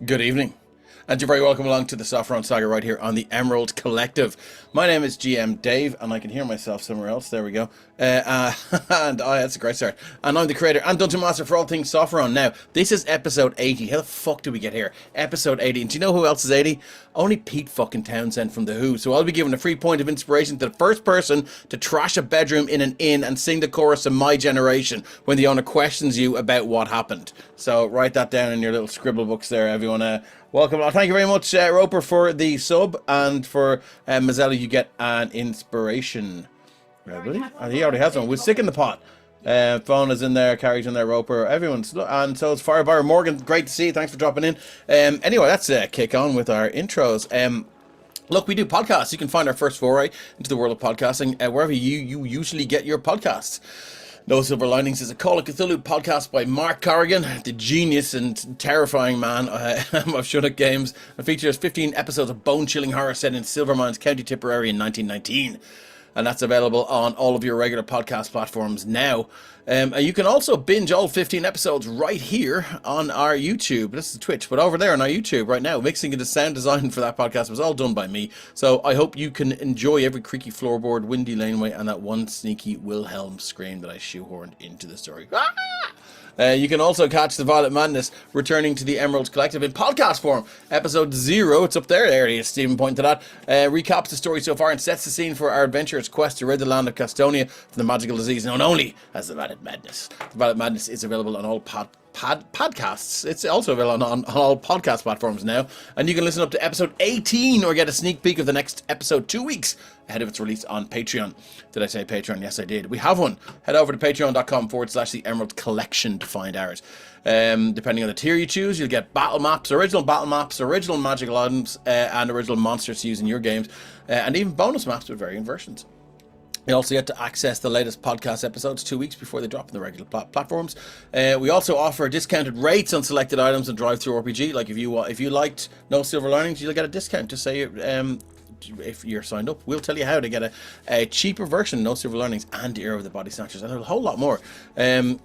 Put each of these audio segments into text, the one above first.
Good evening, and you're very welcome along to the Sopherone Saga right here on the Emerald Collective. My name is GM Dave, and I can hear myself somewhere else. There we go. That's a great start. And I'm the creator and Dungeon Master for all things Sopherone. Now, this is episode 80. How the fuck do we get here? Episode 80. And do you know who else is 80? Only Pete fucking Townsend from The Who. So I'll be giving a free point of inspiration to the first person to trash a bedroom in an inn and sing the chorus of My Generation when the owner questions you about what happened. So write that down in your little scribble books there, everyone. Welcome. Thank you very much, Roper, for the sub, and for Mazzella, you get an inspiration. Really? He already has one. We're sick in the pot. Phone is in there, Carrie's in there, Roper, everyone's, and so it's Firebar. Morgan, great to see you. Thanks for dropping in. Anyway, let's kick on with our intros. Look, we do podcasts. You can find our first foray into the world of podcasting wherever you usually get your podcasts. No Silver Linings is a Call of Cthulhu podcast by Mark Corrigan, the genius and terrifying man of Shut Up Games. It features 15 episodes of bone-chilling horror set in Silvermines, County Tipperary in 1919. And that's available on all of your regular podcast platforms now. And you can also binge all 15 episodes right here on our YouTube. This is Twitch, but over there on our YouTube right now, mixing the sound design for that podcast was all done by me. So I hope you can enjoy every creaky floorboard, windy laneway, and that one sneaky Wilhelm scream that I shoehorned into the story. Ah! You can also catch the Violet Madness returning to the Emerald Collective in podcast form. Episode 0, it's up there. There it is, Stephen pointing to that. Recaps the story so far and sets the scene for our adventurous quest to rid the land of Castonia from the magical disease known only as the Violet Madness. The Violet Madness is available on all podcasts. It's also available on all podcast platforms now. And you can listen up to episode 18 or get a sneak peek of the next episode 2 weeks ahead of its release on Patreon. Did I say Patreon? Yes, I did. We have one. Head over to patreon.com/the Emerald Collection to find ours. Depending on the tier you choose, you'll get battle maps, original magical items, and original monsters to use in your games, and even bonus maps with varying versions. You also get to access the latest podcast episodes 2 weeks before they drop on the regular platforms. We also offer discounted rates on selected items and Drive-Thru RPG. Like if you liked No Silver Linings, you'll get a discount. Just say if you're signed up, we'll tell you how to get a cheaper version, No Silver Linings, and Ear of the Body Snatchers, and a whole lot more. And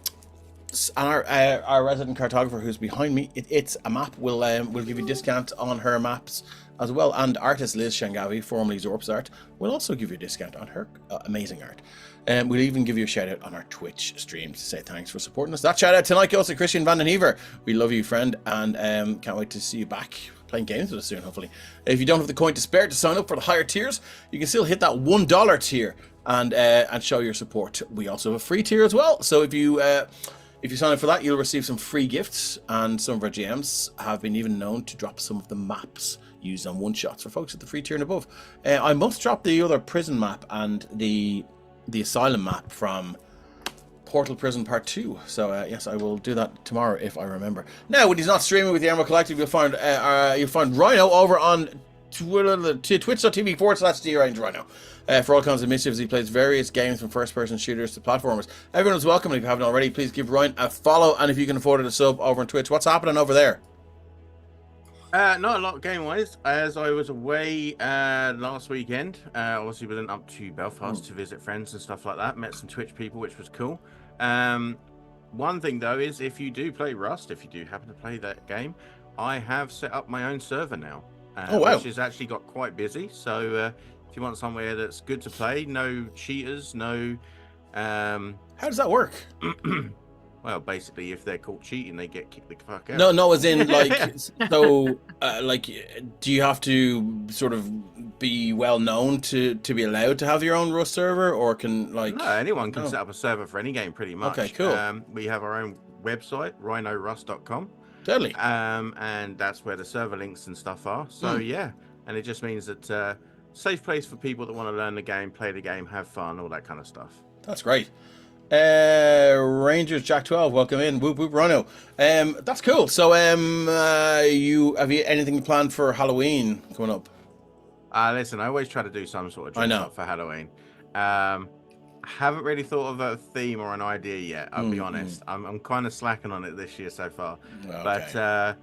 our resident cartographer who's behind me, it's a map. We'll give you discount on her maps as well, and artist Liz Shangavi, formerly Zorp's Art, will also give you a discount on her amazing art. And we'll even give you a shout out on our Twitch streams to say thanks for supporting us. That shout out tonight goes to Christian Van den Hever. We love you, friend, and can't wait to see you back playing games with us soon, hopefully. If you don't have the coin to spare to sign up for the higher tiers, you can still hit that $1 tier and show your support. We also have a free tier as well, so if you sign up for that, you'll receive some free gifts, and some of our GMs have been even known to drop some of the maps used on one-shots for folks at the free tier and above. I must drop the other prison map and the asylum map from Portal Prison Part 2. So yes, I will do that tomorrow if I remember. Now, when he's not streaming with the Emerald Collective, you'll find Rhino over on twitch.tv/DRangeRhino. For all kinds of mischiefs, he plays various games from first-person shooters to platformers. Everyone's welcome, and if you haven't already, please give Ryan a follow, and if you can afford it, a sub over on Twitch. What's happening over there? Not a lot game-wise, as I was away last weekend. Obviously, we went up to Belfast to visit friends and stuff like that. Met some Twitch people, which was cool. One thing, though, is if you do play Rust, if you do happen to play that game, I have set up my own server now. Which has actually got quite busy. So if you want somewhere that's good to play, no cheaters, no... How does that work? Well, basically, if they're caught cheating, they get kicked the fuck out. No, as in, like, so, like, do you have to sort of be well known to be allowed to have your own Rust server, or can, like... No, anyone can set up a server for any game, pretty much. Okay, cool. We have our own website, rhinorust.com. Totally. And that's where the server links and stuff are. So, yeah, and it just means that safe place for people that want to learn the game, play the game, have fun, all that kind of stuff. That's great. Rangers Jack 12, welcome in. Whoop whoop Rhino. That's cool. So have you anything planned for Halloween coming up? Listen, I always try to do some sort of dress up for Halloween. Haven't really thought of a theme or an idea yet, I'll be honest. I'm kind of slacking on it this year so far. Okay. But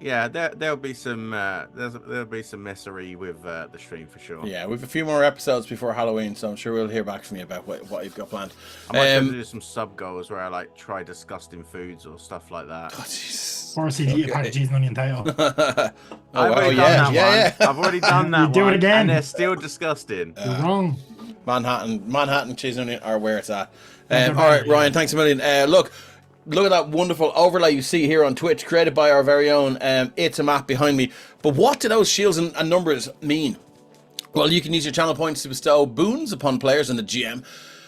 yeah, there'll be some there'll be some messery with the stream for sure. Yeah, we've a few more episodes before Halloween, so I'm sure we'll hear back from you about what you've got planned. I might try to do some sub goals where I like try disgusting foods or stuff like that. Oh, Jesus. course, he'd eat a pack of cheese and onion tail. Oh, I've wow, already yeah, done that yeah, one. I've already done that You do it one, again. and they're still disgusting. You're wrong. Manhattan cheese and onion are where it's at. they're All right, better, Ryan, yeah. thanks a million. Look at that wonderful overlay you see here on Twitch, created by our very own It's a Map behind me. But what do those shields and numbers mean? Well, you can use your channel points to bestow boons upon players in the GM.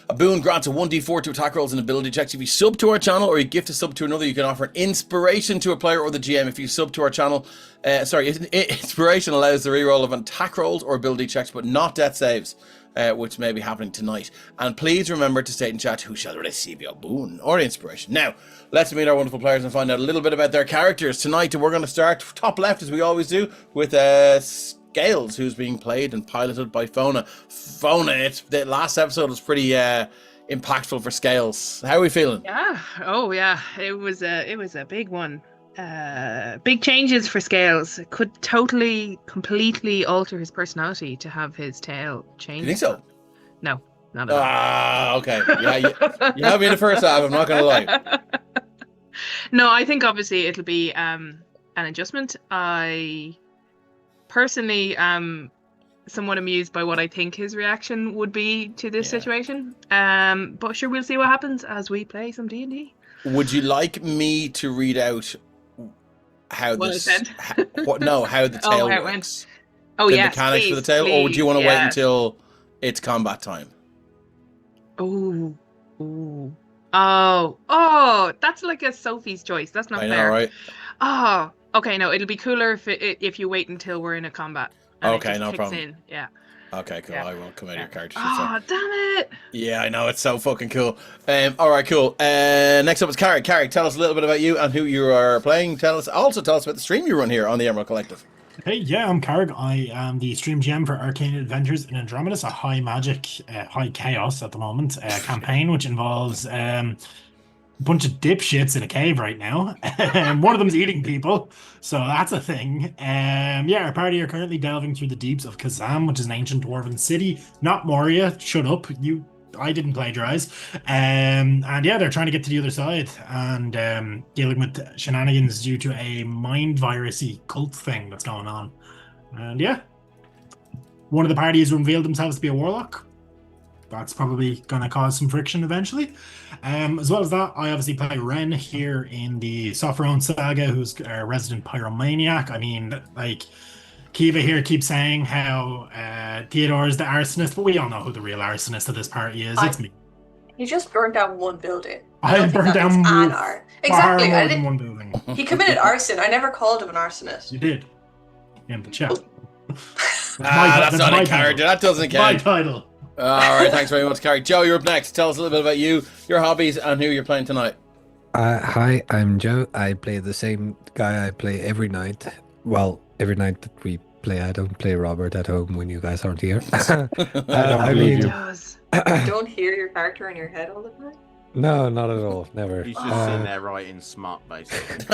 A boon grants a 1d4 to attack rolls and ability checks. If you sub to our channel or you gift a sub to another, you can offer an inspiration to a player or the GM. If you sub to our channel, inspiration allows the reroll of attack rolls or ability checks, but not death saves, which may be happening tonight. And please remember to state in chat who shall receive your boon or inspiration. Now, let's meet our wonderful players and find out a little bit about their characters tonight. And we're going to start top left, as we always do, with Scales, who's being played and piloted by Fona. Fona, the last episode was pretty impactful for Scales. How are we feeling? Yeah. Oh, yeah. It was a big one. Big changes for Scales. It could totally, completely alter his personality to have his tail change. You think so? No, not at all. Ah, okay. Yeah, you have me in the first half. I'm not going to lie. No, I think obviously it'll be an adjustment. I personally am somewhat amused by what I think his reaction would be to this situation. But sure, we'll see what happens as we play some D&D. Would you like me to read out how What this? I said? How the tail how it works? went. Oh, The yes, mechanics for the please, tail, or would you want to wait yeah. until it's combat time? Oh, oh, that's like a Sophie's choice. That's not I fair. know, right? Oh, okay. No, it'll be cooler if you wait until we're in a combat. And Okay, it just no kicks problem. in. Yeah. Okay, cool. Yeah. I will come out of your character sheet. Oh, damn it! Yeah, I know, it's so fucking cool. All right, cool. Next up is Carrick. Carrick, tell us a little bit about you and who you are playing. Tell us about the stream you run here on the Emerald Collective. Hey, yeah, I'm Karg. I am the stream GM for Arcane Adventures in Andromeda, a high magic, high chaos at the moment campaign, which involves a bunch of dipshits in a cave right now. One of them's eating people, so that's a thing. Yeah, our party are currently delving through the deeps of Kazam, which is an ancient dwarven city. Not Moria. Shut up. I didn't plagiarize. And yeah, they're trying to get to the other side and dealing with shenanigans due to a mind virusy cult thing that's going on. And yeah, one of the parties revealed themselves to be a warlock. That's probably going to cause some friction eventually. As well as that, I obviously play Ren here in the Sopherone Saga, who's a resident pyromaniac. I mean, like, Kiva here keeps saying how Theodore is the arsonist, but we all know who the real arsonist of this party is. It's me. He just burned down one building. I burned down Exactly. far I more than didn't. one building. He committed arson. I never called him an arsonist. You did. In the chat. That's not a character. That doesn't My count. title. All right, thanks very much, Carrick. Joe, you're up next. Tell us a little bit about you, your hobbies, and who you're playing tonight. Hi, I'm Joe. I play the same guy I play every night. Well, every night that we play. I don't play Robert at home when you guys aren't here. I It mean, does. You don't hear your character in your head all the time. no, not at all. Never. He's just sitting there writing smart, basically.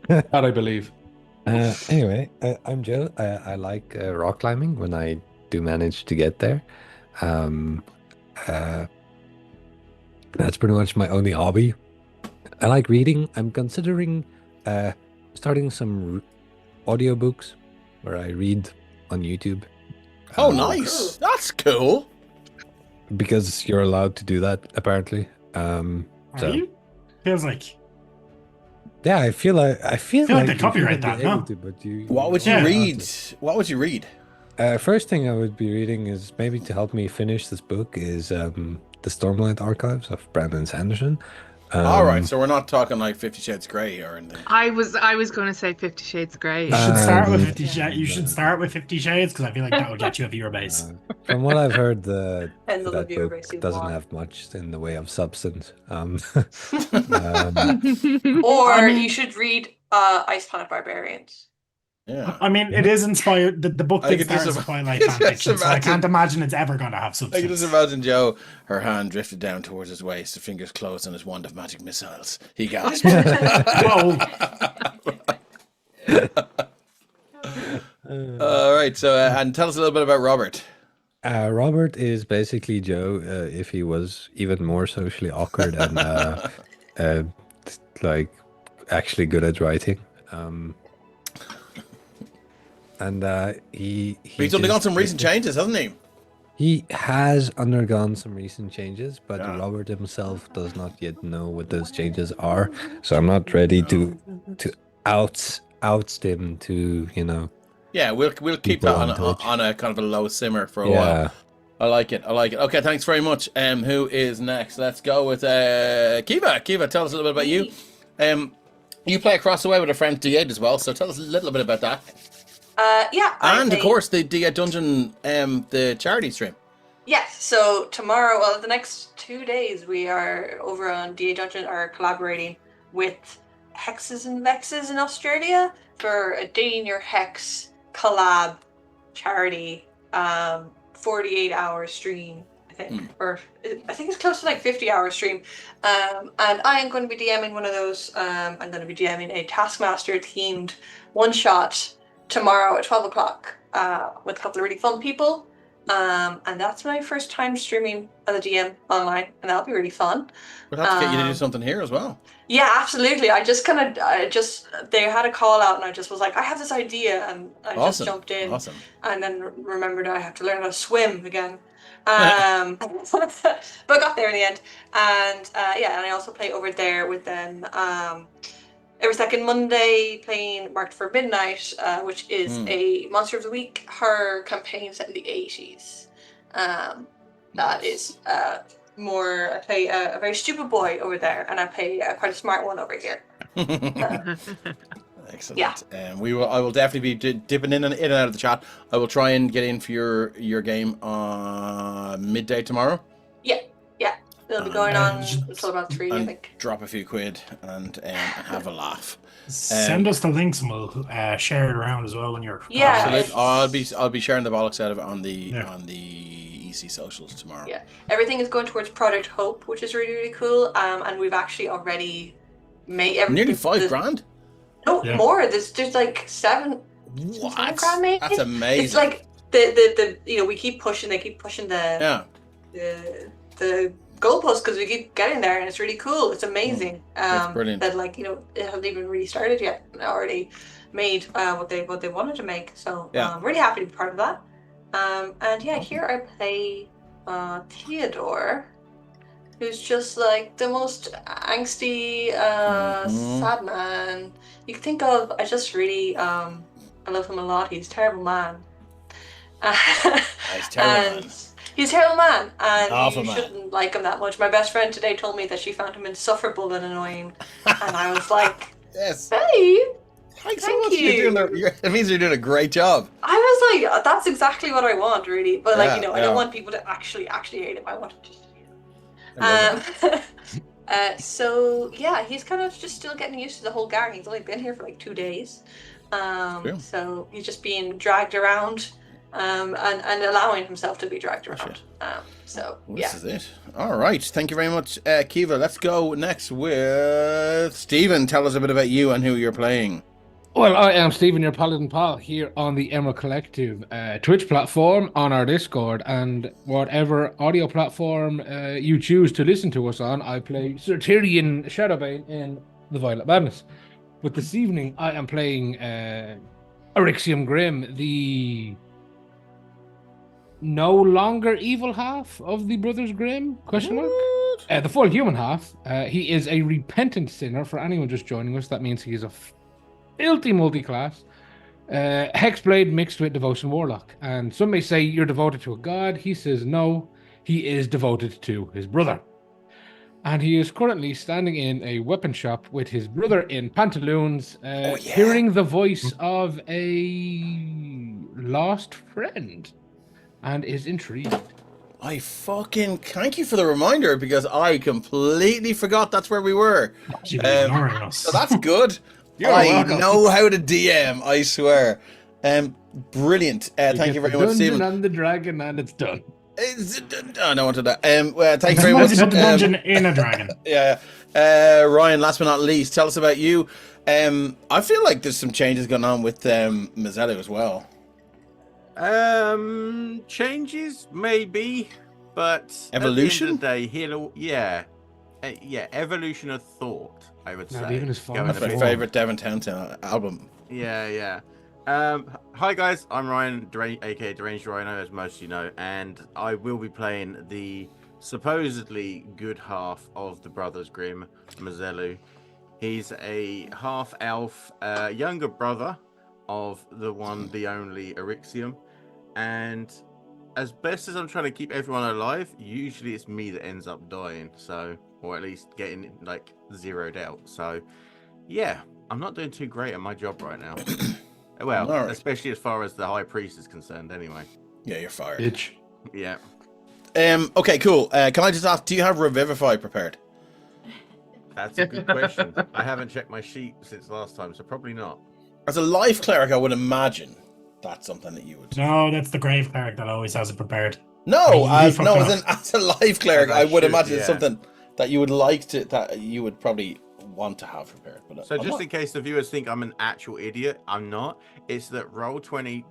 That I believe. Anyway, I'm Joe. I like rock climbing when I do manage to get there. That's pretty much my only hobby. I like reading. I'm considering starting some audiobooks where I read on YouTube. Oh, nice. That's cool. Because you're allowed to do that, apparently. Are So- you? Feels like. Yeah, I feel like feel like they you copyright shouldn't be that, no? able to, but you. What would you Yeah. read? What would you read? First thing I would be reading is maybe to help me finish this book is the Stormlight Archives of Brandon Sanderson. All right, so we're not talking like 50 Shades Grey or anything. I was going to say 50 Shades Grey. You should start with Um, 50 Shades. You should start with 50 Shades because I feel like that will get you a viewer base. From what I've heard, that Depends on the viewer base book you doesn't want. have much in the way of substance. Or I mean- you should read Ice Planet Barbarians. Yeah. I mean, it is inspired. The book I did could start just as a Twilight just fanfiction, so I imagine- can't imagine it's ever going to have I can just substance. imagine Joe, her hand drifted down towards his waist, her fingers closed on his wand of magic missiles. He gasped. Whoa. All right, so and tell us a little bit about Robert. Robert is basically Joe if he was even more socially awkward and like actually good at writing. And He's undergone some recent changes, hasn't he? He has undergone some recent changes, but Yeah. Robert himself does not yet know what those changes are. So I'm not ready to oust him to, you know. Yeah, we'll keep People that on Twitch. on a kind of a low simmer for a while. I like it. Okay, thanks very much. Who is next? Let's go with Kiva. Kiva, tell us a little bit about you. You play across the way with a friend D8 as well, so tell us a little bit about that. Yeah. And of course the D8 Dungeon, the charity stream. Yes, so tomorrow, well, the next 2 days, we are over on DA Dungeon, are collaborating with Hexes and Vexes in Australia for a Dating Your Hex collab charity 48-hour stream, I think. Or I think it's close to like 50-hour stream. And I am going to be DMing one of those. I'm going to be DMing a Taskmaster themed one-shot tomorrow at 12 o'clock with a couple of really fun people. And that's my first time streaming as a DM online, and that'll be really fun. We'll have to get you to do something here as well. Yeah, absolutely. They had a call out, and I just was like, I have this idea, and I just jumped in. Awesome. And then remembered I have to learn how to swim again. But got there in the end. And and I also play over there with them every second Monday, playing Marked for Midnight, which is a Monster of the Week horror campaign set in the 80s. That is more, I play a very stupid boy over there, and I play quite a smart one over here. Excellent. Yeah. I will definitely be dipping in and out of the chat. I will try and get in for your game midday tomorrow. Yeah. It'll be going on until about 3, I think. Drop a few quid and have a laugh. Send us the links and we'll share it around as well when you're. Yeah. Absolutely. I'll be sharing the bollocks out of it on the EC socials tomorrow. Yeah. Everything is going towards Project Hope, which is really, really cool. And we've actually already made nearly $5,000. No, more. There's like 7. What? 7 grand maybe. That's amazing. It's like the we keep pushing. They keep pushing the goalposts because we keep getting there, and it's really cool. It's amazing. That's brilliant. That it hasn't even really started yet. And already made what they wanted to make. So I'm really happy to be part of that. And here I play Theodore, who's just like the most angsty sad man you can think of. I just really I love him a lot. He's a terrible man. He's terrible man. He's a terrible man, and Awful you man. shouldn't like him that much. My best friend today told me that she found him insufferable and annoying, and I was like, yes. Hey, thanks so much. It means you're doing a great job. I was like, that's exactly what I want, really. But I don't want people to actually hate him. I want to just hate him. So he's kind of just still getting used to the whole gang. He's only been here for like 2 days. So he's just being dragged around. And allowing himself to be dragged around. This is it. All right. Thank you very much, Kiva. Let's go next with Stephen. Tell us a bit about you and who you're playing. Well, I am Stephen, your Paladin pal, here on the Emerald Collective Twitch platform, on our Discord, and whatever audio platform you choose to listen to us on. I play Sir Tyrion Shadowbane in The Violet Madness. But this evening, I am playing Eryxium Grim, the no longer evil half of the Brothers Grimm? The full human half. He is a repentant sinner. For anyone just joining us, that means he is a filthy multi-class Hexblade mixed with Devotion Warlock. And some may say you're devoted to a god. He says no, he is devoted to his brother. And he is currently standing in a weapon shop with his brother in pantaloons, hearing the voice of a lost friend. And is intrigued. I fucking thank you for the reminder, because I completely forgot that's where we were. So that's good. I know how to DM, I swear. Brilliant. Thank you very much, Stephen. And the dragon, and it's done. I don't want to that. Thank you very much. Put the dungeon in a dragon. Ryan, last but not least, tell us about you. I feel like there's some changes going on with Mazzello as well. Changes maybe, but evolution. At the end of the day, evolution of thought, I would Not say. even as far Going as a That's bit- my favorite Devin Townsend album. Yeah. Hi guys, I'm Ryan, aka Deranged Rhino, as most of you know, and I will be playing the supposedly good half of the Brothers Grimm, Mazelu. He's a half elf, younger brother of the one, the only Arixium, and as best as I'm trying to keep everyone alive, usually it's me that ends up dying, so, or at least getting like zeroed out. So, yeah, I'm not doing too great at my job right now. Well, All right. especially as far as the High Priest is concerned, anyway. Yeah, you're fired. Bitch. Yeah. Okay, cool. Can I just ask, do you have Revivify prepared? That's a good question. I haven't checked my sheet since last time, so probably not. As a life cleric, I would imagine that's something that you would. No, that's the grave cleric that always has it prepared. No, I mean, as you no, fucked as a life cleric, As I I would should, imagine it's yeah. something that you would like to, that you would probably want to have prepared. But So I'm just not. in case the viewers think I'm an actual idiot, I'm not. It's that Roll20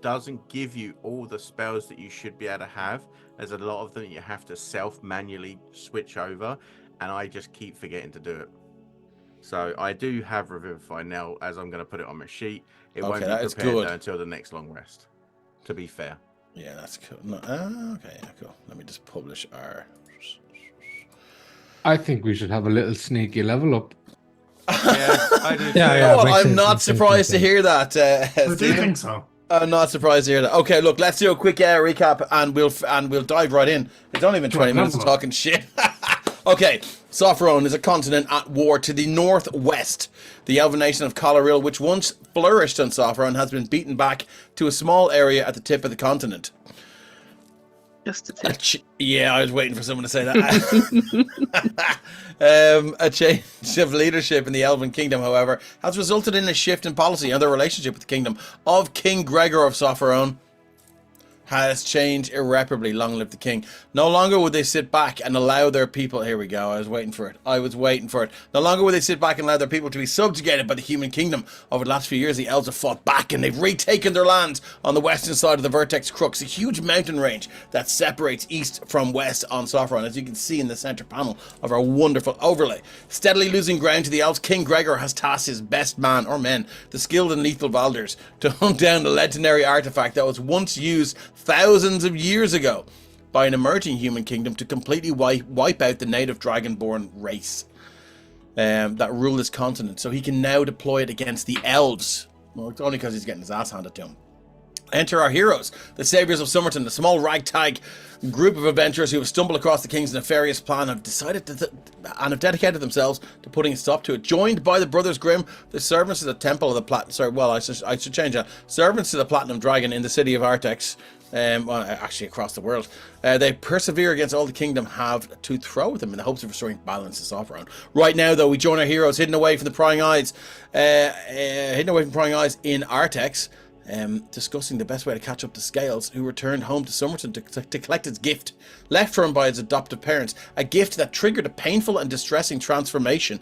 doesn't give you all the spells that you should be able to have. There's a lot of them you have to self-manually switch over, and I just keep forgetting to do it. So I do have Revivify now, as I'm going to put it on my sheet. It Okay, won't be that is prepared good. though until the next long rest, to be fair. Yeah, that's cool. No, okay, yeah, cool. Let me just publish our. I think we should have a little sneaky level up. Yeah, I do. Yeah, too. yeah. Oh, makes I'm sense, not makes sense, surprised to makes hear that. I do Stephen. think so. I'm not surprised to hear that. Okay, look, let's do a quick recap, and we'll dive right in. It's only been 20 minutes of talking shit. Okay, Sopherone is a continent at war to the northwest. The elven nation of Coloril, which once flourished on Sopherone, has been beaten back to a small area at the tip of the continent. Just a tip. Yeah, I was waiting for someone to say that. A change of leadership in the Elven Kingdom, however, has resulted in a shift in policy, and their relationship with the kingdom of King Gregor of Sopherone has changed irreparably. Long live the king. No longer would they sit back and allow their people... Here we go. I was waiting for it. No longer would they sit back and allow their people to be subjugated by the human kingdom. Over the last few years, the elves have fought back, and they've retaken their lands on the western side of the Vertex Crux, a huge mountain range that separates east from west on Sopherone, as you can see in the center panel of our wonderful overlay. Steadily losing ground to the elves, King Gregor has tasked his best man, or men, the skilled and lethal Valders, to hunt down the legendary artifact that was once used thousands of years ago by an emerging human kingdom to completely wipe out the native dragonborn race that rule this continent. So he can now deploy it against the elves. Well, it's only because he's getting his ass handed to him. Enter our heroes, the saviors of Summerton, a small ragtag group of adventurers who have stumbled across the king's nefarious plan, have decided to and have dedicated themselves to putting a stop to it. Joined by the Brothers Grimm, the servants to the Temple of the Platinum... Sorry, well, I should change that. Servants to the Platinum Dragon in the city of Artex, well, actually across the world. They persevere against all the kingdom have to throw with them in the hopes of restoring balance to Sopherone. Right now, though, we join our heroes hidden away from the prying eyes in Artex, discussing the best way to catch up to Scales, who returned home to Summerton to collect his gift, left for him by his adoptive parents, a gift that triggered a painful and distressing transformation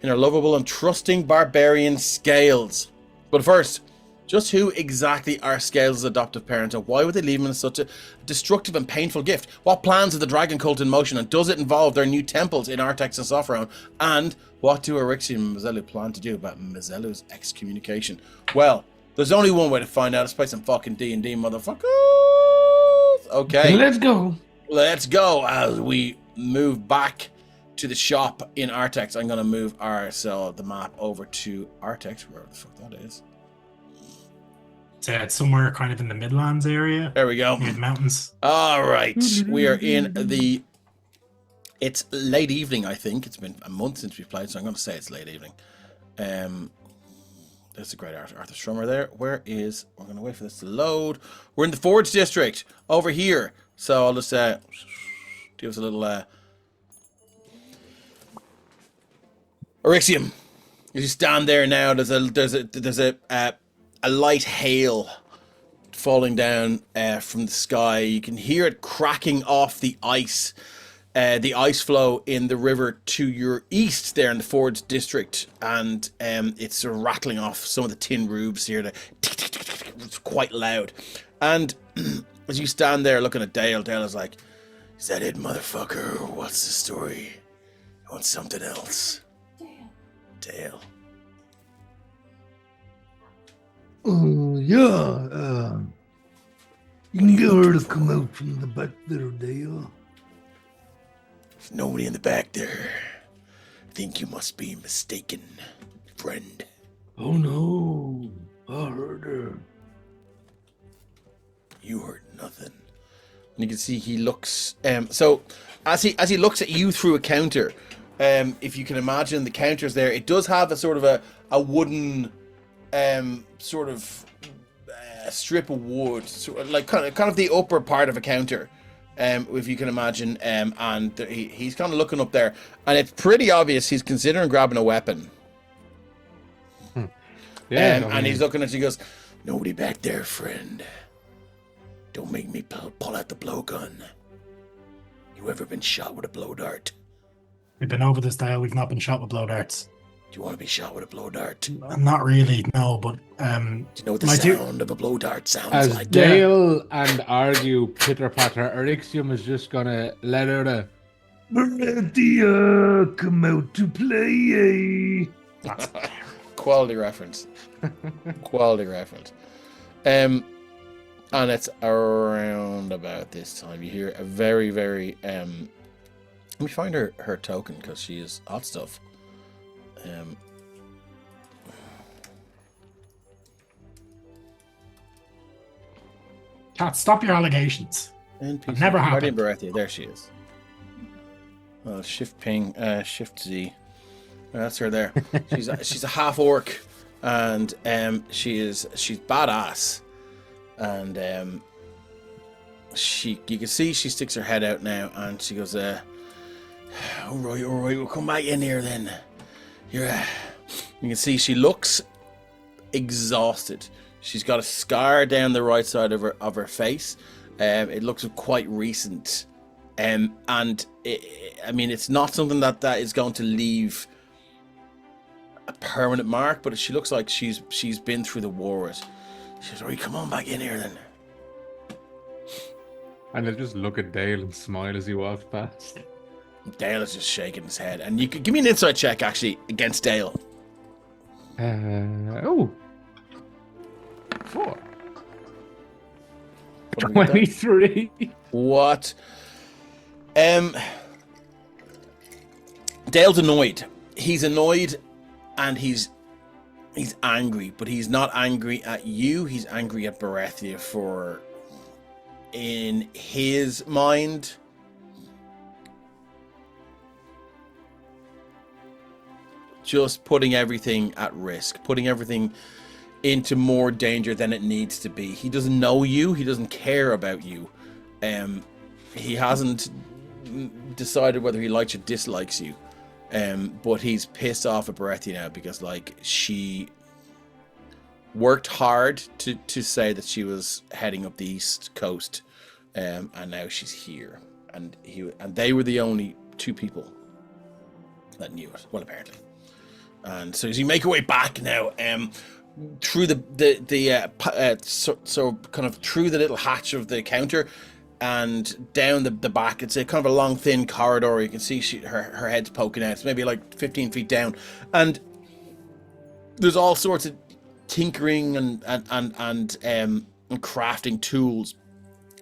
in our lovable and trusting barbarian Scales. But first, just who exactly are Scales' adoptive parents, and why would they leave him in such a destructive and painful gift? What plans are the dragon cult in motion, and does it involve their new temples in Artex and Sopherone? And what do Arixium and Mazelu plan to do about Mazelu's excommunication? Well, there's only one way to find out. Let's play some fucking D&D, motherfuckers. Okay. Let's go. Let's go as we move back to the shop in Artex. I'm going to move the map over to Artex, wherever the fuck that is. It's somewhere kind of in the Midlands area, There we go. near the mountains. All right. We are in the... It's late evening, I think. It's been a month since we played, so I'm going to say it's late evening. There's a great Arthur Strummer there. We're going to wait for this to load. We're in the Forge District over here. So I'll just give us a little Arixium. As you stand there now, there's a light hail falling down from the sky. You can hear it cracking off the ice flow in the river to your east there in the Forge District, and it's sort of rattling off some of the tin roofs here. It's quite loud. And as you stand there looking at Dale is like, "Is that it, motherfucker? What's the story?" I want something else. Dale. Oh, yeah. You can get her to come out from the back there, Dale. There's nobody in the back there. I think you must be mistaken, friend. Oh, no. I heard her. You heard nothing. And you can see he looks. So as he looks at you through a counter, if you can imagine the counters there, it does have a sort of a wooden sort of strip of wood, sort of like kind of the upper part of a counter, if you can imagine. And he's kind of looking up there, and it's pretty obvious he's considering grabbing a weapon. Yeah, And he's looking at you. He goes, "Nobody back there, friend. Don't make me pull out the blowgun. You ever been shot with a blow dart? We've been over this, Dale. We've not been shot with blow darts. Do you want to be shot with a blow dart? Not really, no. But Do you know what the I do- sound of a blow dart sounds as like? Dale and argue pitter patter, Erixium is just gonna let out a. Baratheon, come out to play. that's Quality reference. Quality reference. And it's around about this time you hear a very, very let me find her token, because she is hot stuff. Cat, stop your allegations. NPC. Never Guardian happened. Baratheon, there she is. Shift ping, shift Z. That's her there. She's a half orc, and she's badass, and you can see she sticks her head out now, and she goes, all right, we'll come back in here then. You can see she looks exhausted. She's got a scar down the right side of her face. It looks quite recent, and I mean, it's not something that is going to leave a permanent mark, but she looks like she's been through the wars. She says, "Alright, come on back in here then." And they'll just look at Dale and smile as he walks past. Dale is just shaking his head, and you can give me an insight check actually against Dale. 4. What do we get there? 23. What? Dale's annoyed. He's annoyed, and he's angry, but he's not angry at you. He's angry at Baratheon for, in his mind, just putting everything at risk, putting everything into more danger than it needs to be. He doesn't know you. He doesn't care about you. He hasn't decided whether he likes or dislikes you. But he's pissed off at Baratheon now because, like, she worked hard to say that she was heading up the east coast, and now she's here, and they were the only two people that knew it. Well, apparently. And so as you make your way back now, through so kind of through the little hatch of the counter, and down the back, it's a kind of a long, thin corridor. You can see her head's poking out. It's maybe like 15 feet down, and there's all sorts of tinkering and crafting tools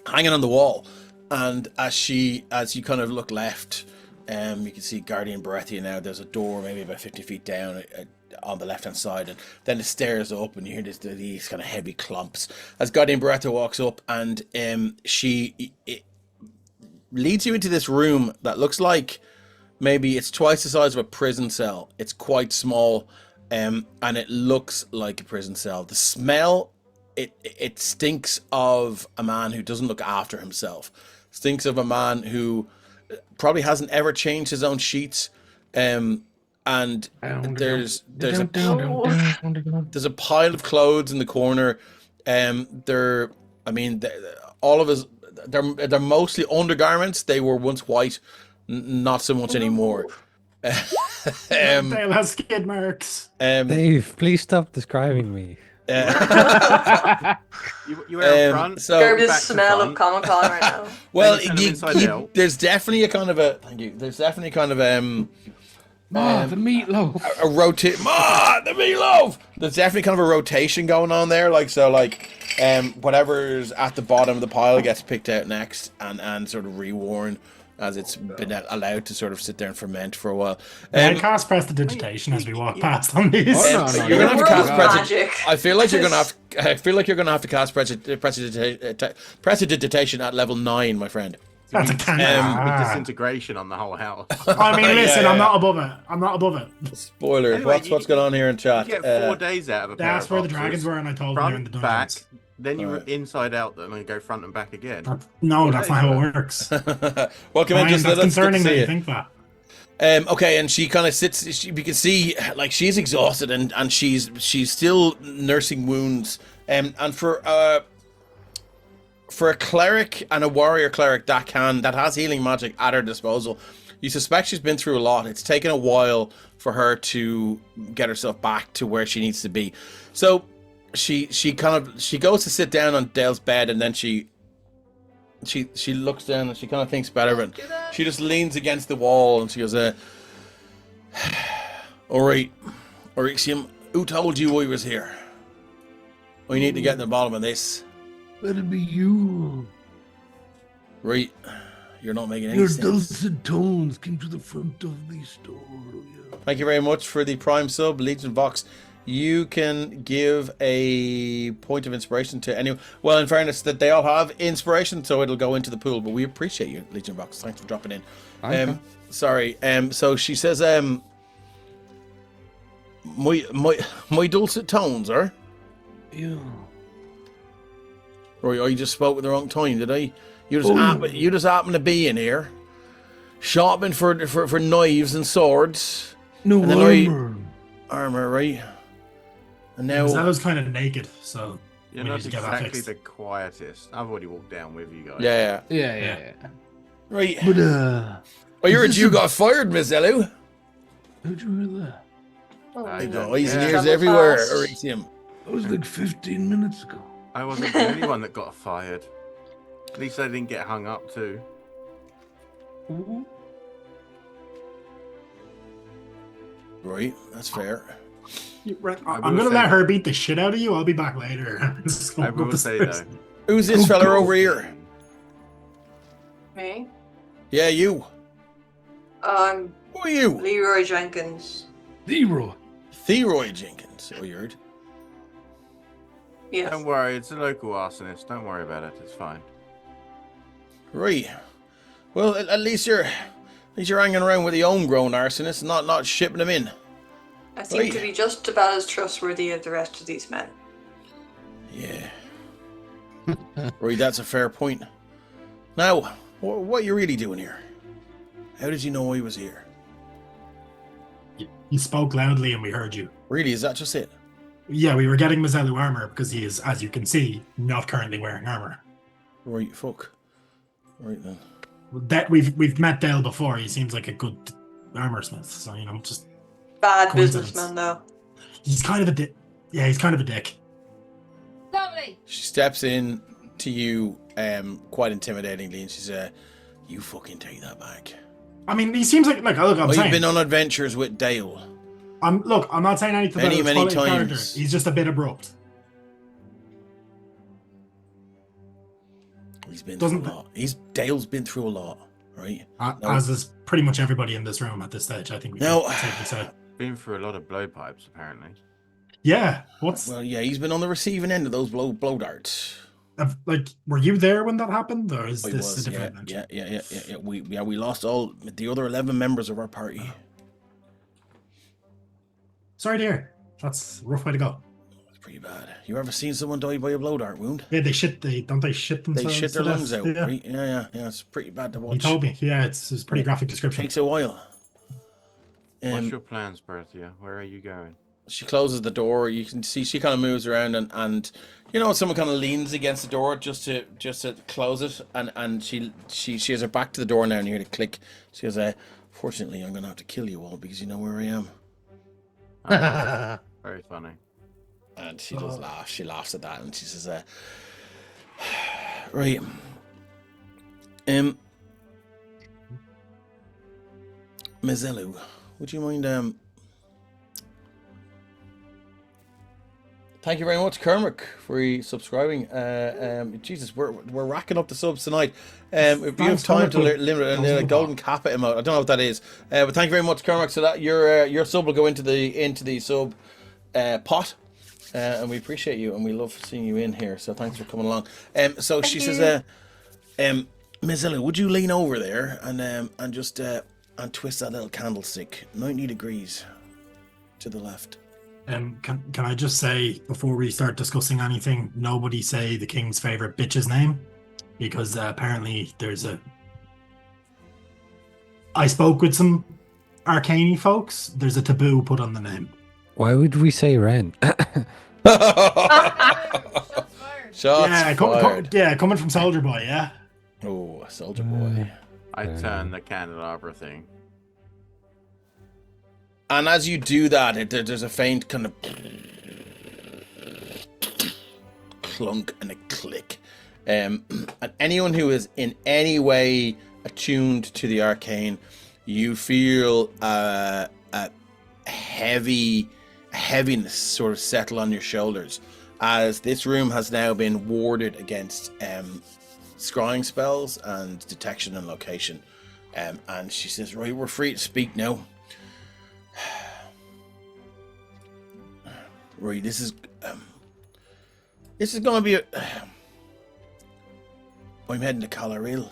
hanging on the wall. And as you kind of look left, you can see Guardian Baratheon now. There's a door maybe about 50 feet down on the left hand side, and then the stairs up, and you hear these kind of heavy clumps as Guardian Baratheon walks up, and she leads you into this room that looks like maybe it's twice the size of a prison cell. It's quite small, and it looks like a prison cell. The smell, it stinks of a man who doesn't look after himself. Stinks of a man who probably hasn't ever changed his own sheets. And there's a pile of clothes in the corner. All of his, they're mostly undergarments. They were once white, not so much anymore. Dale has skid marks. Dave, please stop describing me. You were up front. So Curb the back to smell front. of Comic Con right now. well, Then send them inside out. there's definitely a kind of a thank you. There's definitely kind of The meatloaf. a rotate. The meatloaf. There's definitely kind of a rotation going on there. Like so, like whatever's at the bottom of the pile gets picked out next and sort of reworn as it's been allowed to sort of sit there and ferment for a while. I cast prestidigitation as we walk past on these. Oh, no. You're gonna have to cast Magic. I feel like you're gonna have to cast prestidigitation at level 9, my friend. That's a With cannon. disintegration on the whole house. I mean, listen, Yeah. I'm not above it. I'm not above it. Spoilers. Anyway, what's going on here in You chat? get 4 days out of a pair That's of where the boxes. dragons were, and I told them they're in the Front, back, dungeons. then you Alright. inside out them and go front and back again. No, that's not how it works. Welcome in, Ryan, just that's let's concerning see that you you. think that. Okay, and she kind of sits. We can see like she's exhausted, and she's still nursing wounds. And for a cleric and a warrior cleric that has healing magic at her disposal, you suspect she's been through a lot. It's taken a while for her to get herself back to where she needs to be. So she goes to sit down on Dale's bed, and then she looks down and she kind of thinks better of it. She just leans against the wall and she goes, "Alright, Orixium, who told you I was here? We need to get to the bottom of this." That'd be you. Right, you're not making any Your sense. dulcet tones came to the front of the store. Yeah. Thank you very much for the Prime sub, Legion Vox. You can give a point of inspiration to anyone. Well, in fairness, that they all have inspiration, so it'll go into the pool. But we appreciate you, Legion Vox. Thanks for dropping in. Okay. Sorry. So she says, my dulcet tones are. Yeah. Right, I just spoke with the wrong time, did I? You Oh. just happen to be in here, shopping for knives and swords, No And then armor. armor, right? And now, That was kind of naked, so You're we not need to get that exactly fixed. the quietest. I've already walked down with you guys. yeah. Yeah. Right. But Oh, you're a Is this Jew a- got fired, Miss Elu. how'd you hear that? Eyes and Yeah. ears Travel everywhere. fast. Elysium. That was like 15 minutes ago. I wasn't the only one that got fired. At least I didn't get hung up too. Right, that's fair. I'm gonna let her beat the shit out of you. I'll be back later. Just I go up will the say stairs. though. Who's this fella over here? Me? Yeah, you. I'm Who are you? Leroy Jenkins. Zero. Theroy Jenkins. Oh, you heard? Yes. Don't worry, it's a local arsonist. Don't worry about it. It's fine. Right. Well, at least you're hanging around with the homegrown arsonists, not shipping them in. I seem to Right. be just about as trustworthy as the rest of these men. Yeah. Right, that's a fair point. Now, what are you really doing here? How did you know I was here? You spoke loudly and we heard you. Really, is that just it? Yeah, we were getting Mazelu armor because he is, as you can see, not currently wearing armor. Right, fuck. Right then. That we've met Dale before. He seems like a good armor smith. So just Bad Coincidence. businessman, though. he's kind of a dick. Yeah, he's kind of a dick. She steps in to you, quite intimidatingly, and she says, "You fucking take that back." I mean, he seems like look. I'm I've saying. been on adventures with Dale. I'm not saying anything Many, about his many quality of character. times. He's just a bit abrupt. He's been Doesn't- through a lot. Dale's been through a lot, right? No. As is pretty much everybody in this room at this stage. I think we No. can safely say. Been through a lot of blowpipes apparently. Yeah. What's Well, yeah, he's been on the receiving end of those blow darts. were you there when that happened, or is I this was, a different yeah, adventure? yeah. We lost all the other 11 members of our party. Sorry, dear. That's a rough way to go. It's pretty bad. You ever seen someone die by a blow dart wound? Yeah, they shit They shit themselves. shit their to lungs death. out, Yeah. right? Yeah. It's pretty bad to He watch. told me. Yeah, it's a pretty graphic description. Takes a while. What's your plans, Berthia? Where are you going? She closes the door. You can see she kind of moves around and someone kind of leans against the door just to close it, and she has her back to the door now, and you hear the click. She goes, "Fortunately, I'm gonna have to kill you all because you know where I am." Very funny. And she does laugh. She laughs at that, and she says, "Right, Mizelu, would you mind thank you very much, Kermit, for subscribing. Jesus, we're racking up the subs tonight. If you have time to limit a golden kappa emote, I don't know what that is, but thank you very much, Kermit. So that your sub will go into the sub pot, and we appreciate you and we love seeing you in here. So thanks for coming along. So she says, Miss Ella, would you lean over there and just and twist that little candlestick 90 degrees to the left. Can I just say, before we start discussing anything, nobody say the king's favorite bitch's name, because apparently there's a... I spoke with some Arcane folks. There's a taboo put on the name. Why would we say Ren? Shots fired. Coming from Soldier Boy, yeah. Oh, Soldier Boy. I turn the candelabra thing. And as you do that, there's a faint kind of clunk and a click. And anyone who is in any way attuned to the arcane, you feel a heaviness sort of settle on your shoulders, as this room has now been warded against scrying spells and detection and location. And she says, right, we're free to speak now. Right, this is going to be I'm heading to Qual Al Sidhe.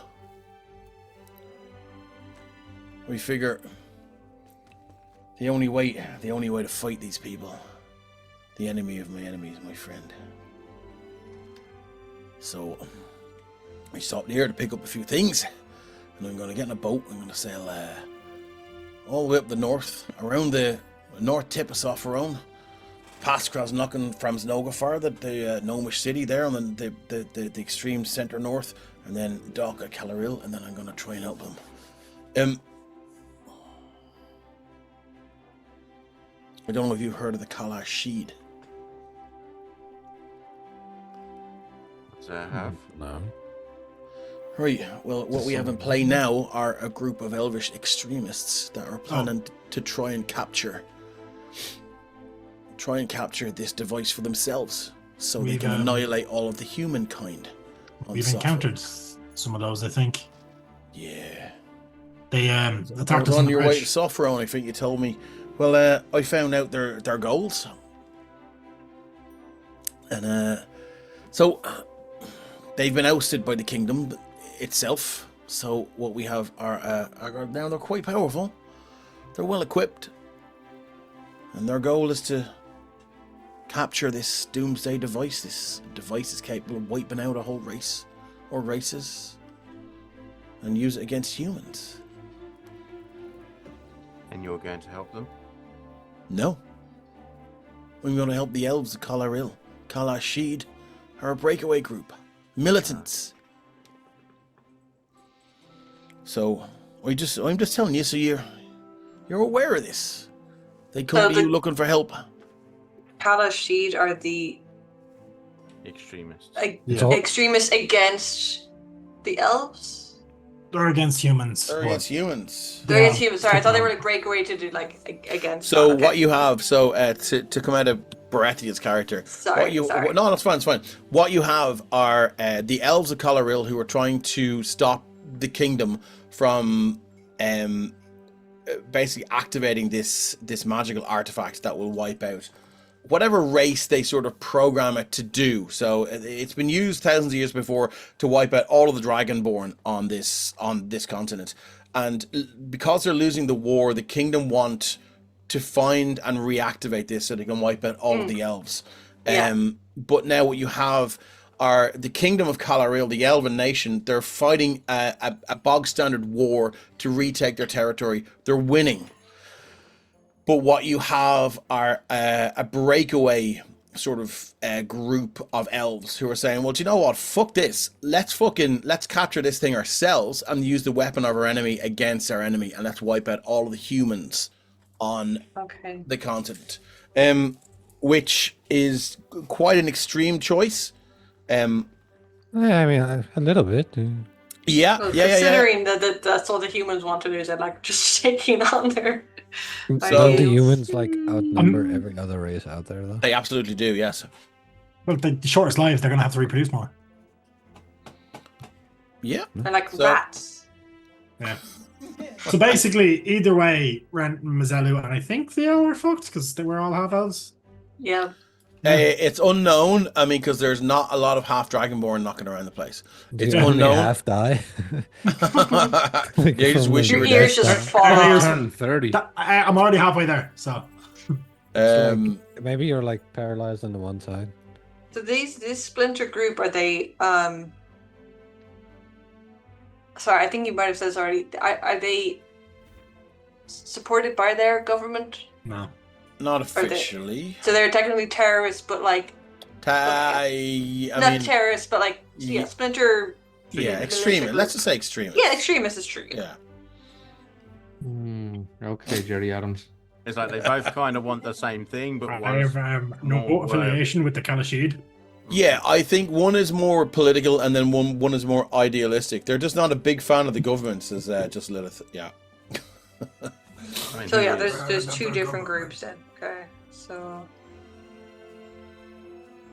We figure the only way to fight these people, the enemy of my enemy is my friend. So I stopped here to pick up a few things, and I'm going to get in a boat. I'm going to sail all the way up the north, around the north tip of Sopherone, past across knocking from Snogafar, the gnomish city there on the extreme centre north, and then dock at Qual Al Sidhe, and then I'm going to try and help them. I don't know if you've heard of the Qual Al Sidhe. I have. No. Right, well, what we have in play now are a group of Elvish extremists that are planning to try and capture this device for themselves, so they can annihilate all of the humankind. We've encountered some of those, I think. Yeah. They attacked us on on the your way bridge. to Sopherone, I think you told me. Well, I found out their goals. And so they've been ousted by the kingdom itself. So what we have are now they're quite powerful. They're well equipped. And their goal is to capture this doomsday device. This device is capable of wiping out a whole race or races and use it against humans. And you're going to help them? No. I'm going to help the elves of Qual Al Sidhe. Qual Al Sidhe are a breakaway group. Militants. So, I'm just telling you so you're aware of this. They come to you looking for help. Qual Al Sidhe are the Extremists. extremists against the elves? They're against humans. They're against humans. They're against humans. Sorry, I thought they were like breakaway to do like against. So what you have, to come out of Baratheon's character. Sorry. No, that's fine. It's fine. What you have are the elves of Qual Al Sidhe who are trying to stop the kingdom from basically activating this magical artifact that will wipe out whatever race they sort of program it to do. So it's been used thousands of years before to wipe out all of the Dragonborn on this continent. And because they're losing the war, the kingdom want to find and reactivate this so they can wipe out all of the elves. But now what you have are the kingdom of Qual Al Sidhe, the elven nation. They're fighting a bog standard war to retake their territory. They're winning. But what you have are a breakaway sort of group of elves who are saying, well, do you know what? Fuck this. Let's capture this thing ourselves and use the weapon of our enemy against our enemy, and let's wipe out all of the humans on the continent. Which is quite an extreme choice. I mean, a little bit. Yeah, Well, yeah. considering that that's all the humans want to do is like just taking on their Don't the ideals. humans like outnumber every other race out there though? They absolutely do. Yes. Well, the shortest lives, they're going to have to reproduce more. Yeah. They're like So- rats. Yeah. So basically, either way, Rent and Mazzelu and I think Theo were fucked because they were all half elves. Yeah. It's unknown. I mean, because there's not a lot of half dragonborn knocking around the place. Do It's you only unknown. half die? Yeah, you just wish you Your were ears dead. just fall Every I'm year's- off. turning 30. I'm already halfway there, so. Maybe you're like paralyzed on the one side. So this splinter group, are they sorry, I think you might have said this already. Are they supported by their government? No. Not they- officially. So they're technically terrorists, but like I not mean, terrorists, but like yeah. splinter. yeah, militia extremist. group. Let's just say extremist. Yeah, extremist is true. Yeah. Okay, Jerry Adams. It's like they both kind of want the same thing, but I one's have no more affiliation with the Kalashid. Yeah, I think one is more political and then one is more idealistic. They're just not a big fan of the governments, as just Lilith. Yeah. I mean, So who yeah, is? there's two different groups then. Okay, so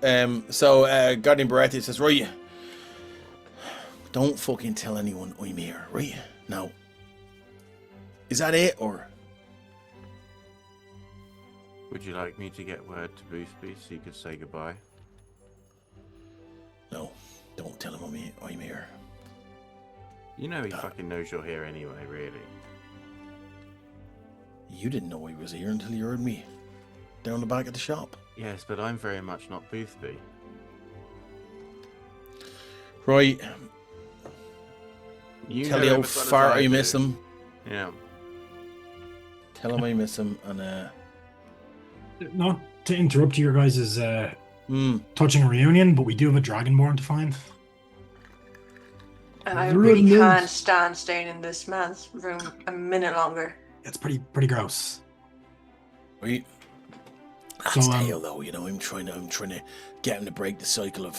Guardian Baratheon says, right, don't fucking tell anyone I'm here, right? Now, is that it, or? Would you like me to get word to Boothby so you could say goodbye? No, don't tell him I'm here. You know he fucking knows you're here anyway, really. You didn't know he was here until you heard me down the back of the shop. Yes, but I'm very much not Boothby. Right, You tell know the him old as well as fart I I do. miss him. Yeah. Tell him I miss him, and Not to interrupt your guys' hmm. touching reunion, but we do have a Dragonborn to find. and I They're really nuts. can't stand staying in this man's room a minute longer. It's pretty gross. Right. That's So, Dale, though. You know, I'm trying to get him to break the cycle of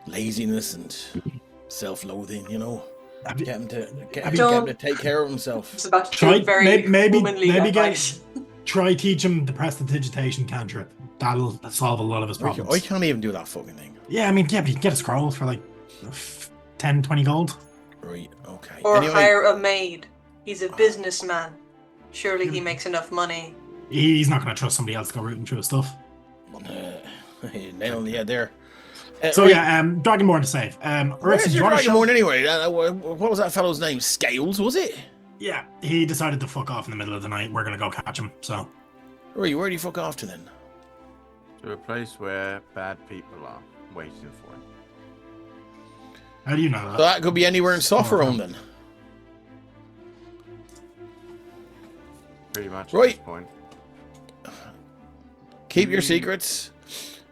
laziness and self-loathing. You know, Have you- get him to get Have him you- to take care of himself. It's about to Try- do very maybe womanly get advice. try teach him the prestidigitation cantrip. That'll solve a lot of his I problems. can't even do that fucking thing. Yeah, I mean, yeah, but you can get a scroll for like 10, 20 gold. Right. Okay. Or Anyway, hire a maid. He's a businessman. Surely he makes enough money. He's not going to trust somebody else to go rooting through his stuff. nail on the head there. So right, yeah, Dragonborn to save. where's Urson, do you your want to Dragonborn show? anyway? What was that fellow's name? Scales, was it? Yeah, he decided to fuck off in the middle of the night. We're going to go catch him. So Right. Where do you fuck off to then? To a place where bad people are waiting for him. how do you know So that? that could be anywhere in Sopherone then. Pretty much Right. at this point. Keep your secrets.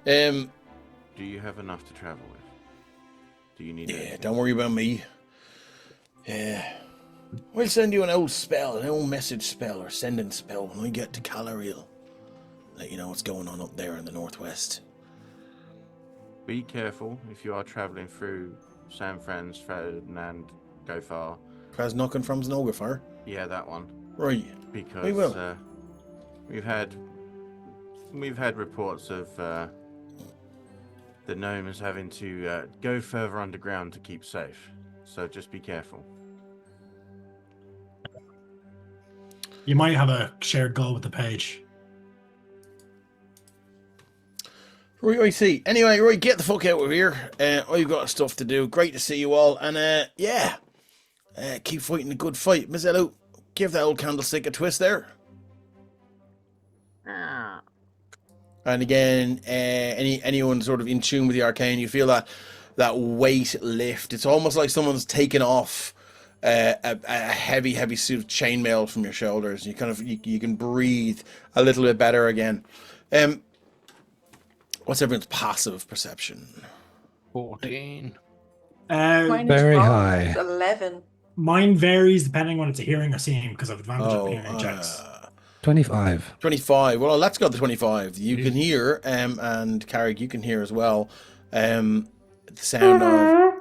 Do you have enough to travel with? Do you need Yeah, anything? don't worry about me. Yeah. We'll send you an old spell, an old message spell or sending spell when we get to Calariel. Let you know what's going on up there in the northwest. Be careful if you are traveling through San Fran's, Ferdinand, go far. Pres knocking from Znogafar. Yeah, that one. Right. Because We will. we've had reports of the gnomes having to go further underground to keep safe. So just be careful. You might have a shared goal with the page. Right, I see. Anyway, right, get the fuck out of here. I've got stuff to do. Great to see you all. And yeah. Keep fighting a good fight. Mazzello, give that old candlestick a twist there. And again, anyone sort of in tune with the arcane, you feel that weight lift. It's almost like someone's taken off a heavy suit of chainmail from your shoulders. You kind of you can breathe a little bit better again. What's everyone's passive perception? 14. Mine is Very wrong. high. It's 11. Mine varies depending on it's a hearing or seeing because of advantage of hearing checks. 25. 25. Well, let's go to 25. You can hear, and Carrick, you can hear as well, the sound of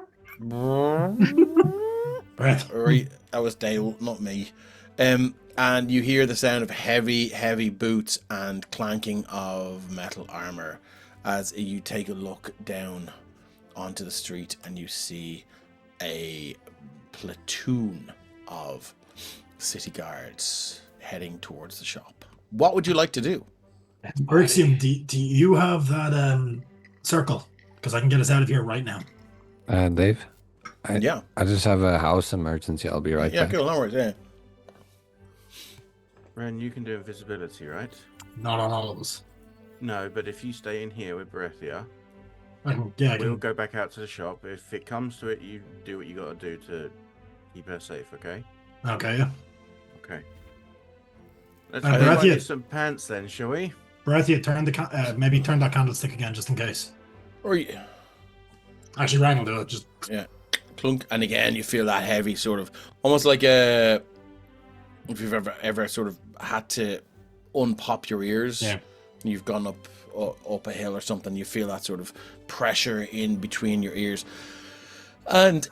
Right. That was Dale, not me. And you hear the sound of heavy boots and clanking of metal armor as you take a look down onto the street and you see a platoon of city guards heading towards the shop. What would you like to do? Berxium, do you have that circle? Because I can get us out of here right now. Dave? Yeah. I just have a house emergency. I'll be right Yeah, back. cool. No worries. Yeah. Ren, you can do invisibility, right? Not on all of us. No, but if you stay in here with Berethia, I can we'll go back out to the shop. If it comes to it, you do what you got to do to keep her safe, okay? Okay, yeah. Okay. Let's And buy you Berethia- some pants then, shall we? Berethia, maybe turn that candlestick again, just in case. Or you, Actually, Ryan will do it. Just clunk, and again you feel that heavy sort of, almost like a, if you've ever sort of had to unpop your ears. Yeah. You've gone up a hill or something. You feel that sort of pressure in between your ears, and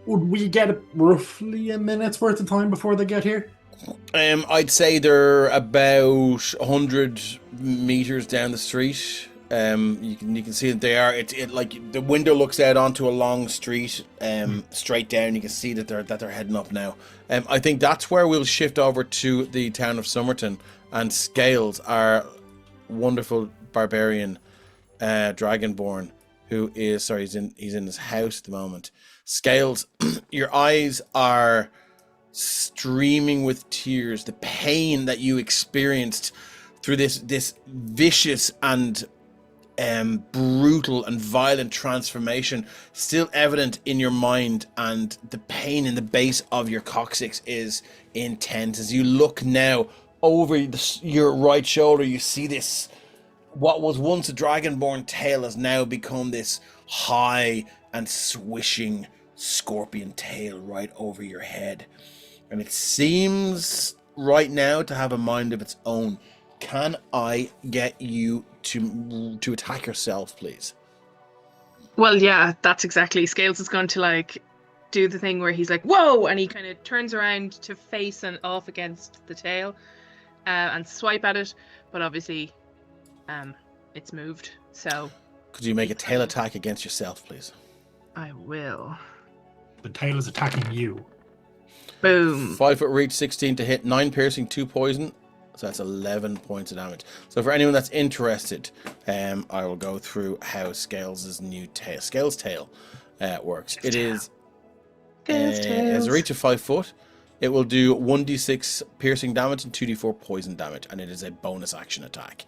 would we get roughly a minute's worth of time before they get here? I'd say they're about 100 meters down the street. You can see that they are. It like the window looks out onto a long street, straight down. You can see that they're heading up now. I think that's where we'll shift over to the town of Summerton, and Scales, our wonderful barbarian, dragonborn, who is he's in his house at the moment. Scales, your eyes are streaming with tears. The pain that you experienced through this vicious and brutal and violent transformation still evident in your mind, and the pain in the base of your coccyx is intense. As you look now over your right shoulder, you see this, what was once a dragonborn tail has now become this high and swishing scorpion tail right over your head, and it seems right now to have a mind of its own. Can I get you to attack yourself, please? Well, yeah, that's exactly. Scales is going to like do the thing where he's like, "Whoa!" and he kind of turns around to face and off against the tail, and swipe at it. But obviously, it's moved. So, Could you make a tail attack against yourself, please? I will. The tail is attacking you. Boom. 5 foot reach, 16 to hit, 9 piercing, 2 poison. So that's 11 points of damage. So for anyone that's interested, I will go through how Scales' new tail, Scales' tail, works. It is has a reach of 5 foot. It will do 1d6 piercing damage and 2d4 poison damage, and it is a bonus action attack.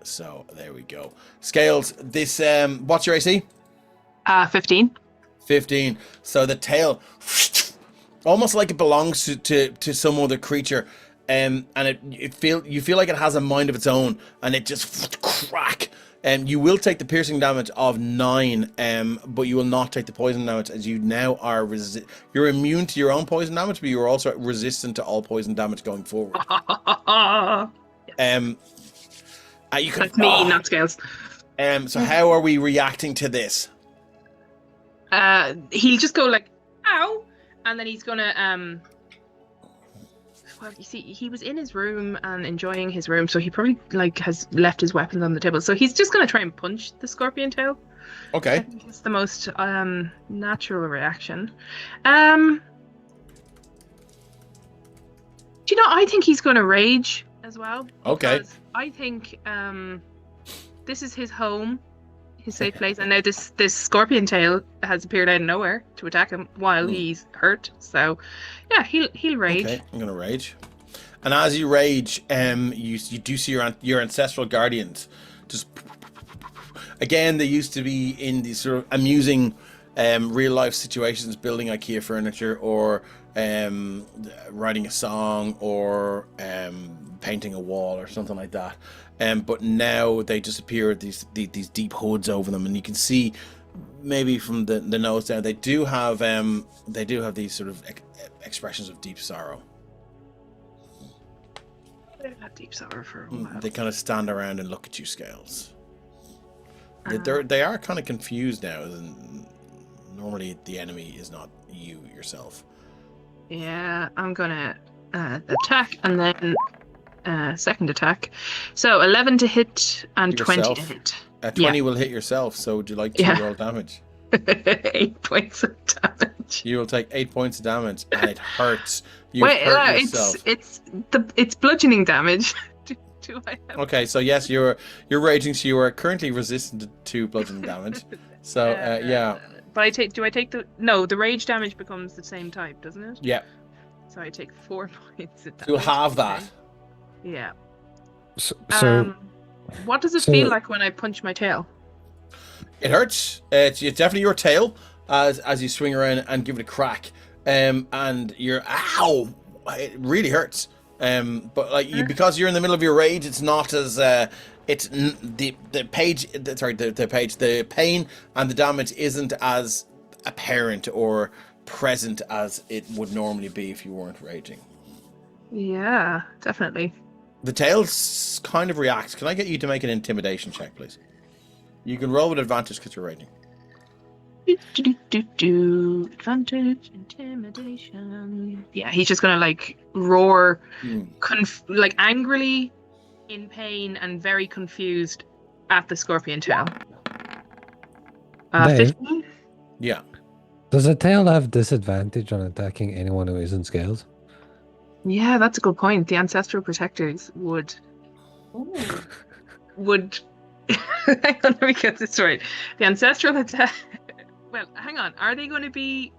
So there we go. Scales, this what's your AC? 15. 15. So the tail, almost like it belongs to some other creature, and you feel like it has a mind of its own, and it just crack. You will take the piercing damage of 9, but you will not take the poison damage, as you now are you're immune to your own poison damage, but you are also resistant to all poison damage going forward. You can, That's me, not Scales. so how are we reacting to this? He'll just go like, "Ow!" and then he's gonna well, you see, he was in his room and enjoying his room, so he probably like has left his weapons on the table. So he's just gonna try and punch the scorpion tail. I Okay. think it's the most natural reaction. Do you know? I think he's gonna rage as well. Okay. Because I think this is his home, his safe place, and now this scorpion tail has appeared out of nowhere to attack him while he's hurt. So, yeah, he'll rage. Okay, I'm gonna rage. And as you rage, you do see your ancestral guardians just. Again, they used to be in these sort of amusing real life situations, building IKEA furniture, or writing a song, or painting a wall, or something like that. But now they just appear with these deep hoods over them, and you can see maybe from the nose down they do have these sort of expressions of deep sorrow. They've had deep sorrow for a while. They kind of stand around and look at you, Scales. They are kind of confused now, and Normally, the enemy is not you yourself. Yeah, I'm gonna attack and then second attack. So 11 to hit and 20 to Yourself? hit. 20 will hit yourself, so would you like to Yeah. roll damage? 8 points of damage. You will take 8 points of damage, and it hurts. You Wait, hurt yourself. it's bludgeoning damage. Do I have... Okay, so yes, you're raging, so you are currently resistant to bludgeoning damage. So yeah, But do I take the rage damage becomes the same type, doesn't it? yeah. So I take 4 points of damage. To have that. Okay. Yeah. So What does it so- feel like when I punch my tail? It hurts. It's definitely your tail as you swing around and give it a crack. And you're ow! It really hurts. But like because you're in the middle of your rage, it's not as the pain and the damage isn't as apparent or present as it would normally be if you weren't raging. Yeah, definitely. The tail kind of reacts. Can I get you to make an intimidation check, please? You can roll with advantage because you're raging. Advantage, intimidation. Yeah, he's just gonna like roar, like angrily, in pain, and very confused at the scorpion tail. Dave? 15? Yeah. does a tail have disadvantage on attacking anyone who isn't scales? Yeah, that's a good point. The ancestral protectors would. Hang on, let me get this right. The ancestral attack. Well, hang on. Are they going to be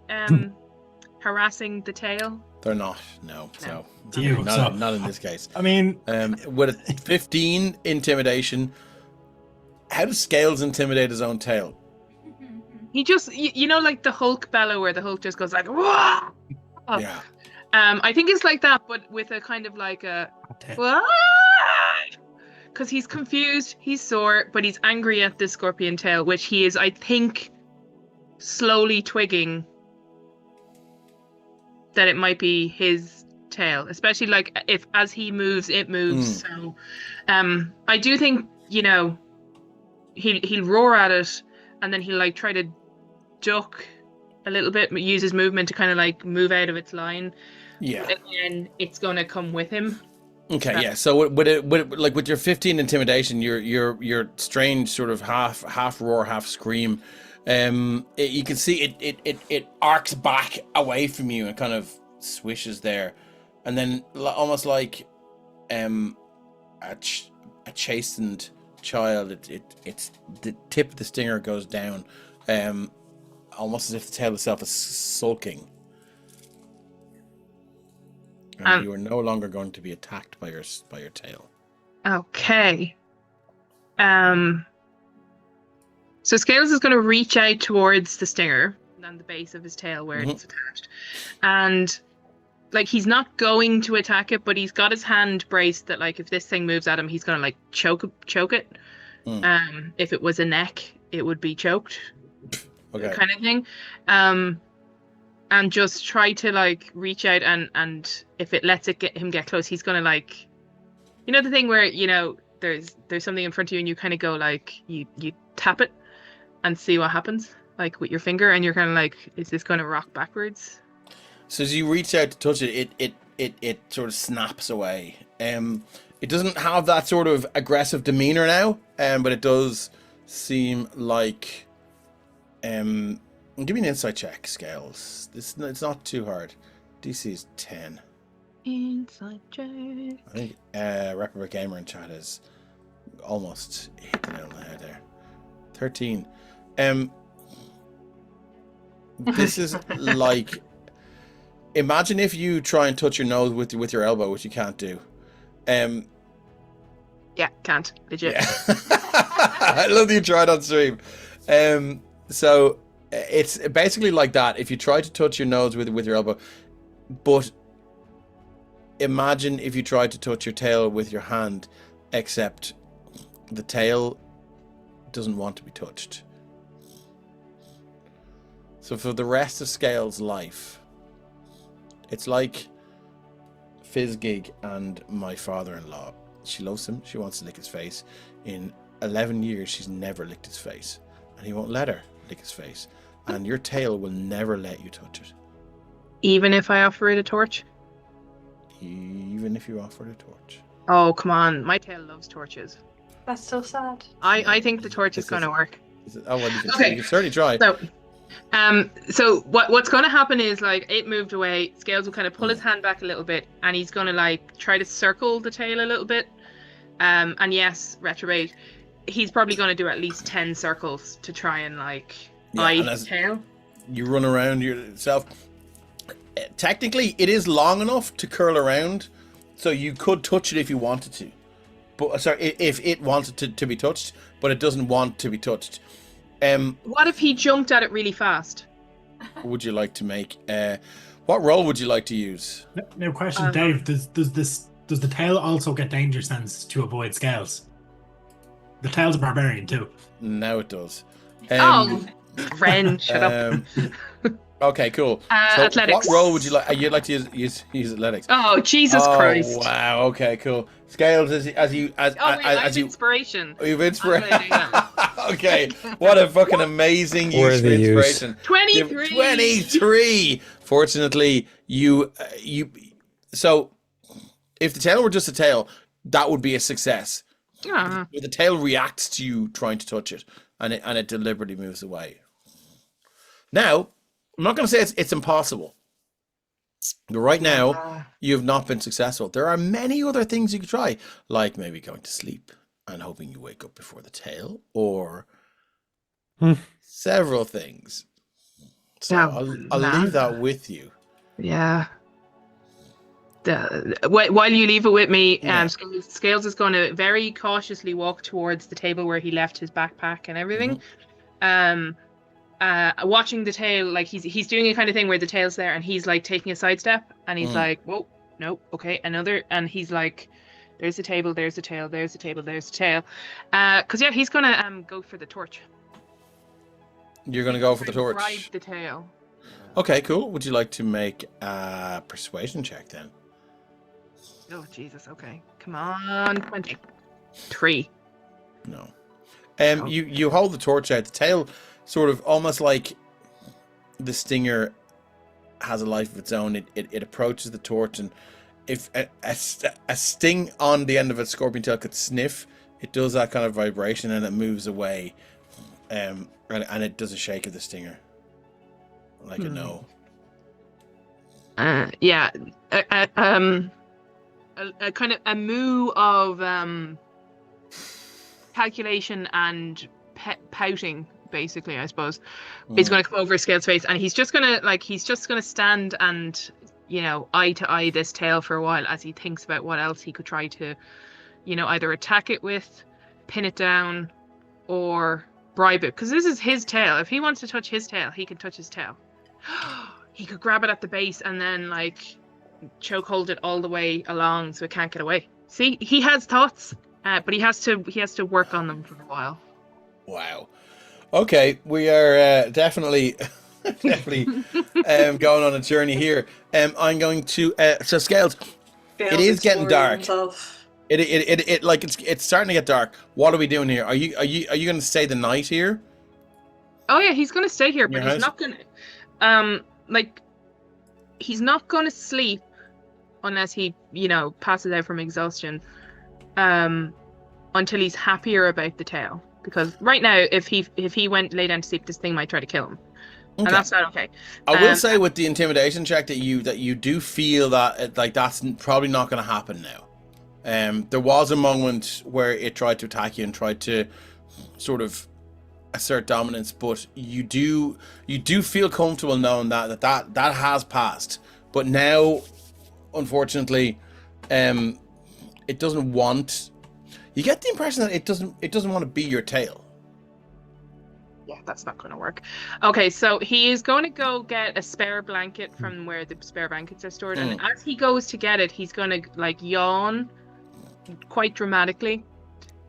harassing the tail? They're not. No. So You, not, so- not in this case. I mean, With a 15 intimidation, how does Scales intimidate his own tail? He just, you know, like the Hulk bellow, where the Hulk just goes like, "Wah!" Yeah. I think it's like that, but with a kind of like a, because he's confused, he's sore, but he's angry at the scorpion tail, which he is, I think, slowly twigging that it might be his tail, especially like if as he moves, it moves. So, I do think, you know, he'll roar at it, and then he'll like try to duck a little bit, use his movement to kind of like move out of its line. Yeah. And then it's gonna come with him. Okay. Yeah. So with your 15 intimidation, your strange sort of half roar, half scream. You can see it arcs back away from you and kind of swishes there, and then almost like a chastened child, it's the tip of the stinger goes down, almost as if the tail itself is sulking, and you are no longer going to be attacked by your tail. Okay. So Scales is going to reach out towards the stinger and the base of his tail where it's attached, and like he's not going to attack it, but he's got his hand braced that like if this thing moves at him, he's going to like choke it. If it was a neck, it would be choked. Okay. Kind of thing. And just try to like reach out and if it lets him get close, he's gonna like, you know, the thing where, you know, there's something in front of you and you kind of go like you tap it and see what happens, like with your finger, and you're kind of like, is this going to rock backwards? So as you reach out to touch it, it sort of snaps away. It doesn't have that sort of aggressive demeanor now, but it does seem like give me an insight check, Scales. It's not too hard. DC is 10. Inside check. I think Reprobate Gamer in chat is almost hit the nail on the head there. 13. This is like, imagine if you try and touch your nose with your elbow, which you can't do. Yeah, can't. Legit. Yeah. I love that you tried on stream. So it's basically like that. If you try to touch your nose with your elbow, but imagine if you tried to touch your tail with your hand, except the tail doesn't want to be touched. So for the rest of Scale's life, it's like Fizzgig and my father-in-law. She loves him. She wants to lick his face. In 11 years, she's never licked his face. And he won't let her lick his face. and your tail will never let you touch it, Even if I offer it a torch? even if you offer it a torch. Oh, come on. My tail loves torches. That's so sad. I think the torch is This going to is- work. Oh well, you can, Okay. you can certainly try. So what's going to happen is like it moved away. Scales will kind of pull his hand back a little bit, and he's going to like try to circle the tail a little bit. And yes, retrobate. He's probably going to do at least 10 circles to try and like eye and the as tail. you run around yourself, technically it is long enough to curl around, so you could touch it if you wanted to. But sorry, if it wanted to be touched, but it doesn't want to be touched. What if he jumped at it really fast? Would you like to make? What role would you like to use? Now, question, Dave: Does the tail also get danger sense to avoid scales? The tail's a barbarian too. Now it does. Ren, shut up. Okay, cool. So Athletics. what role would you like? You'd like to use athletics. Oh, Jesus Christ! Wow. Okay, cool. Scales as you inspiration. You've I'm inspiration. gonna do that. Okay, what a fucking amazing use for Worthy use. inspiration. 23. 23. Fortunately, you. So, if the tail were just a tail, that would be a success. Ah. But the tail reacts to you trying to touch it, and it deliberately moves away. Now, I'm not going to say it's impossible. But right now, you have not been successful. There are many other things you could try, like maybe going to sleep and hoping you wake up before the tail, or several things. So I'll leave that with you. Yeah. While you leave it with me, Yeah. Scales is going to very cautiously walk towards the table where he left his backpack and everything. Watching the tail, like he's doing a kind of thing where the tail's there and he's like taking a sidestep and he's like, whoa, no, okay, another, and he's like, there's the table, there's the tail, there's the table, there's the tail. Because yeah, he's gonna go for the torch. You're going to go for the torch. Ride the tail. Okay, cool. Would you like to make a persuasion check then? Oh Jesus, okay, come on, 23. No. You hold the torch out. The tail sort of almost like the stinger has a life of its own. It approaches the torch, and if a sting on the end of a scorpion tail could sniff, it does that kind of vibration and it moves away. And it does a shake of the stinger. Like a no. Yeah. A kind of a moo of calculation and pouting, basically, I suppose. He's going to come over Scale's face, and he's just going to stand and, eye to eye this tail for a while as he thinks about what else he could try to, either attack it with, pin it down, or bribe it. Because this is his tail. If he wants to touch his tail, he can touch his tail. He could grab it at the base and then, choke hold it all the way along so it can't get away. See, he has thoughts, but he has to work on them for a while. Wow. Okay, we are definitely going on a journey here. I'm going to so Scales. It is getting dark. It's starting to get dark. What are we doing here? Are you going to stay the night here? Oh yeah, he's going to stay here, but Your he's house? not going to he's not going to sleep unless he, passes out from exhaustion until he's happier about the tail. Because right now, if he went lay down to sleep, this thing might try to kill him, and that's not okay. I will say with the intimidation check that you do feel that that's probably not going to happen now. There was a moment where it tried to attack you and tried to sort of assert dominance, but you do feel comfortable knowing that has passed. But now, unfortunately, it doesn't want. You get the impression that it doesn't want to be your tail. Yeah, that's not going to work. Okay, so he is going to go get a spare blanket from where the spare blankets are stored, and as he goes to get it, he's going to yawn quite dramatically,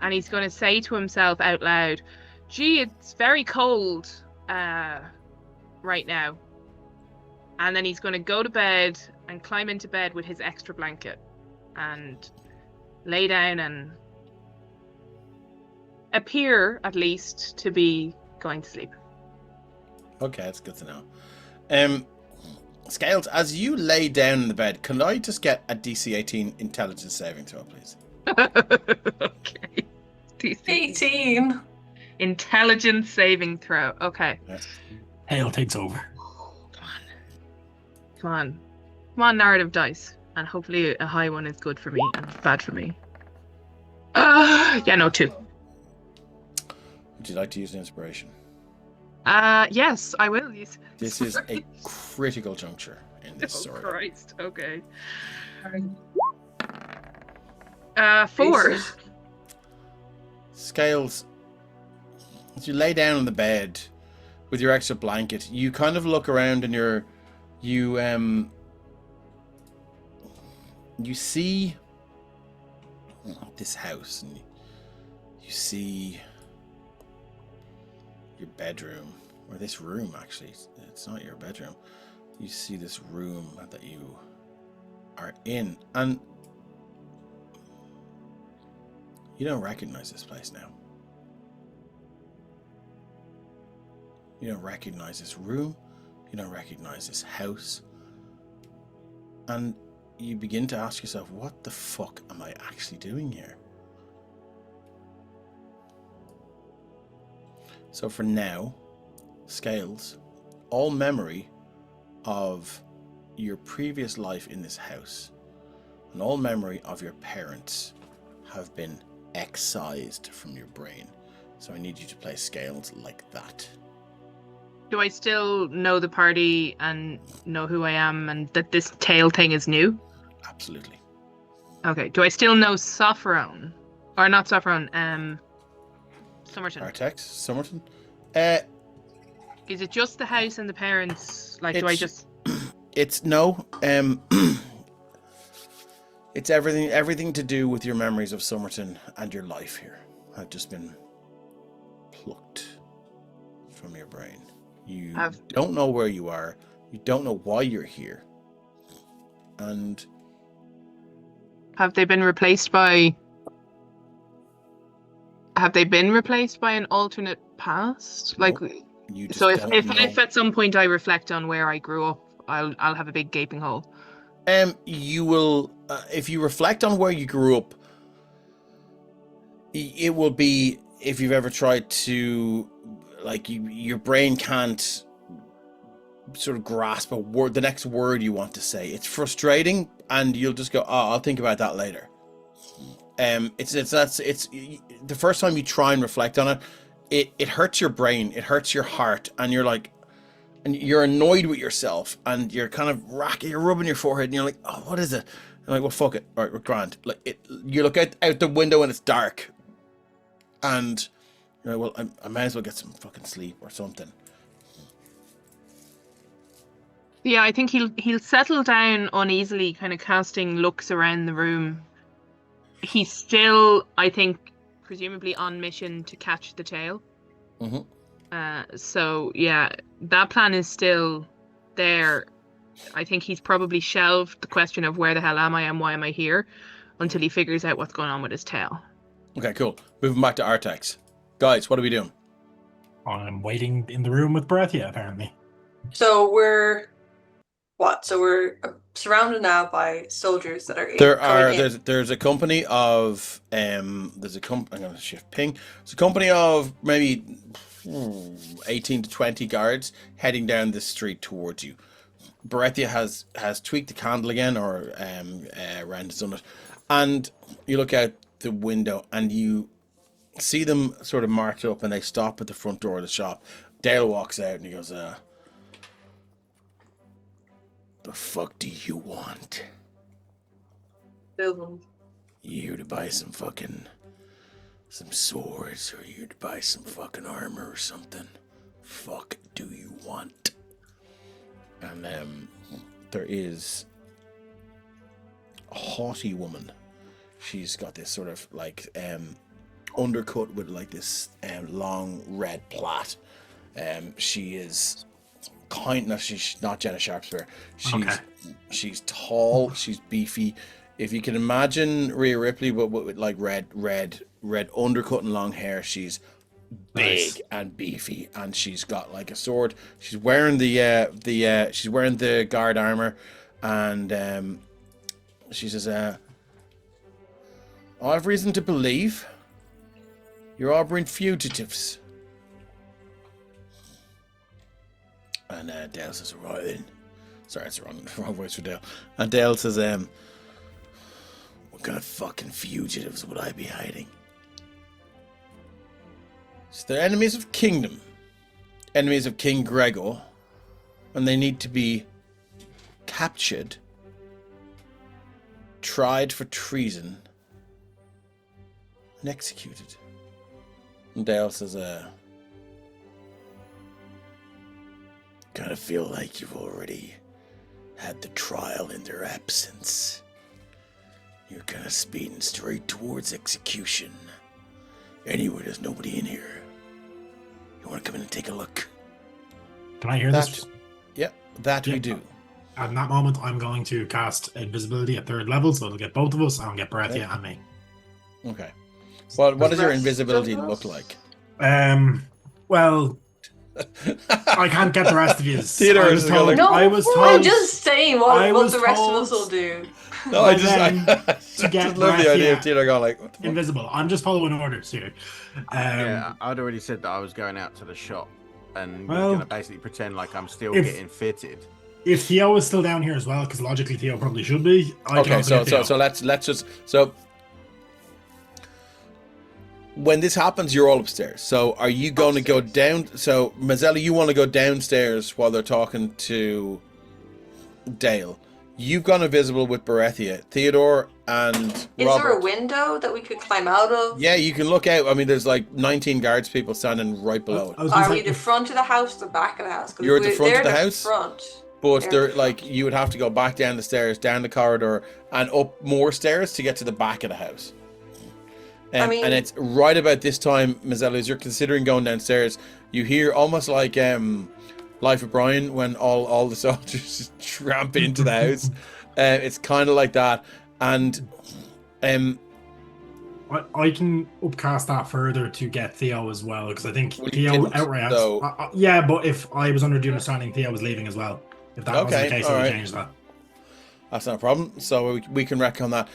and he's going to say to himself out loud, "Gee, it's very cold right now." And then he's going to go to bed and climb into bed with his extra blanket and lay down and appear, at least, to be going to sleep. Okay, that's good to know. Scales, as you lay down in the bed, can I just get a DC 18 intelligence saving throw, please? Okay. DC 18. intelligence saving throw. Okay. Yeah. Hail takes over. Come on. Come on, narrative dice. And hopefully a high one is good for me and bad for me. Yeah, no, 2. Would you like to use an inspiration? Yes, I will use. This is a critical juncture in this Oh story. Christ. Okay. 4. Scales, as you lay down on the bed with your extra blanket, you kind of look around and you see this house, and you see your bedroom, or this room actually. It's not your bedroom. You see this room that you are in, and you don't recognize this place now. You don't recognize this room. You don't recognize this house. And you begin to ask yourself, what the fuck am I actually doing here? So for now, Scales, all memory of your previous life in this house and all memory of your parents have been excised from your brain. So I need you to play Scales like that. Do I still know the party and know who I am and that this tail thing is new? Absolutely. Okay. Do I still know Sopherone? Or not Sopherone, Summerton. Artex, Summerton. Is it just the house and the parents? Like, do I just... It's no. It's everything to do with your memories of Summerton and your life here have just been plucked from your brain. You don't know where you are. You don't know why you're here. And Have they been replaced by an alternate past? Like, you just so if don't know. at some point I reflect on where I grew up, I'll have a big gaping hole. You will, if you reflect on where you grew up, it will be, if you've ever tried to, like, your brain can't sort of grasp a word, the next word you want to say. It's frustrating, and you'll just go, "Oh, I'll think about that later." It's the first time you try and reflect on it, it hurts your brain, it hurts your heart, and you're like, and you're annoyed with yourself, and you're kind of you're rubbing your forehead, and you're like, "Oh, what is it?" And like, "Well, fuck it. All right, we're grand." Like, you look out the window and it's dark, and you're like, "Well, I might as well get some fucking sleep or something." Yeah, I think he'll settle down uneasily, kind of casting looks around the room. He's still, I think, presumably on mission to catch the tail. Mm-hmm. So yeah, that plan is still there. I think he's probably shelved the question of where the hell am I and why am I here until he figures out what's going on with his tail. Okay, cool. Moving back to Artex. Guys, what are we doing? I'm waiting in the room with Barathia, apparently. So we're surrounded now by soldiers that are There's a company of I'm gonna shift ping. There's a company of maybe 18 to 20 guards heading down the street towards you. Barathia has tweaked the candle again, or Rand has done it, and you look out the window and you see them sort of march up, and they stop at the front door of the shop. Dale walks out and he goes, "The fuck do you want? You here to buy some swords, or you here to buy some fucking armor or something? Fuck do you want?" And there is a haughty woman. She's got this sort of like undercut with like this long red plait. She is she's not Jenna Sharpspear. She's tall, she's beefy. If you can imagine Rhea Ripley, but with like red undercut and long hair, she's big Nice. and beefy, and she's got like a sword. She's wearing she's wearing the guard armor, and she says, "I have reason to believe you're harboring fugitives." And Dale says, "Right then." Sorry, it's the wrong voice for Dale. And Dale says, "What kind of fucking fugitives would I be hiding?" So they're enemies of Kingdom, enemies of King Gregor, and they need to be captured, tried for treason, and executed. And Dale says, "Kind of feel like you've already had the trial in their absence. You're kind of speeding straight towards execution. Anyway, there's nobody in here. You want to come in and take a look?" Can I hear this? Yeah, that we Yeah. do. At that moment, I'm going to cast invisibility at 3rd level, so it'll get both of us, and I'll get Barathia and me. Okay. Well, what does your Rest invisibility of look us? like? Well, I can't get the rest of you. Theodore I is was gonna told. look- No, I was told. I'm just saying I what was the rest of us told- will do. No, I But just, then, I to get just love the idea of Barathia Theodore going like, what the fuck? invisible. I'm just following orders here. Yeah, I'd already said that I was going out to the shop and Well, going to basically pretend like I'm still if- getting fitted. If Theo is still down here as well, because logically Theo probably should be. I Okay, can so get Theo. let's just when this happens, you're all upstairs. So are you going to go down? So Mazzella, you want to go downstairs while they're talking to Dale. You've gone invisible with Barathia, Theodore, and Is Robert. there a window that we could climb out of? Yeah, you can look out. I mean, there's like 19 guards people standing right below it. I was gonna Are say, we the front of the house, the back of the house? 'Cause You're at the we're- front of they're the house? Front. But They're they're the like front. you would have to go back down the stairs, down the corridor, and up more stairs to get to the back of the house. I mean- And it's right about this time, Mazzella, as you're considering going downstairs, you hear almost like Life of Brian when all the soldiers just tramp into the house. It's kind of like that, and I can upcast that further to get Theo as well, because I think Well, you Theo didn't, outright. so- Yeah, but if I was under the understanding Theo was leaving as well, if that wasn't Okay, the case, I would alright. change that. that's not a problem. So we can wreck on that.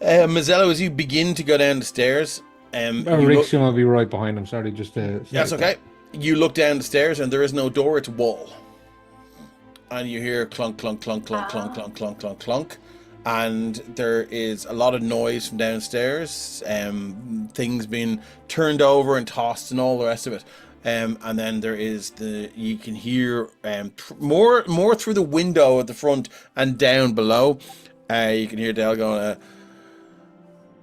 Mazzella, as you begin to go down the stairs, you look- Rixium will be right behind him. Sorry, just to. That's okay. You look down the stairs and there is no door, it's wall. And you hear clunk, clunk, clunk, clunk, clunk, clunk, clunk, clunk, clunk. And there is a lot of noise from downstairs, things being turned over and tossed and all the rest of it. And then there is you can hear more through the window at the front and down below. You can hear Dale going,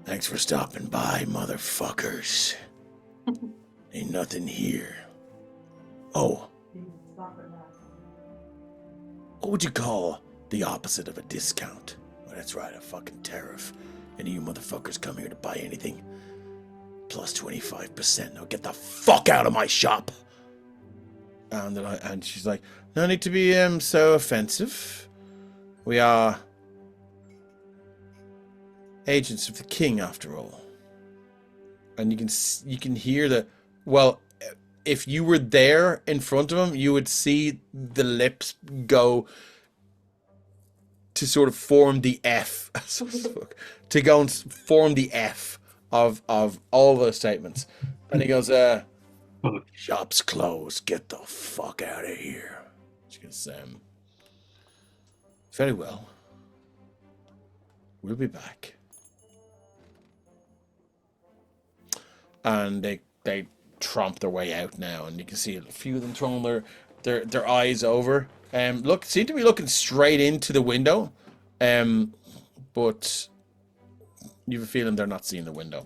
"Thanks for stopping by, motherfuckers. Ain't nothing here. Oh, what would you call the opposite of a discount?" Well, that's right, a fucking tariff. Any of you motherfuckers come here to buy anything, plus 25%. Now get the fuck out of my shop. And she's like, "No need to be so offensive. We are agents of the king, after all." And you can hear the, well, if you were there in front of him, you would see the lips go to sort of form the F, to go and form the F of all those statements. And he goes, "Shop's closed. Get the fuck out of here." She goes, "Very well. We'll be back." And they tromp their way out now, and you can see a few of them throwing their eyes over. Seem to be looking straight into the window, but you have a feeling they're not seeing the window.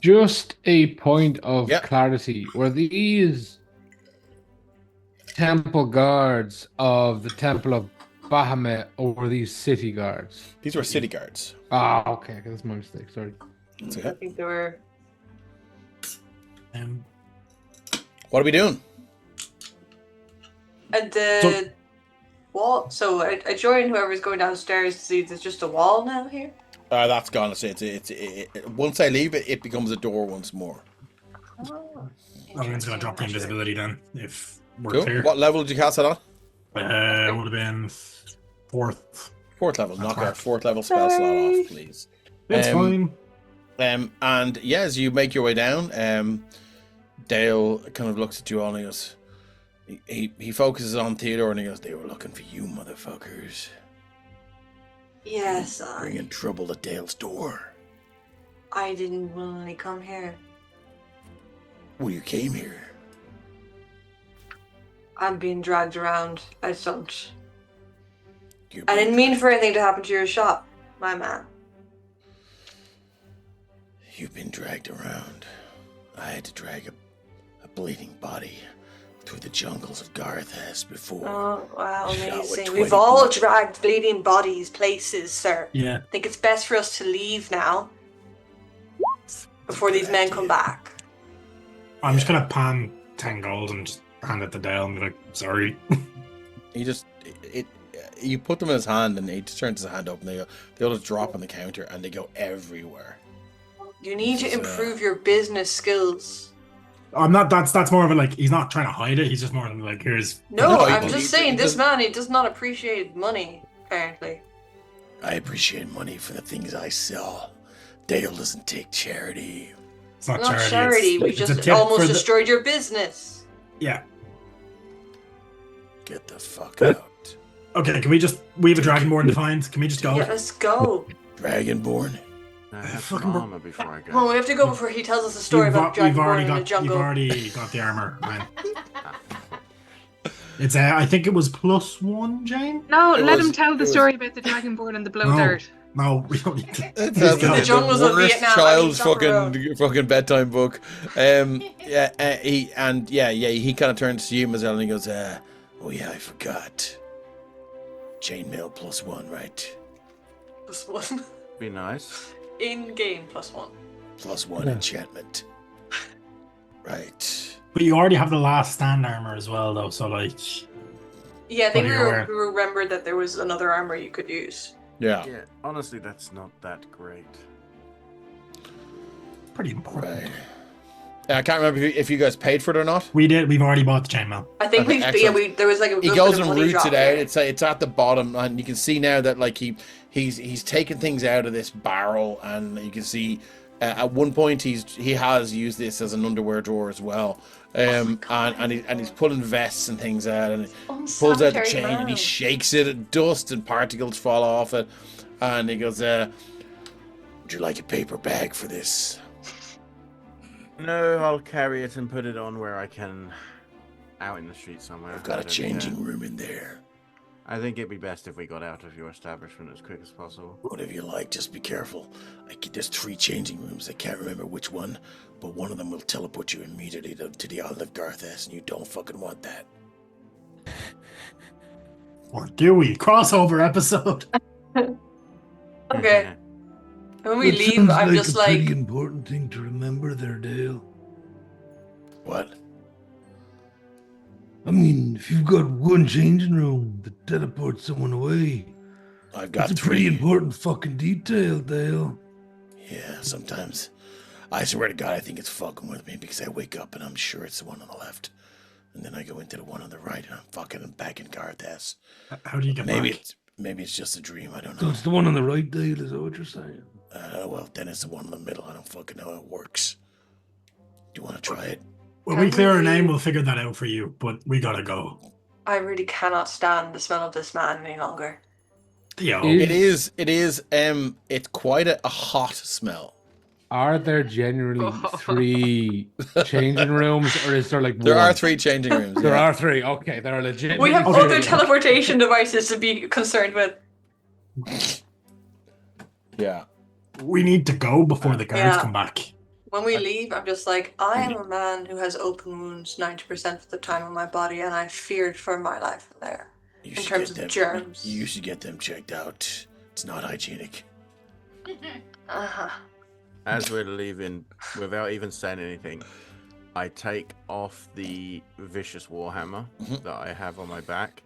Just a point of Yep. clarity. Were these temple guards of the Temple of Bahamut, or were these city guards? These were city guards. Ah, okay. That's my mistake. Sorry. That's I okay. think they were. What are we doing? And the wall. So I join whoever's going downstairs to see there's just a wall now here. That's gone. It's once I leave it, it becomes a door once more. Oh. Everyone's going to drop the invisibility then, if we're Cool. clear. What level did you cast it on? Would have been 4th. 4th level. That's Knock right. our 4th level spell slot off, please. It's Um, fine. And yeah, as you make your way down, Dale kind of looks at you all and he goes, he focuses on Theodore and he goes, "They were looking for you, motherfuckers. Yes, Bringing trouble at Dale's door. I didn't willingly come here. Well, you came here. I'm being dragged around. I don't. You're I didn't mean for anything to happen to your shop, my man. You've been dragged around. I had to drag a bleeding body through the jungles of Garthas before. Oh, wow, Shot with amazing. 20 We've all bullets. dragged bleeding bodies places, sir. Yeah. I think it's best for us to leave now before these men come back. I'm just going to pan 10 gold and just hand it to Dale and be like, sorry. He just you put them in his hand and he just turns his hand up and they all just drop on the counter and they go everywhere. You need to This is, improve your business skills. I'm not, that's more of a like, he's not trying to hide it, he's just more like, here's. No, No, I'm he- just he- saying, he this doesn't- man, he does not appreciate money, apparently. I appreciate money for the things I sell. Dale doesn't take charity. It's not Not charity. charity, we it's a just tip almost for the- destroyed your business. Yeah. Get the fuck out. Okay, can we have a Dragonborn defined? Can we just go? Yeah, let's go. Dragonborn. I have Fucking some bro- armor before I Come on, go. we have to go before he tells us a story You've about al- you've Dragonborn already in the got, jungle. You've already got the armor, man. It's I think it was +1, Jane. No, It let was- him tell it the was- story about the dragonborn and the blow No. dart. No, we don't need to. It Please sounds go. like The jungles of worst Vietnam, I mean, child's Sopherone. fucking bedtime book. He kind of turns to you, Mazel, and he goes, "Oh yeah, I forgot. Chainmail +1, right? +1. Be nice. In-game +1. +1 Yeah. enchantment. Right. But you already have the last stand armor as well, though. So like, Yeah, I think Well, we you're aware. remembered that there was another armor you could use. Yeah. Yeah, honestly, that's not that great. pretty important. Right. I can't remember if you guys paid for it or not. We did. We've already bought the chainmail. I think Okay, excellent. there was like a He good goes bit of and money roots drop it out. there. It's at the bottom, and you can see now that like he's taken things out of this barrel, and you can see at one point he has used this as an underwear drawer as well. And he's pulling vests and things out, and he pulls out the Unsanitary chain and he man. shakes it, and dust and particles fall off it, and he goes, "Would you like a paper bag for this?" No, I'll carry it and put it on where I can, out in the street somewhere. I've got I a don't care. changing room in there. I think it'd be best if we got out of your establishment as quick as possible. Whatever you like, just be careful. There's 3 changing rooms. I can't remember which one, but one of them will teleport you immediately to the Isle of Garthas, and you don't fucking want that. Or do we? Crossover episode. Okay. When we That leave, sounds I'm like just a like, pretty important thing to remember there, Dale. What? I mean, if you've got one changing room that teleports someone away, I've got that's a pretty 3. important fucking detail, Dale. Yeah, sometimes. I swear to God, I think it's fucking with me because I wake up and I'm sure it's the one on the left. And then I go into the one on the right and I'm fucking back in Garthas. How do you get Maybe back? it's just a dream, I don't So know. it's the one on the right, Dale, is that what you're saying? Well, then it's the one in the middle. I don't fucking know how it works. Do you want to try it? When we clear our name, we'll figure that out for you. But we gotta go. I really cannot stand the smell of this man any longer. Yo, Is- It's quite a hot smell. Are there generally 3 changing rooms, or is there like There one? are 3 changing rooms. There yeah. are 3. Okay, there are legit. We have Okay. other teleportation devices to be concerned with. Yeah. we need to go before the guards Yeah. come back. When we leave, I'm just like, I am a man who has open wounds 90% of the time on my body, and I feared for my life there. You In should terms get of them, germs. You should get them checked out. It's not hygienic. Uh-huh. As we're leaving, without even saying anything, I take off the vicious warhammer Mhm. that I have on my back,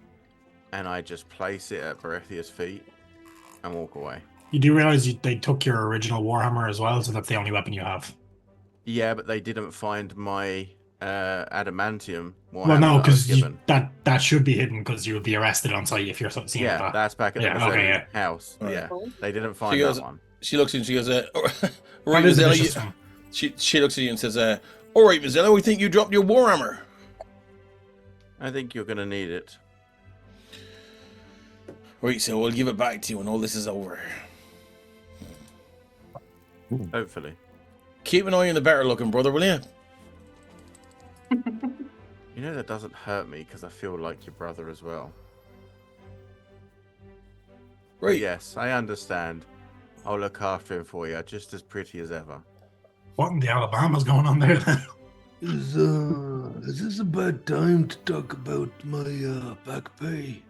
and I just place it at Berethia's feet and walk away. You do realize they took your original Warhammer as well, so that's the only weapon you have. Yeah, but they didn't find my adamantium. Well, Warhammer no, that I was because given. that should be hidden because you would be arrested on site if you're seeing Yeah, that. that's back at the Yeah, Mazelli okay, yeah. house. Right. Yeah, they didn't She find goes, that one. she looks at you and she goes, That right, is a Mazzella, vicious one. she looks at you and says, all right, Mazzella, we think you dropped your warhammer. I think you're gonna need it. Right, so we'll give it back to you when all this is over. Hopefully. Keep an eye on the better looking brother, will you? You know that doesn't hurt me because I feel like your brother as well. But Right. yes, I understand. I'll look after him for you, just as pretty as ever. What in the Alabama's going on there then? Is this a bad time to talk about my back pay?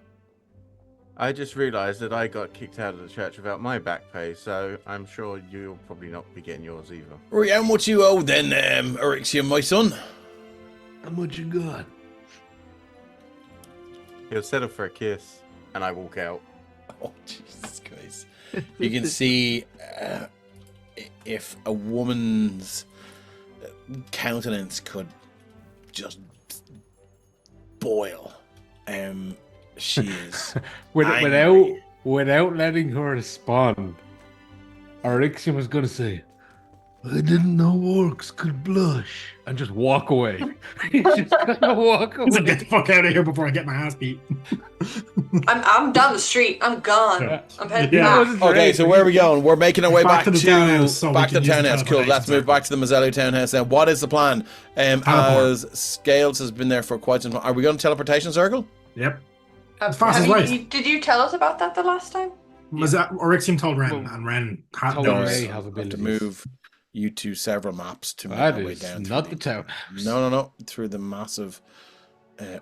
I just realised that I got kicked out of the church without my back pay, so I'm sure you'll probably not be getting yours either. Right, how much you owe then, Erexium, my son? How much you got? He'll settle for a kiss, and I walk out. Oh, Jesus Christ. You can see if a woman's countenance could just boil. She is angry. without letting her respond, Arixium was going to say, I didn't know orcs could blush. and just walk away. He's just gonna walk He's like, away. get the fuck out of here before I get my ass beat. I'm down the street. I'm gone. Yeah. I'm heading Yeah. back. Okay, so where are we going? We're making our way Back back, to the to townhouse so we back to can the use the townhouse. Cool. Let's teleportation move back to the Mazzello townhouse now. What is the plan? Teleport. As Scales has been there for quite some time. Are we going to teleportation circle? Yep. Have- fast have as you- light. Did you tell us about that the last time? Was that Oryxium told Ren, Well, and Ren had told those. Ray. I have have to abilities. move you to several maps to make That our way is down. not through the town. No. Through the massive.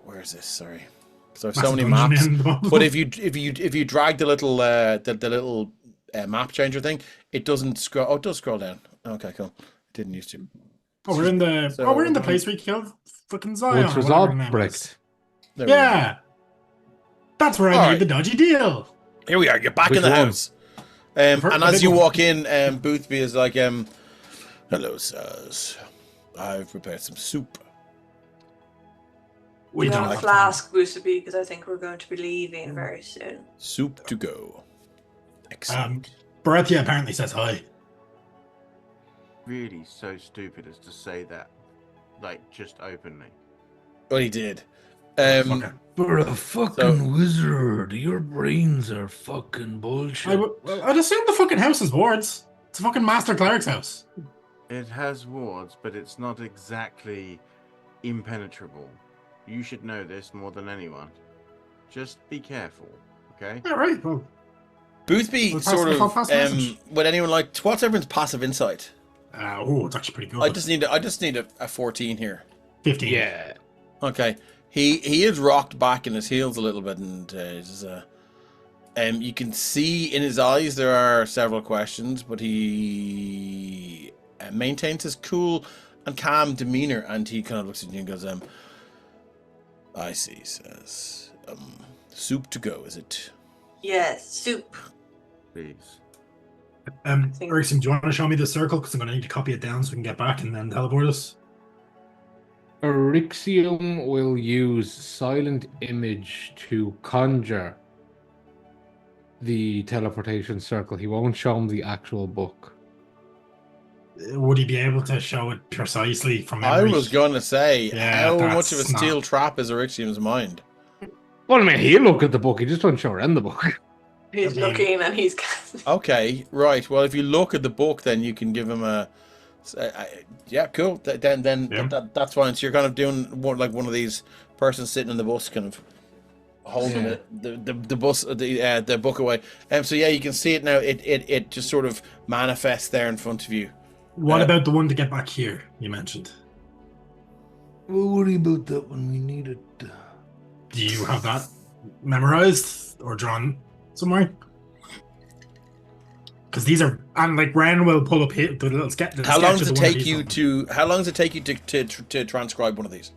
Where is this? Sorry. So I have so Massive many dungeon maps. in the bottom. But if you drag the little map changer thing, it doesn't scroll. Oh, it does scroll down. Okay, cool. Didn't used to. Oh, we're in the So- we're in the place we killed fucking Zion. Which or was whatever her name was. Albrecht. There we go. Yeah. That's where I All made right. the dodgy deal. Here we are. You're back Which in the one? house. I've heard And the as big you one. walk in, Boothby is like, hello, sirs. I've prepared some soup. We You don't know, like flask Boosterby because I think we're going to be leaving very soon. Soup to go. Excellent. Barathia apparently says hi. Really so stupid as to say that, like, just openly. Well, he did. Okay. For a fucking wizard, your brains are fucking bullshit. I'd assume the fucking house is wards. It's a fucking Master Cleric's house. It has wards, but it's not exactly impenetrable. You should know this more than anyone. Just be careful, okay? Yeah, right. Well, Boothby We'll pass- sort we'll of, pass the message. would anyone like, what's everyone's passive insight? it's actually pretty good. I just need a 14 here. 15. Yeah. Okay. He is rocked back in his heels a little bit, and you can see in his eyes there are several questions, but he maintains his cool and calm demeanor, and he kind of looks at you and goes, I see, says, soup to go, is it? Yes, soup. Please. Erickson, do you want to show me the circle? Because I'm going to need to copy it down so we can get back and then teleport us. Arixium will use silent image to conjure the teleportation circle. He won't show him the actual book. Would he be able to show it precisely from I memory? was going to say, Yeah, how that's much of a not- steel trap is Erexium's mind? Well, I mean, he'll look at the book. He just won't show Ren the book. He's I mean- looking and he's Okay, right. Well, if you look at the book, then you can give him a. Yeah, cool. Then Yeah. that's fine. So you're kind of doing more like one of these persons sitting in the bus, kind of holding Yeah. the bus the book away. So yeah, you can see it now. It just sort of manifests there in front of you. What about the one to get back here you mentioned? We'll worry about that when we need it. Do you have that memorized or drawn somewhere? Because these are, and like Ren will pull up the little How long does sketches it of one of take these you of them. to? How long does it take you to transcribe one of these?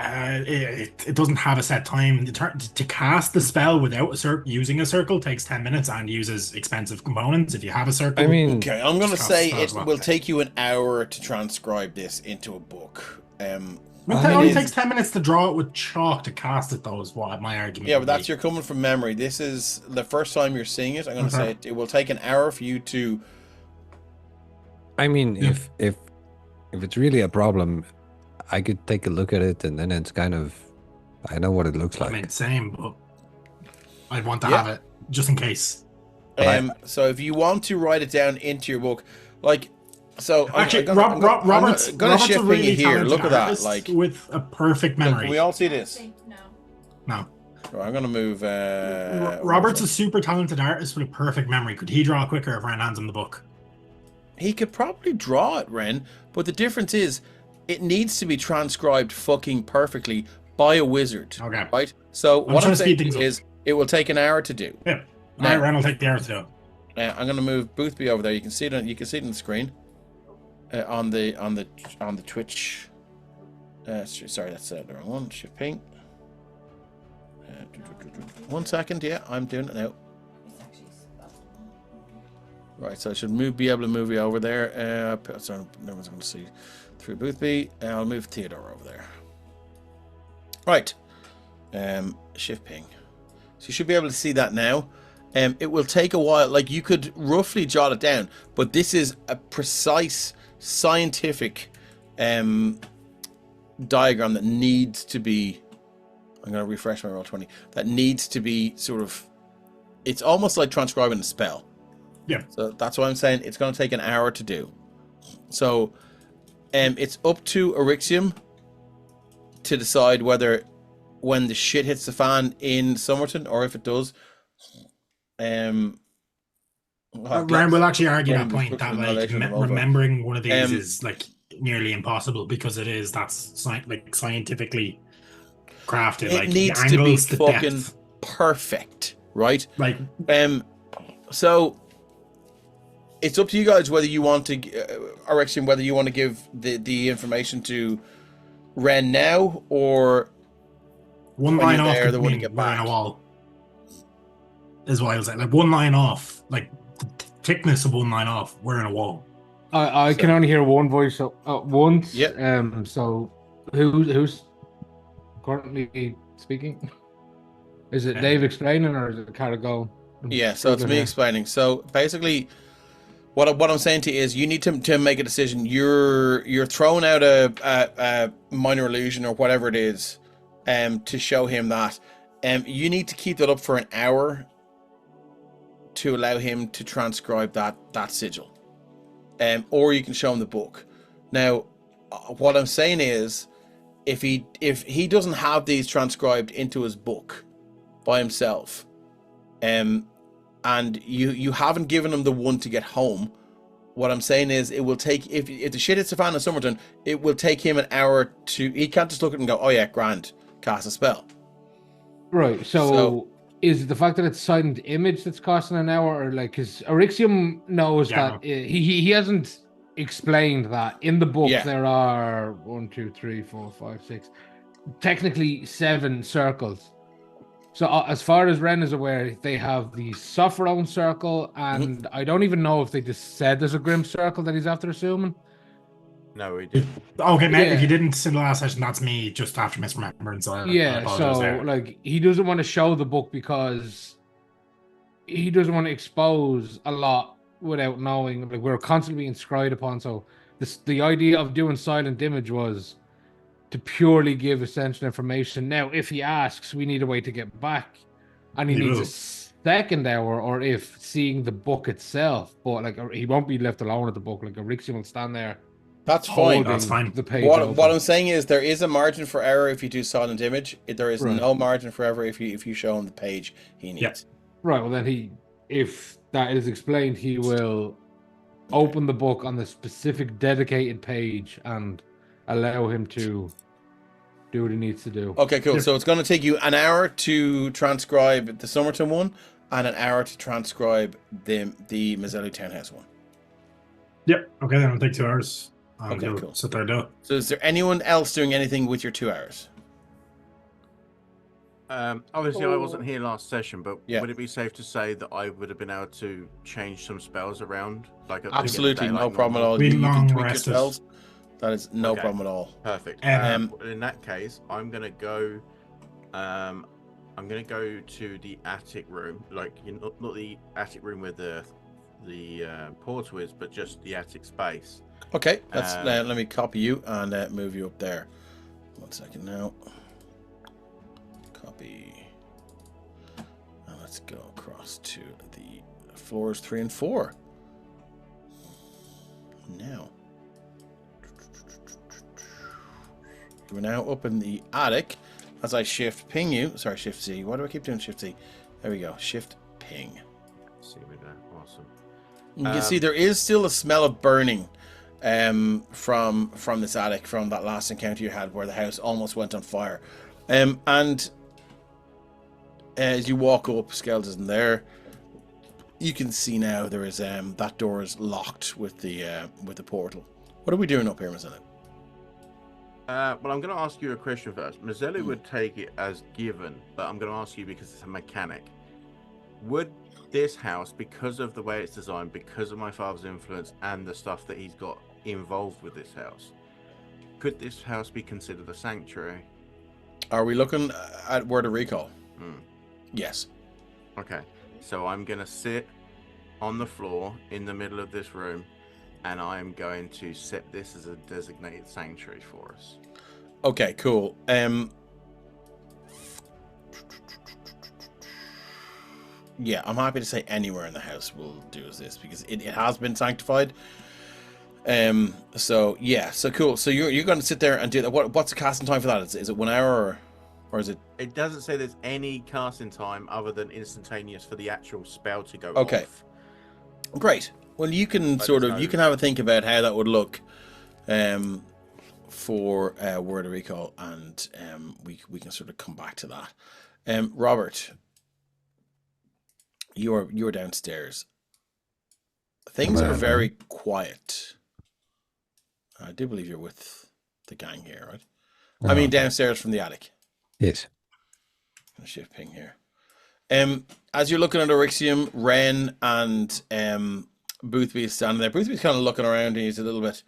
It doesn't have a set time. To cast the spell without using a circle takes 10 minutes and uses expensive components. If you have a circle, I mean, Okay, I'm going to Just say costs it as well. will take you an hour to transcribe this into a book. It only takes 10 minutes to draw it with chalk to cast it, though, is what my argument Yeah, would but that's be. you're coming from memory. This is the first time you're seeing it. I'm going to Okay. say it will take an hour for you to. I mean, Yeah. if it's really a problem, I could take a look at it, and then it's kind of, I know what it looks like. I mean, same, but I'd want to Yeah. have it just in case. So if you want to write it down into your book, like, so Actually, I'm Robert's gonna shift a really thing here. talented Look at that, artist like, with a perfect look, memory. can we all see this? No. Right, I'm gonna move. Robert's a super talented artist with a perfect memory. Could he draw quicker if Ren hands him the book? He could probably draw it, Ren, but the difference is, it needs to be transcribed fucking perfectly by a wizard. Okay. Right. So what trying I'm to speed saying things up. is, it will take an hour to do. Yeah. Now- Alright, Ren will take the hour to do it. I'm going to move Boothby over there. You can see it. You can see it on the screen. On the Twitch. Sorry, that's the wrong one. Shipping. 1 second. Yeah, I'm doing it now. Right, so I should be able to move you over there. So no one's going to see through Boothby. I'll move Theodore over there. Right. Shift ping. So you should be able to see that now. It will take a while. Like, you could roughly jot it down, but this is a precise scientific diagram that needs to be. I'm going to refresh my Roll20. That needs to be sort of. It's almost like transcribing a spell. Yeah. So that's why I'm saying it's going to take an hour to do. So, it's up to Arixium to decide whether, when the shit hits the fan in Summerton, or if it does. Ren will actually argue that point that like remembering one of these is like nearly impossible because it is scientifically crafted. It Like needs the to be angles, the fucking depth. perfect, right? Like So it's up to you guys whether you want to, Arixium, whether you want to give the information to Ren now, or one when line you're off there, could they want to mean get we're in back. a wall. Is what I was saying. Like one line off, like the thickness of one line off, we're in a wall. I can only hear one voice at once. Yeah. So who's currently speaking? Is it Dave explaining, or is it Caragol? Yeah, so it's me explaining. So basically, what I'm saying to you is, you need to make a decision. You're throwing out a minor illusion or whatever it is, to show him that. You need to keep that up for an hour to allow him to transcribe that sigil. Or you can show him the book. Now, what I'm saying is, if he doesn't have these transcribed into his book by himself, and you haven't given him the one to get home, what I'm saying is, it will take, if the shit hits the fan in Summerton, it will take him an hour to. He can't just look at it and go, oh yeah, grand, cast a spell. Right. So is it the fact that it's silent image that's costing an hour, or like, because Arixium knows that he hasn't explained that in the book. Yeah. There are 1, 2, 3, 4, 5, 6, technically 7 circles. So as far as Ren is aware, they have the Sopherone circle, and I don't even know if they just said there's a Grim circle that he's after assuming. No, we did. Okay, mate. Yeah. If you didn't in the last session, that's me just after misremembering. So I apologize so there. like, he doesn't want to show the book because he doesn't want to expose a lot without knowing. Like, we're constantly being scryed upon. So the idea of doing silent image was to purely give essential information. Now, if he asks, we need a way to get back, and he needs a second hour, or if seeing the book itself. But like, he won't be left alone at the book. Like, Arixium will stand there. That's fine. That's fine. The page What I'm saying is, there is a margin for error if you do silent image. There is no margin for error if you show him the page he needs. Yep. Right. Well, then if that is explained, he will open the book on the specific dedicated page and allow him to do what he needs to do. Okay, cool. So it's going to take you an hour to transcribe the Summerton one, and an hour to transcribe the Mazellu Townhouse one. Yep. Okay, then it'll take 2 hours. Okay, cool. Sit there, do. So is there anyone else doing anything with your 2 hours? Obviously, I wasn't here last session, but Yeah. would it be safe to say that I would have been able to change some spells around? Like at the Absolutely, beginning of the day, no like problem at normal? all. We You can long tweak your rested. spells. That is no Okay. problem at all. Perfect. Um, In that case, I'm gonna go. I'm gonna go to the attic room, like not the attic room where the portal is, but just the attic space. Okay, let me copy you and move you up there. 1 second now. Copy. And let's go across to the floors 3 and 4. Now. We're now up in the attic. As I shift ping you. Sorry, shift Z. Why do I keep doing shift Z? There we go. Shift ping. See me there. Awesome. You can see there is still a smell of burning from this attic, from that last encounter you had where the house almost went on fire. And as you walk up, Skeleton there, you can see now there is that door is locked with the portal. What are we doing up here, Mazzella? Well, I'm going to ask you a question first. Mazzella would take it as given, but I'm going to ask you because it's a mechanic. Would this house, because of the way it's designed, because of my father's influence and the stuff that he's got involved with this house, could this house be considered a sanctuary? Are we looking at Word of Recall? Yes. Okay, so I'm going to sit on the floor in the middle of this room, and I'm going to set this as a designated sanctuary for us. Okay, cool. Yeah, I'm happy to say anywhere in the house will do as this because it has been sanctified. So yeah, so cool. So you're going to sit there and do that. What's the casting time for that? Is it 1 hour or is it? It doesn't say there's any casting time other than instantaneous for the actual spell to go Okay. off. Great. Well, you can you can have a think about how that would look, for Word of Recall, and we can sort of come back to that. Robert, you're downstairs. Things are very quiet. I do believe you're with the gang here, right? I mean, downstairs from the attic. Yes. I'm gonna shift ping here. As you're looking at Orixium, Ren and Boothby is standing there. Boothby's kind of looking around and he's a little bit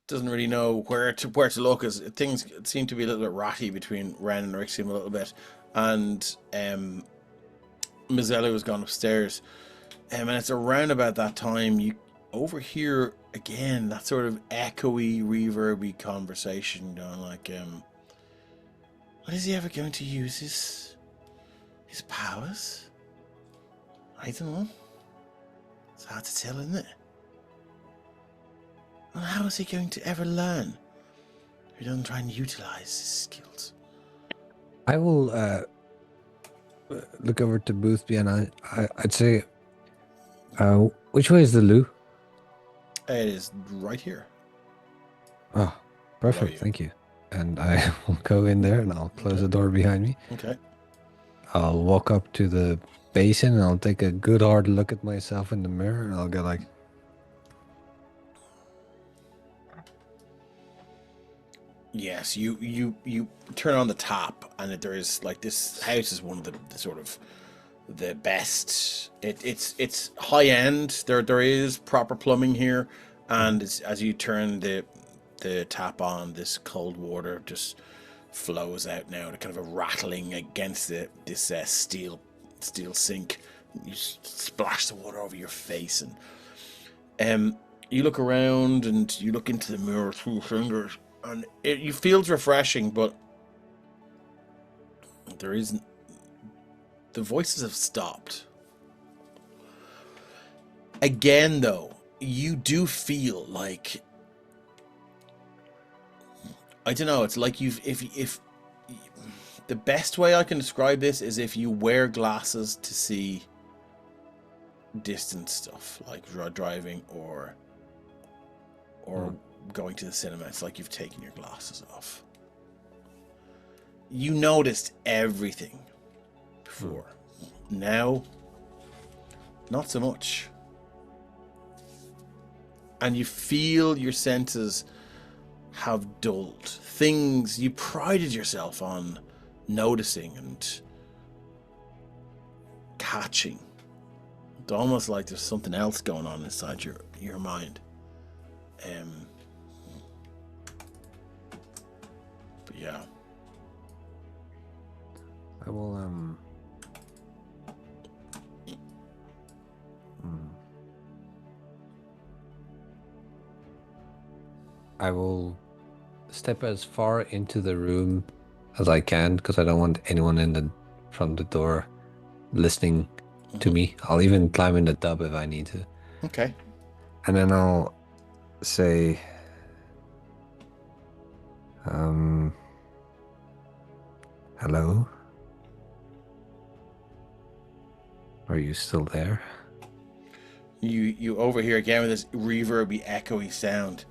doesn't really know where to look, as things seem to be a little bit ratty between Ren and Orixium a little bit. And Mazzella has gone upstairs. And it's around about that time you overhear again that sort of echoey, reverby conversation going like, what is he ever going to use his powers? I don't know. It's hard to tell, isn't it? Well, how is he going to ever learn if he doesn't try and utilize his skills? I will look over to Boothby and I'd say, which way is the loo? It is right here. Oh, perfect. Thank you. And I will go in there and I'll close the door behind me. Okay. I'll walk up to the basin and I'll take a good hard look at myself in the mirror and I'll go like, yes, you turn on the tap and there is like, this house is one of the sort of the best. It's high end. There is proper plumbing here, and as you turn the tap on, this cold water just flows out now, kind of a rattling against this steel sink. You splash the water over your face, and you look around and you look into the mirror through your fingers, and it feels refreshing, but there isn't. The voices have stopped. Again, though, you do feel like, I don't know, it's like if the best way I can describe this is if you wear glasses to see distant stuff, like driving or going to the cinema. It's like you've taken your glasses off. You noticed everything before. Now, not so much. And you feel your senses have dulled. Things you prided yourself on noticing and catching. It's almost like there's something else going on inside your mind. Yeah. I will I will step as far into the room as I can because I don't want anyone from the door listening to me. I'll even climb in the tub if I need to. Okay. And then I'll say, hello? Are you still there? You overhear again with this reverby, echoey sound.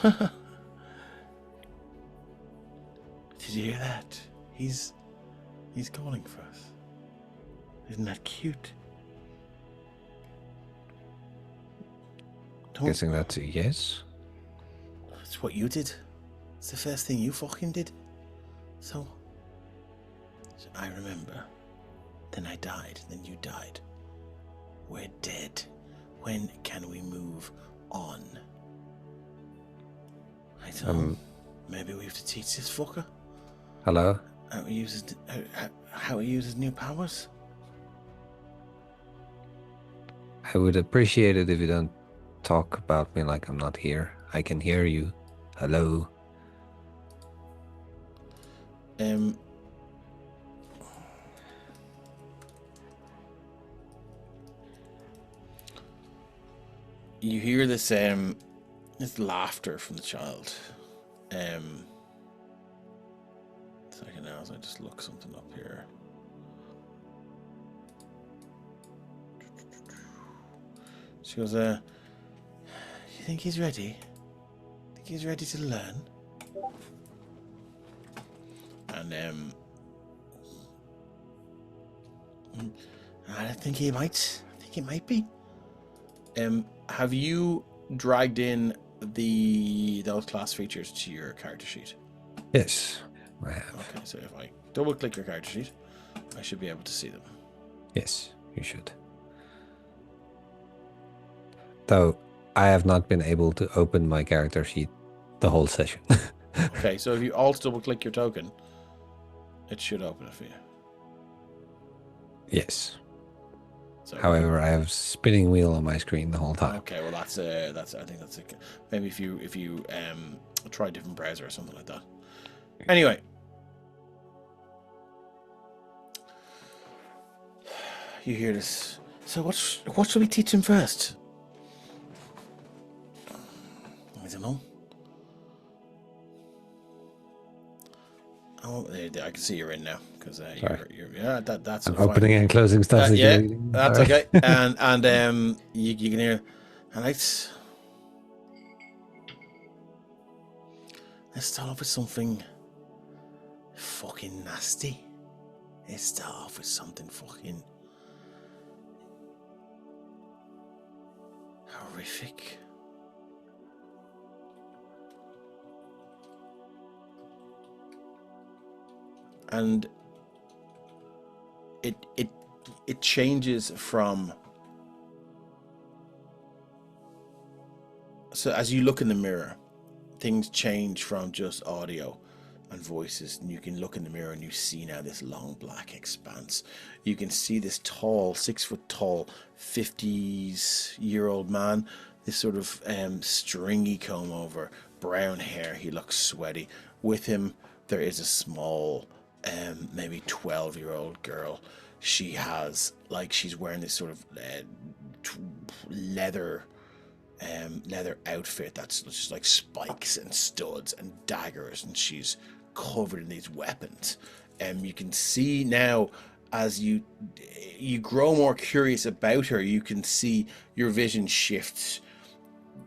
Did you hear that? He's calling for us. Isn't that cute? Guessing that's a yes. That's what you did. It's the first thing you fucking did. So I remember. Then I died. Then you died. We're dead. When can we move on? I don't know. Maybe we have to teach this fucker Hello? how he uses new powers. I would appreciate it if you don't talk about me like I'm not here. I can hear you. Hello? You hear this laughter from the child. Second now, as I just look something up here. She goes, you think he's ready? Think he's ready to learn? And I think he might. I think he might be. Have you dragged in those class features to your character sheet? Yes, I have. Okay, so if I double click your character sheet, I should be able to see them. Yes, you should. Though I have not been able to open my character sheet the whole session. Okay, so if you alt double click your token, it should open it for you. Yes. So, However, I have spinning wheel on my screen the whole time. okay, well that's I think that's it. Maybe if you try a different browser or something like that. Anyway, you hear this. So what should we teach him first? I don't know. Oh, I can see you're in now because you're that's I'm fine. opening and closing stuff. Yeah, that's okay. And you can hear, and let's start off with something fucking nasty. Let's start off with something fucking horrific. And it changes from, so as you look in the mirror, things change from just audio and voices, and you can look in the mirror and you see now this long black expanse. You can see this tall, 6 foot tall, 50-year-old man, this sort of stringy comb over, brown hair. He looks sweaty. With him there is a small maybe 12-year-old girl. She has, like, she's wearing this sort of leather outfit that's just like spikes and studs and daggers, and she's covered in these weapons. You can see now, as you grow more curious about her, you can see your vision shifts,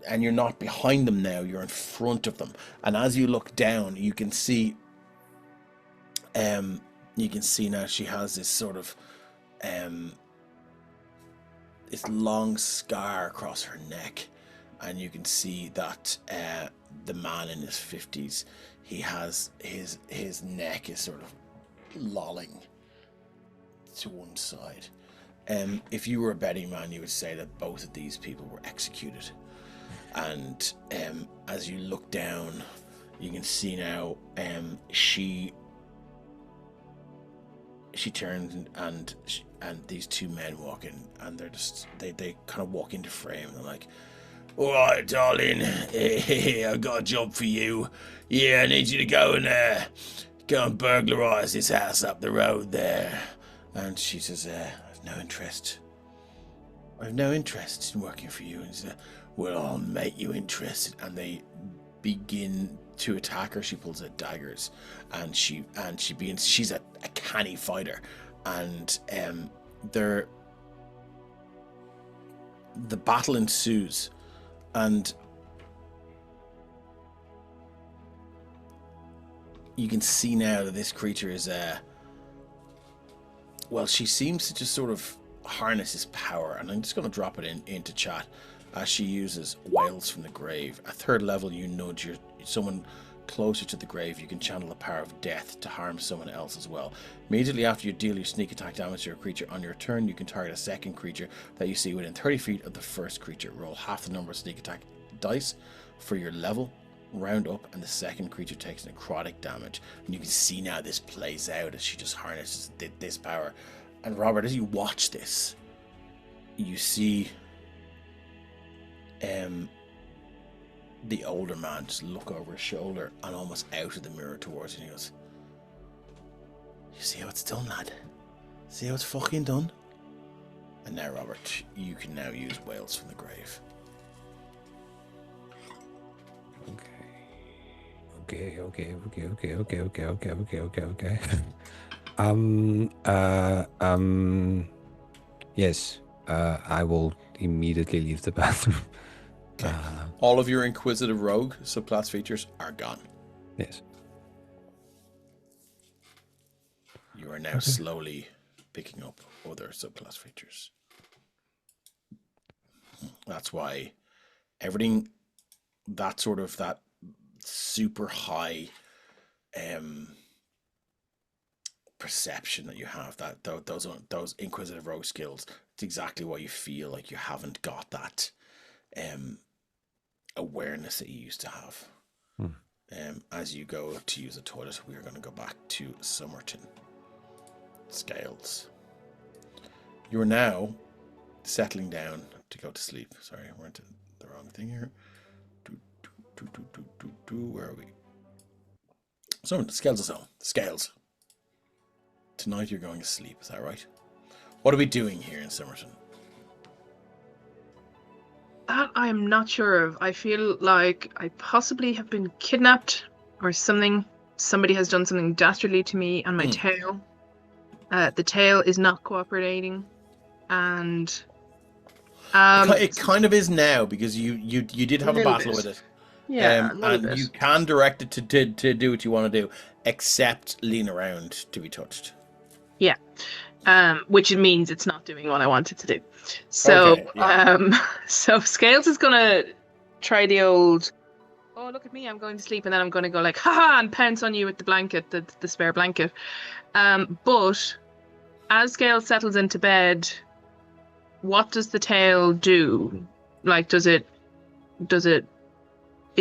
and you're not behind them now, you're in front of them. And as you look down, you can see now she has this sort of this long scar across her neck, and you can see that the man in his 50s, he has his neck is sort of lolling to one side. If you were a betting man, you would say that both of these people were executed. And as you look down, you can see now, she turns and these two men walk in, and they're just they kind of walk into frame, and they're like, "All right, darling, I've got a job for you. Yeah, I need you to go and burglarize this house up the road there." And she says, "I've no interest. I've no interest in working for you." And he says, "Well, I'll make you interested." And they begin to attack her. She pulls out daggers, and she begins. She's a canny fighter, and the battle ensues, and you can see now that this creature is well, she seems to just sort of harness his power, and I'm just going to drop it into chat. As she uses Wails from the Grave. At 3rd level, you nudge someone closer to the grave. You can channel the power of death to harm someone else as well. Immediately after you deal your sneak attack damage to a creature on your turn, you can target a second creature that you see within 30 feet of the first creature. Roll half the number of sneak attack dice for your level, round up, and the second creature takes necrotic damage. And you can see now this plays out as she just harnesses this power. And Robert, as you watch this, you see the older man just look over his shoulder and almost out of the mirror towards you, and he goes, "You see how it's done, lad? See how it's fucking done?" And now, Robert, you can now use Wails from the Grave. Okay. Yes. I will immediately leave the bathroom. Okay. All of your Inquisitive Rogue subclass features are gone. Yes. You are now slowly picking up other subclass features. That's why everything, that super high perception that you have, that those Inquisitive Rogue skills, it's exactly why you feel like you haven't got that awareness that you used to have. As you go to use the toilet, we are going to go back to Summerton. Scales. You are now settling down to go to sleep. Sorry, we're into the wrong thing here. Where are we? So, Scales is home. Scales. Tonight you're going to sleep, is that right? What are we doing here in Summerton? That I am not sure of. I feel like I possibly have been kidnapped or something. Somebody has done something dastardly to me and my tail. The tail is not cooperating, and it kind of is now, because you did have a battle with it. Yeah, and you can direct it to do what you want to do, except lean around to be touched. Yeah, which means it's not doing what I want it to do. So, Okay, yeah. So Scales is gonna try the old, "Oh, look at me, I'm going to sleep," and then I'm gonna go like, "Haha," and pounce on you with the blanket, the spare blanket. But as Scales settles into bed, what does the tail do? Like, is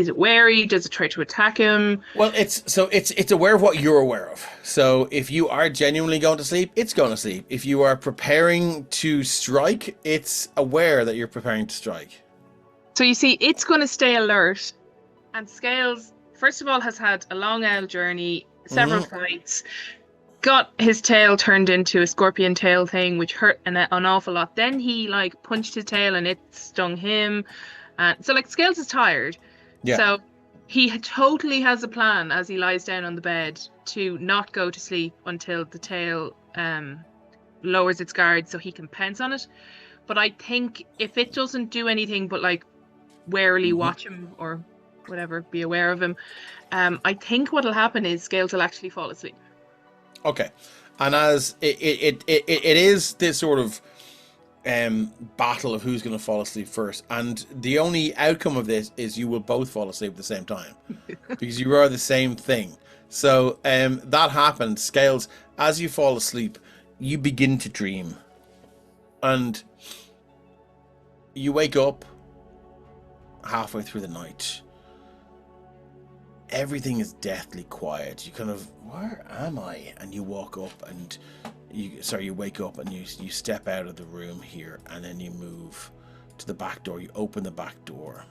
it wary? Does it try to attack him? Well, it's aware of what you're aware of. So if you are genuinely going to sleep, it's going to sleep. If you are preparing to strike, it's aware that you're preparing to strike. So you see, it's going to stay alert. And Scales, first of all, has had a long owl journey, several fights, got his tail turned into a scorpion tail thing, which hurt an awful lot. Then he punched his tail and it stung him. And so Scales is tired. Yeah. So he totally has a plan as he lies down on the bed to not go to sleep until the tail lowers its guard so he can pounce on it. But I think if it doesn't do anything but warily watch him or whatever, be aware of him, I think what'll happen is Scales will actually fall asleep. Okay. And as it is this sort of battle of who's going to fall asleep first, and the only outcome of this is you will both fall asleep at the same time because you are the same thing. So that happens. Scales, as you fall asleep, you begin to dream, and you wake up halfway through the night. everything is deathly quiet. You kind of, where am I? And you walk up and you wake up and you step out of the room here, and then you move to the back door. You open the back door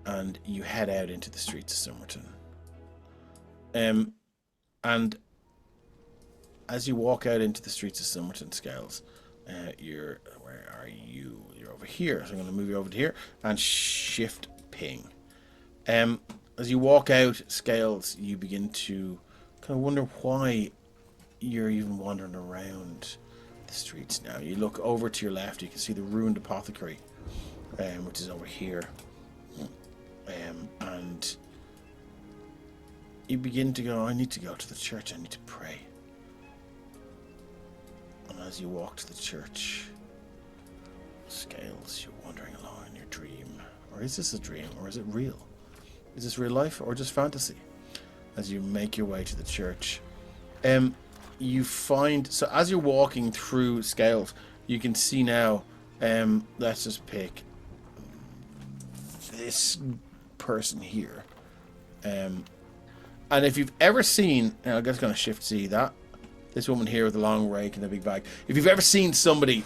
and you head out into the streets of Summerton. And as you walk out into the streets of Summerton, Scales, where are you? You're over here. So I'm going to move you over to here and shift ping. As you walk out, Scales, you begin to kind of wonder why you're even wandering around the streets now. You look over to your left, you can see the ruined apothecary, which is over here. And you begin to go, I need to go to the church, I need to pray. And as you walk to the church, Scales, you're wandering along in your dream. Or is this a dream, or is it real? Is this real life, or just fantasy? As you make your way to the church, you find, so as you're walking through, Scales, you can see now, let's just pick this person here. And if you've ever seen, I'm just going to shift C that, this woman here with the long rake and the big bag. If you've ever seen somebody,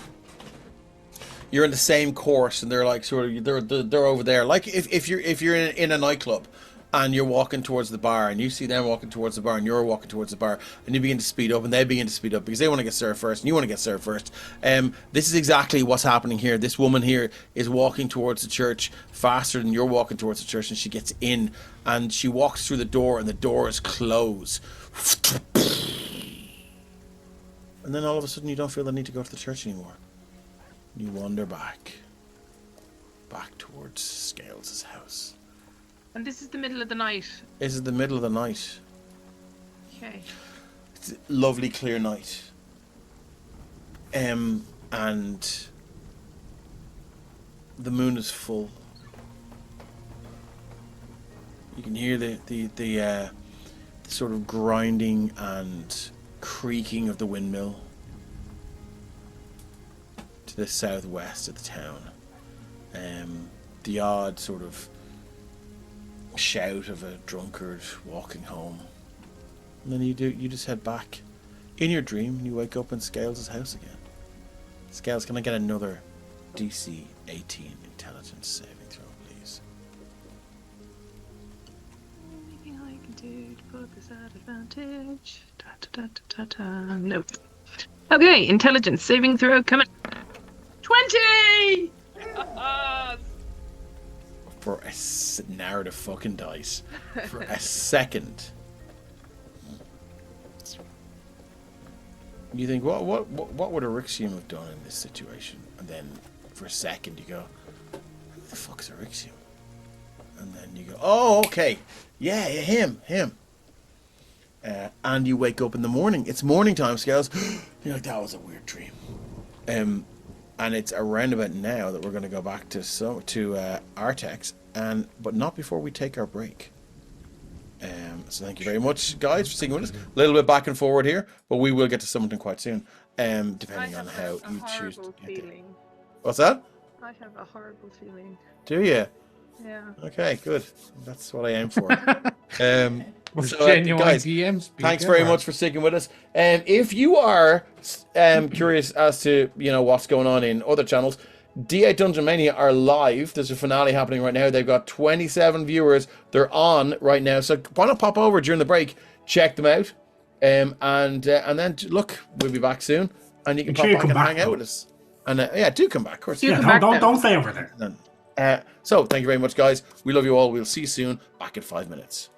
you're in the same course and they're like sort of, they're over there. Like if you're in a nightclub and you're walking towards the bar and you see them walking towards the bar and you're walking towards the bar and you begin to speed up and they begin to speed up because they want to get served first and you want to get served first. This is exactly what's happening here. This woman here is walking towards the church faster than you're walking towards the church, and she gets in and she walks through the door and the door is closed. And then all of a sudden you don't feel the need to go to the church anymore. You wander back towards Scales' house. And this is the middle of the night. This is the middle of the night. Okay. It's a lovely clear night. And the moon is full. You can hear the sort of grinding and creaking of the windmill to the southwest of the town. The odd sort of shout of a drunkard walking home, and then you just head back in your dream and you wake up in Scales' house again. Scales, can I get another DC 18 intelligence saving throw, please? Anything I can do to put this at advantage? Nope. Okay, intelligence saving throw coming. 20! For a narrative fucking dice. For a second. You think, what would Arixium have done in this situation? And then for a second you go, who the fuck is Arixium? And then you go, oh, okay. Yeah, him. And you wake up in the morning. It's morning time, Scales. You're like, that was a weird dream. And it's around about now that we're going to go back to Artex, but not before we take our break. So thank you very much, guys, for sticking with us. A little bit back and forward here, but we will get to Summerton quite soon, depending on how you choose to get there. What's that? I have a horrible feeling. Do you? Yeah. Okay, good. That's what I aim for. Genuine guys, DM speaker, thanks very much for sticking with us. If you are curious as to what's going on in other channels, D8 Dungeon Mania are live. There's a finale happening right now. They've got 27 viewers. They're on right now. So why not pop over during the break, check them out, and then look, we'll be back soon, and you can pop back and hang out with us. And do come back, of course. Don't stay over there. So thank you very much, guys. We love you all. We'll see you soon. Back in 5 minutes.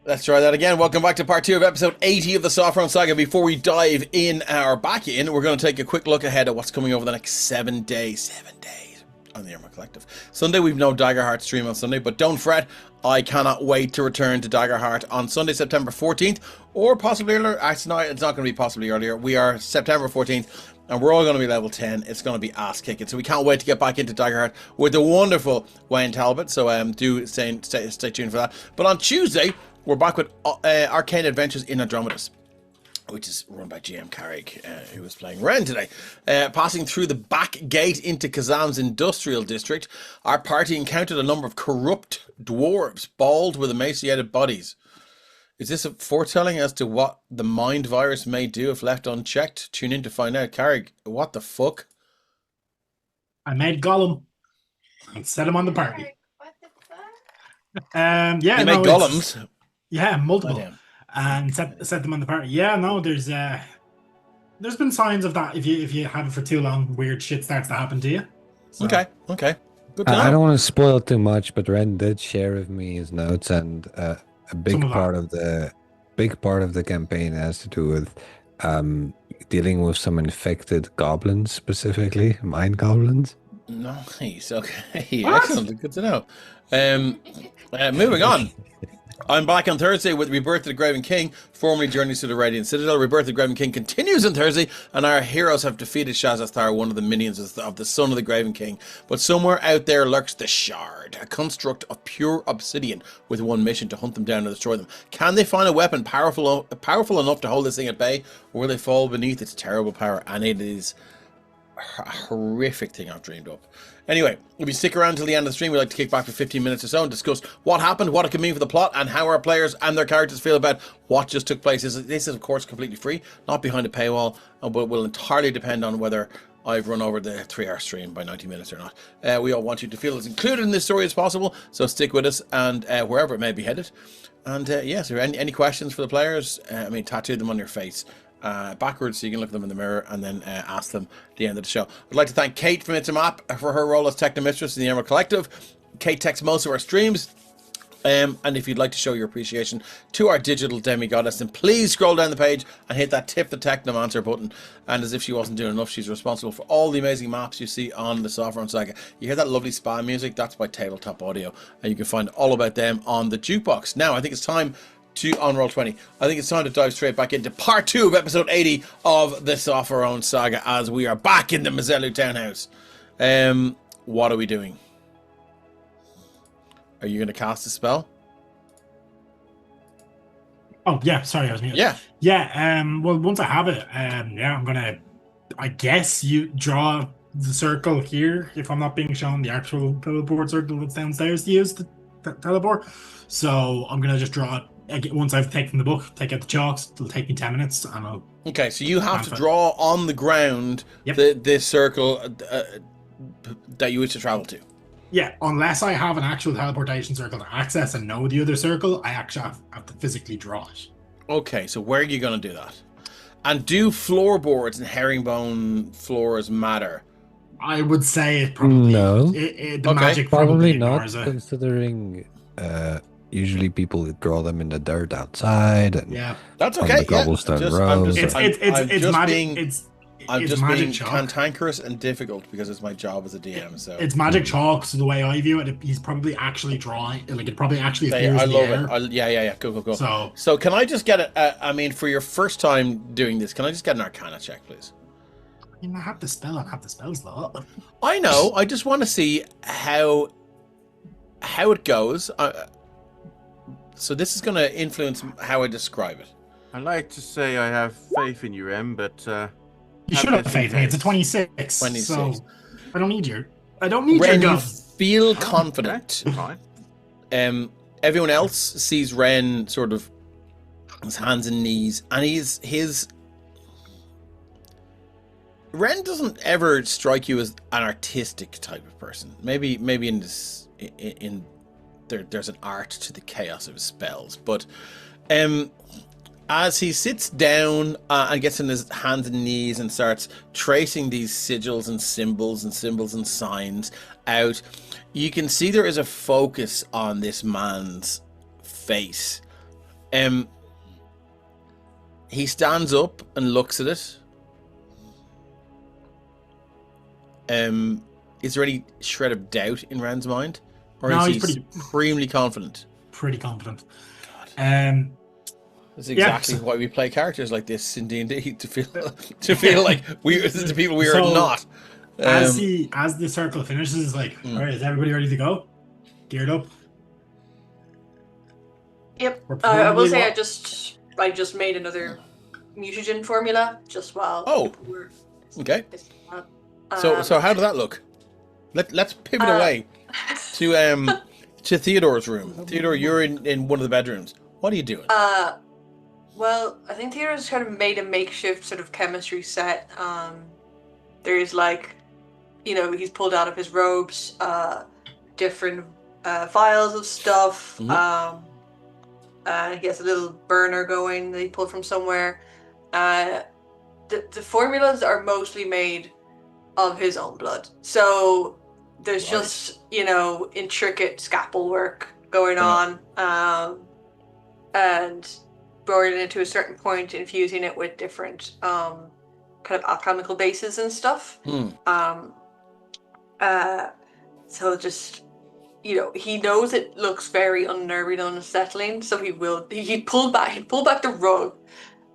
Let's try that again. Welcome back to part 2 of episode 80 of the Sopherone Saga. Before we dive in back in, we're going to take a quick look ahead at what's coming over the next 7 days. 7 days on the Emerald Collective. Sunday, we've no Daggerheart stream on Sunday, but don't fret. I cannot wait to return to Daggerheart on Sunday, September 14th, or possibly earlier. Actually, it's not going to be possibly earlier. We are September 14th, and we're all going to be level 10. It's going to be ass kicking. So we can't wait to get back into Daggerheart with the wonderful Wayne Talbot. So do stay tuned for that. But on Tuesday, we're back with Arcane Adventures in Andromedas, which is run by GM Carrick, who was playing Ren today. Passing through the back gate into Kazam's industrial district, our party encountered a number of corrupt dwarves, bald with emaciated bodies. Is this a foretelling as to what the mind virus may do if left unchecked? Tune in to find out. Carrick, what the fuck? I made Gollum and set him on the party. What the fuck? Yeah, You made golems? Yeah, multiple. Oh, damn. And set them on the party. Yeah, no, there's been signs of that. If you have it for too long, weird shit starts to happen to you. So, Okay. Good to know. I don't want to spoil too much, but Ren did share with me his notes, and a big Some of part of the campaign has to do with dealing with some infected goblins, specifically mind goblins. Nice. Okay. Excellent. Good to know. Moving on. I'm back on Thursday with Rebirth of the Graven King, formerly Journeys to the Radiant Citadel. Rebirth of the Graven King continues on Thursday, and our heroes have defeated Shazasthar, one of the minions of the son of the Graven King. But somewhere out there lurks the Shard, a construct of pure obsidian with one mission: to hunt them down and destroy them. Can they find a weapon powerful enough to hold this thing at bay, or will they fall beneath its terrible power? And it is a horrific thing I've dreamed up. Anyway, if you stick around till the end of the stream, we like to kick back for 15 minutes or so and discuss what happened, what it could mean for the plot, and how our players and their characters feel about what just took place. This is, of course, completely free, not behind a paywall, but will entirely depend on whether I've run over the 3-hour stream by 90 minutes or not. We all want you to feel as included in this story as possible, so stick with us, and wherever it may be headed. And yes, are any questions for the players? Tattoo them on your face. Backwards so you can look at them in the mirror and then ask them at the end of the show. I'd like to thank Kate from It's a Map for her role as Technomistress in the Emerald Collective. Kate texts most of our streams. And if you'd like to show your appreciation to our digital demigoddess, then please scroll down the page and hit that Tip the Technomancer button. And as if she wasn't doing enough, she's responsible for all the amazing maps you see on the Sopherone Saga. You hear that lovely spa music? That's by Tabletop Audio, and you can find all about them on the jukebox. Now, I think it's time on Roll20. I think it's time to dive straight back into part 2 of episode 80 of the Sopherone Saga, as we are back in the Mazelu townhouse. What are we doing? Are you going to cast a spell? Oh yeah, sorry, I was muted. Yeah. Well, once I have it, I'm gonna, I guess, you draw the circle here. If I'm not being shown the actual teleport circle that's downstairs to use the teleport, so I'm gonna just draw it. Once I've taken the book, take out the chalks, it'll take me 10 minutes and I'll... Okay, so you have to draw on the ground this circle that you wish to travel to. Yeah, unless I have an actual teleportation circle to access and know the other circle, I actually have to physically draw it. Okay, so where are you going to do that? And do floorboards and herringbone floors matter? I would say it probably... No. The magic probably not, considering... usually people draw them in the dirt outside, and that's okay. The cobblestone roads. I'm just being cantankerous and difficult because it's my job as a DM. So it's magic chalk. So the way I view it, he's probably actually drawing. Like it probably actually appears. I love it. Yeah. Cool. So can I just get it? For your first time doing this, can I just get an Arcana check, please? I have the spell. I have the spell slot. I know. I just want to see how it goes. So this is going to influence how I describe it. I like to say I have faith in you, Em, but you should have faith in me. It's a 26. So I don't need your. Ren, you feel confident. Okay, fine. Everyone else sees Ren sort of his hands and knees, and his. Ren doesn't ever strike you as an artistic type of person. Maybe in this there's an art to the chaos of his spells, but as he sits down and gets on his hands and knees and starts tracing these sigils and symbols and signs out, you can see there is a focus on this man's face, He stands up and looks at it. Is there any shred of doubt in Ren's mind? Or No, is he he's pretty- supremely confident? Pretty confident. That's exactly so- why we play characters like this in D&D, to feel like the people we are So, not. As the circle finishes, it's like, all right, is everybody ready to go? Geared up? Yep. We're I will probably say wa- I just made another mutagen formula just while Oh. people were. Okay. Um, So how did that look? Let's pivot away to Theodore's room. Theodore, you're in one of the bedrooms. What are you doing? Well, I think Theodore's kind of made a makeshift sort of chemistry set. There's like, he's pulled out of his robes, different vials of stuff. Mhm. He has a little burner going that he pulled from somewhere. The formulas are mostly made of his own blood. So there's Right. just, intricate scalpel work going on. And boiling it to a certain point, infusing it with different kind of alchemical bases and stuff. So just, he knows it looks very unnerving and unsettling, so he pulled back the rug,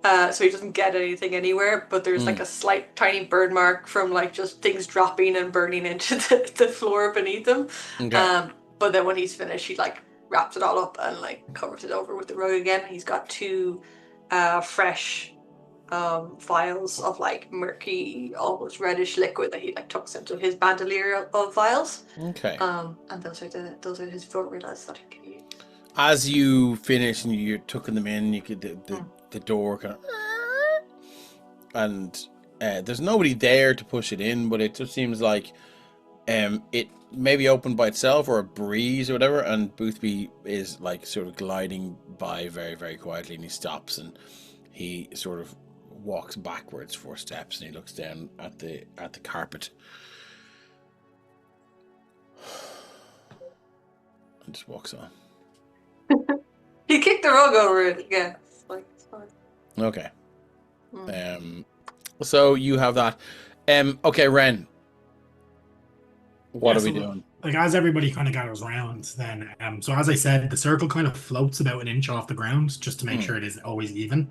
so he doesn't get anything anywhere, but there's like a slight tiny burn mark from like just things dropping and burning into the floor beneath him. Okay. But then when he's finished, he like wraps it all up and like covers it over with the rug again. He's got 2 fresh vials of like murky, almost reddish liquid that he like tucks into his bandolier of vials. Okay. And those are his formulas that he can use. As you finish and you're tucking them in, you could the door kind of, and there's nobody there to push it in, but it just seems like it maybe opened by itself or a breeze or whatever, and Boothby is like sort of gliding by very, very quietly, and he stops and he sort of walks backwards 4 steps and he looks down at the carpet and just walks on. He kicked the rug over it again. It's fine. Okay. So you have that. Okay, Ren. What Yeah, are we so, doing? Like, as everybody kind of gathers around, then, so as I said, the circle kind of floats about an inch off the ground just to make sure it is always even,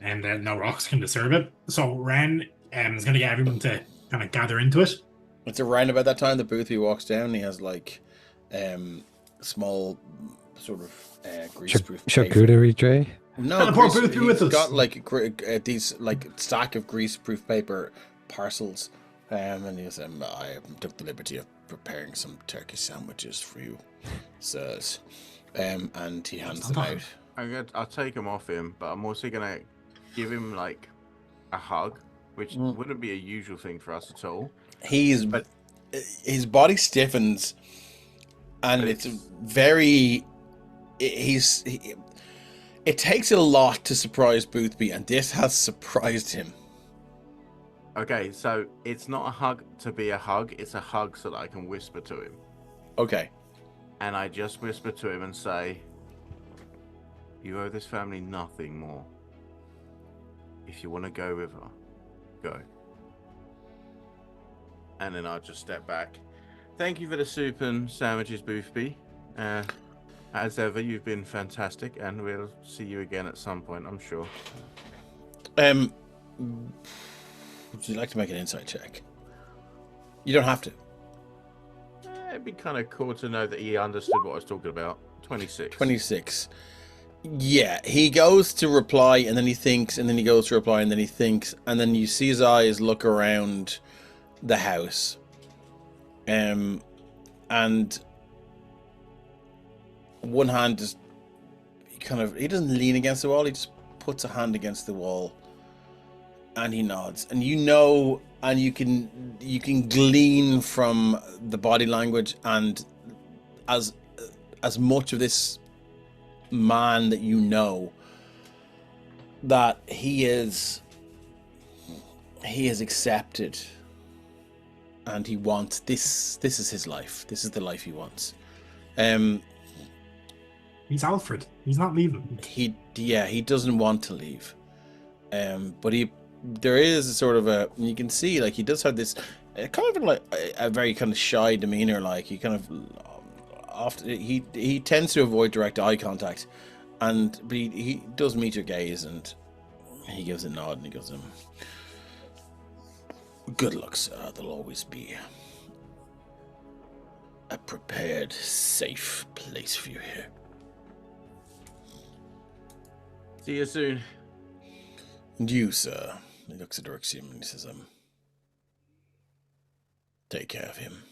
and no rocks can disturb it. So Ren is going to get everyone to kind of gather into it. It's around about that time that Boothby walks down. He has like small sort of greaseproof paper. Charcuterie tray. No, Teleport Boothby he's with us. got like these like stack of greaseproof paper parcels, and he says, "I took the liberty of preparing some turkey sandwiches for you, sirs." And he hands them out. I'll take him off him, but I'm also gonna give him like a hug, which wouldn't be a usual thing for us at all. His body stiffens, and it's very. It takes a lot to surprise Boothby, and this has surprised him. Okay, so it's not a hug to be a hug, it's a hug so that I can whisper to him. Okay. And I just whisper to him and say, "You owe this family nothing more. If you want to go with her, go." And then I'll just step back. Thank you for the soup and sandwiches, Boothby. As ever, you've been fantastic, and we'll see you again at some point, I'm sure. Would you like to make an insight check? You don't have to. It'd be kind of cool to know that he understood what I was talking about. 26. 26. Yeah, he goes to reply, and then he thinks, and then he goes to reply, and then he thinks, and then you see his eyes look around the house. And one hand just he doesn't lean against the wall, he just puts a hand against the wall, and he nods, and and you can glean from the body language and as much of this man that you know, that he is accepted, and he wants this is his life, this is the life he wants. He's Alfred. He's not leaving. He doesn't want to leave. But there is a sort of you can see, like, he does have this kind of like a very kind of shy demeanor. Like, he kind of often he tends to avoid direct eye contact, but he does meet your gaze, and he gives a nod, and he goes, "Good luck, sir. There'll always be a prepared, safe place for you here." See you soon. And you, sir. He looks at Uruxium and he says, take care of him.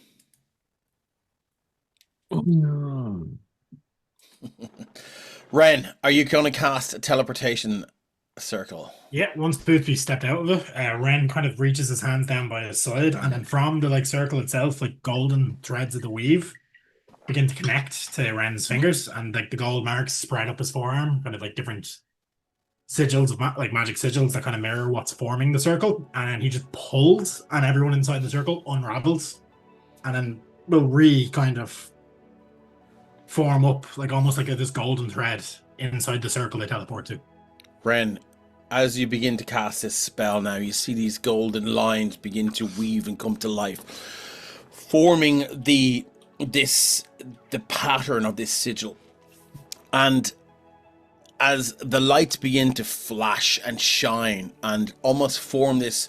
Ren, are you going to cast a teleportation circle? Yeah, once Boothby stepped out of it, Ren kind of reaches his hands down by his side, and then from the like circle itself, like golden threads of the weave begin to connect to Ren's fingers, and like the gold marks spread up his forearm, kind of like different sigils of like magic sigils that kind of mirror what's forming the circle. And he just pulls, and everyone inside the circle unravels, and then will kind of form up, like almost like this golden thread inside the circle they teleport to. Ren, as you begin to cast this spell now, you see these golden lines begin to weave and come to life, forming the pattern of this sigil. And as the lights begin to flash and shine and almost form this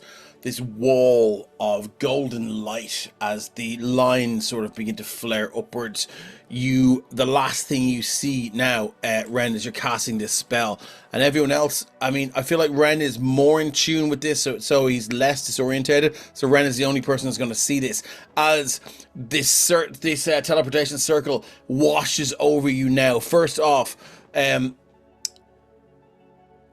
wall of golden light, as the lines sort of begin to flare upwards, the last thing you see now, Ren, is you're casting this spell, and everyone else, I mean, I feel like Ren is more in tune with this, so he's less disorientated. So Ren is the only person that's going to see this, as this teleportation circle washes over you now. First off,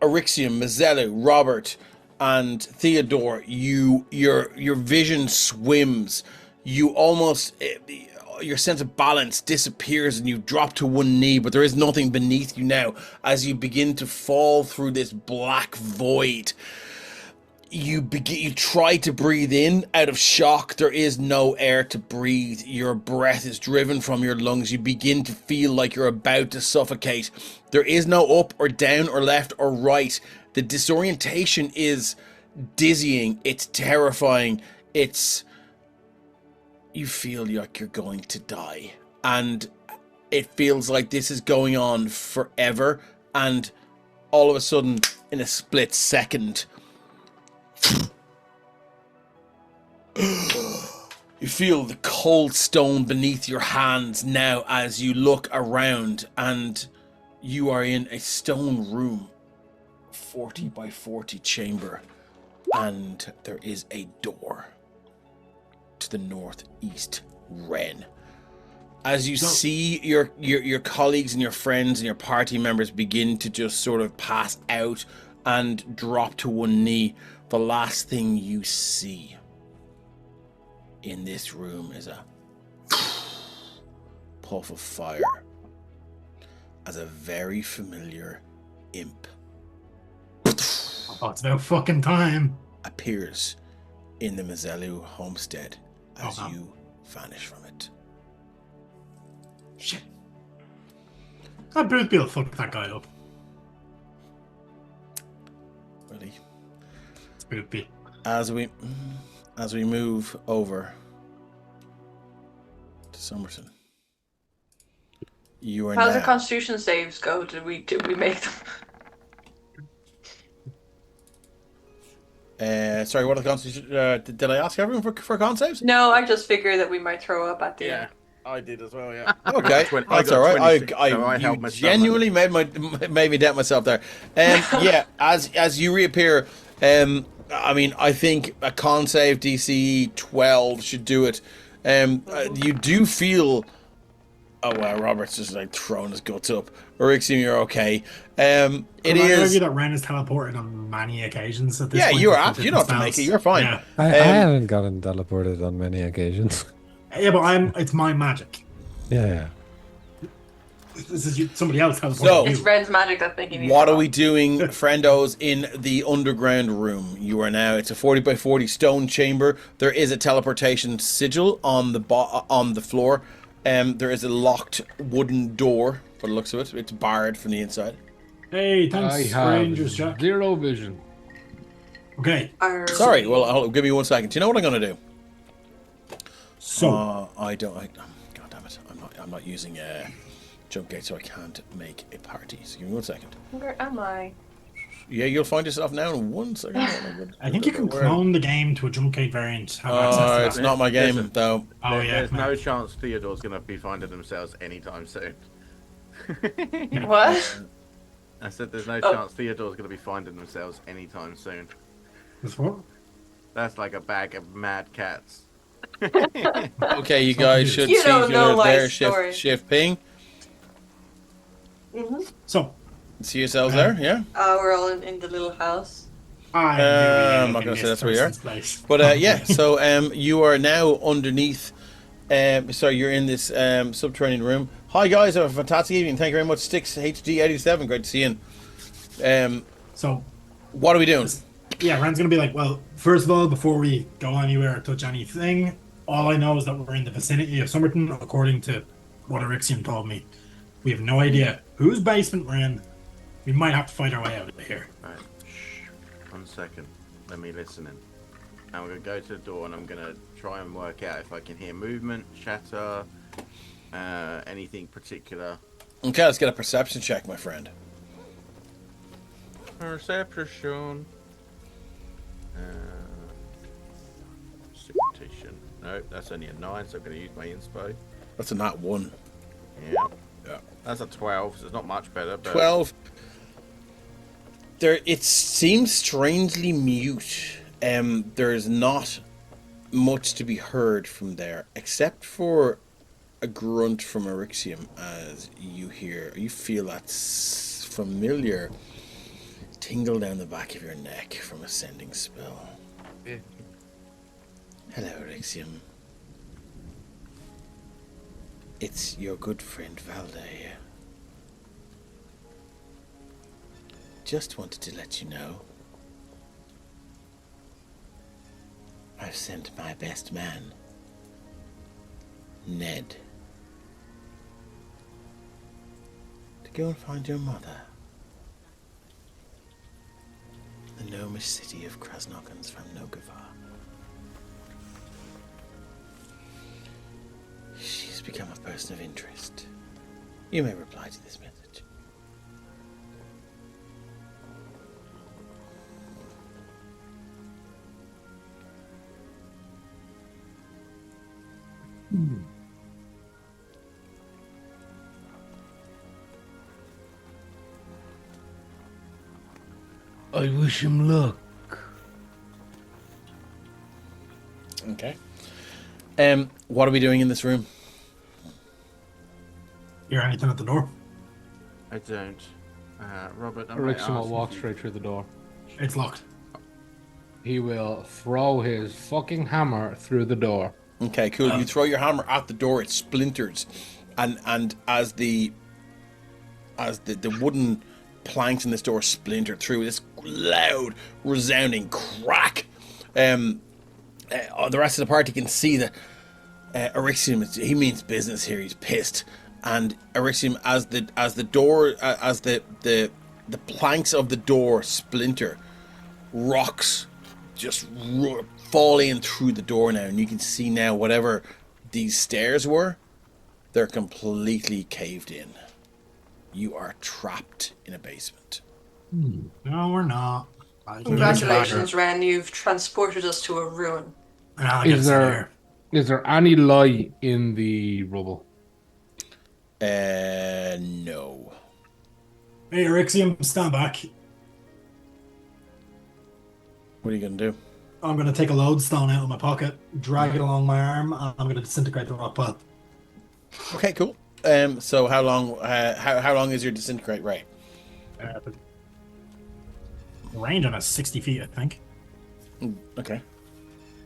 Eryxium, Mazellu, Robert, and Theodore, your vision swims. You almost, your sense of balance disappears, and you drop to one knee, but there is nothing beneath you now. As you begin to fall through this black void, you try to breathe in out of shock. There is no air to breathe. Your breath is driven from your lungs. You begin to feel like you're about to suffocate. There is no up or down or left or right. The disorientation is dizzying. It's terrifying. You feel like you're going to die, and it feels like this is going on forever. And all of a sudden, in a split second, you feel the cold stone beneath your hands now as you look around, and you are in a stone room, 40 by 40 chamber, and there is a door to the northeast. Ren, as you see your colleagues and your friends and your party members begin to just sort of pass out and drop to one knee, the last thing you see in this room is a puff of fire, as a very familiar imp Oh, it's about fucking time. appears in the Mazellu homestead as you vanish from it. Shit. That Boothby will fuck that guy up. Really? It's Boothby. As we move over to Summerton, you are How's the now. Constitution saves go? Did we make them? Sorry, what are the constitution? Did I ask everyone for con saves? No, I just figured that we might throw up at the end. I did as well. Yeah. Okay, I that's got all right. 26, so I You helped myself genuinely made me doubt myself there. Yeah, as you reappear, I mean, I think a con save DC 12 should do it. You do feel. Oh wow, Robert's just like throwing his guts up. Eryxium, you're okay. It Could I is. argue that Ren is teleported on many occasions at this Yeah, point? you with are. the You don't have to different make it. spells? You're fine. Yeah, I haven't gotten teleported on many occasions. yeah, but it's my magic. Yeah. This is somebody else teleporting So- you. It's Ren's magic that's making you. What are we doing, friendos, in the underground room? You are now. It's a 40 by 40 stone chamber. There is a teleportation sigil on the floor. There is a locked wooden door by the looks of it. It's barred from the inside. Hey, thanks, I have Rangers Jack. 0 vision. Okay, Sorry, well, give me 1 second. Do you know what I'm going to do? so God damn it. I'm not using jump gate, so I can't make a party. So give me 1 second. Where am I? Yeah, you'll find yourself now in 1 second. I think you can clone the game to a jump gate variant. Have access to It's that. not my game, though. Oh yeah, There's no chance Theodore's going to be finding themselves anytime soon. What? I said there's no chance Theodore's going to be finding themselves anytime soon. That's what? That's like a bag of mad cats. Okay, you guys should You see don't know my there. story. Shift ping. So See yourselves there, yeah? We're all in the little house. I'm not gonna say that's where you are. But yeah, so you are now underneath. Sorry, you're in this subterranean room. Hi guys, have a fantastic evening. Thank you very much. Sticks HD87, great to see you. So What are we doing? yeah, Rand's gonna be like, well, first of all, before we go anywhere or touch anything, all I know is that we're in the vicinity of Summerton, according to what Erixium told me. We have no idea whose basement we're in. We might have to fight our way out of here. Right, shh. 1 second. Let me listen in. I'm going to go to the door and I'm going to try and work out if I can hear movement, chatter, anything particular. Okay, let's get a perception check, my friend. Perception. Precipitation. No, that's only a 9, so I'm going to use my inspo. That's a nat 1. Yeah. Yeah. That's a 12, so it's not much better. But 12. It seems strangely mute. There's not much to be heard from there, except for a grunt from Erixium as you feel that familiar tingle down the back of your neck from a sending spell. Yeah. Hello, Erixium. It's your good friend Valda here. Just wanted to let you know I've sent my best man, Ned, to go and find your mother. The gnomish city of Krasnokans from Nogavar. She's become a person of interest. You may reply to this message. I wish him luck. Okay. What are we doing in this room? Hear anything at the door? I don't. Robert, I might Erixium will ask walk if you- straight through the door. It's locked. He will throw his fucking hammer through the door. Okay, cool. You throw your hammer at the door, it splinters, and as the wooden planks in this door splinter through, this loud, resounding crack. The rest of the party can see that Erixium, he means business here. He's pissed, and Erixium, as the planks of the door splinter, rocks just fall in through the door now, and you can see now whatever these stairs were, they're completely caved in. You are trapped in a basement. No, we're not. Congratulations, Ren. You've transported us to a ruin. Is there any light in the rubble? No. Hey, Erixium, stand back. What are you gonna do? I'm going to take a lodestone out of my pocket, drag it along my arm, and I'm going to disintegrate the rock pile. Okay, cool. So how long is your disintegrate ray? The range on it 60 feet, I think. Okay.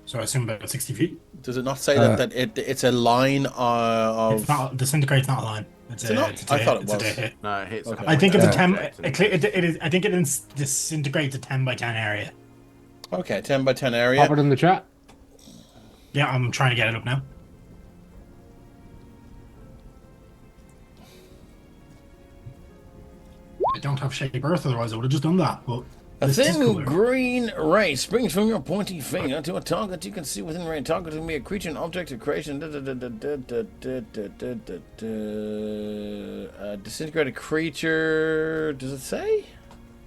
So I assume about 60 feet. Does it not say that it's a line of? It's not, disintegrate's not a line. It's Is it not? I thought it was. hit. No, it hits. Okay. I think it's a 10. Object. It is. I think it disintegrates a 10 by 10 area. Okay, 10 by 10 area. Pop it in the chat. Yeah, I'm trying to get it up now. don't have shape earth, otherwise I would have just done that. But A this is thin cooler. green ray springs from your pointy finger to a target you can see within range. Target can be a creature, an object of creation. Disintegrated creature. Does it say?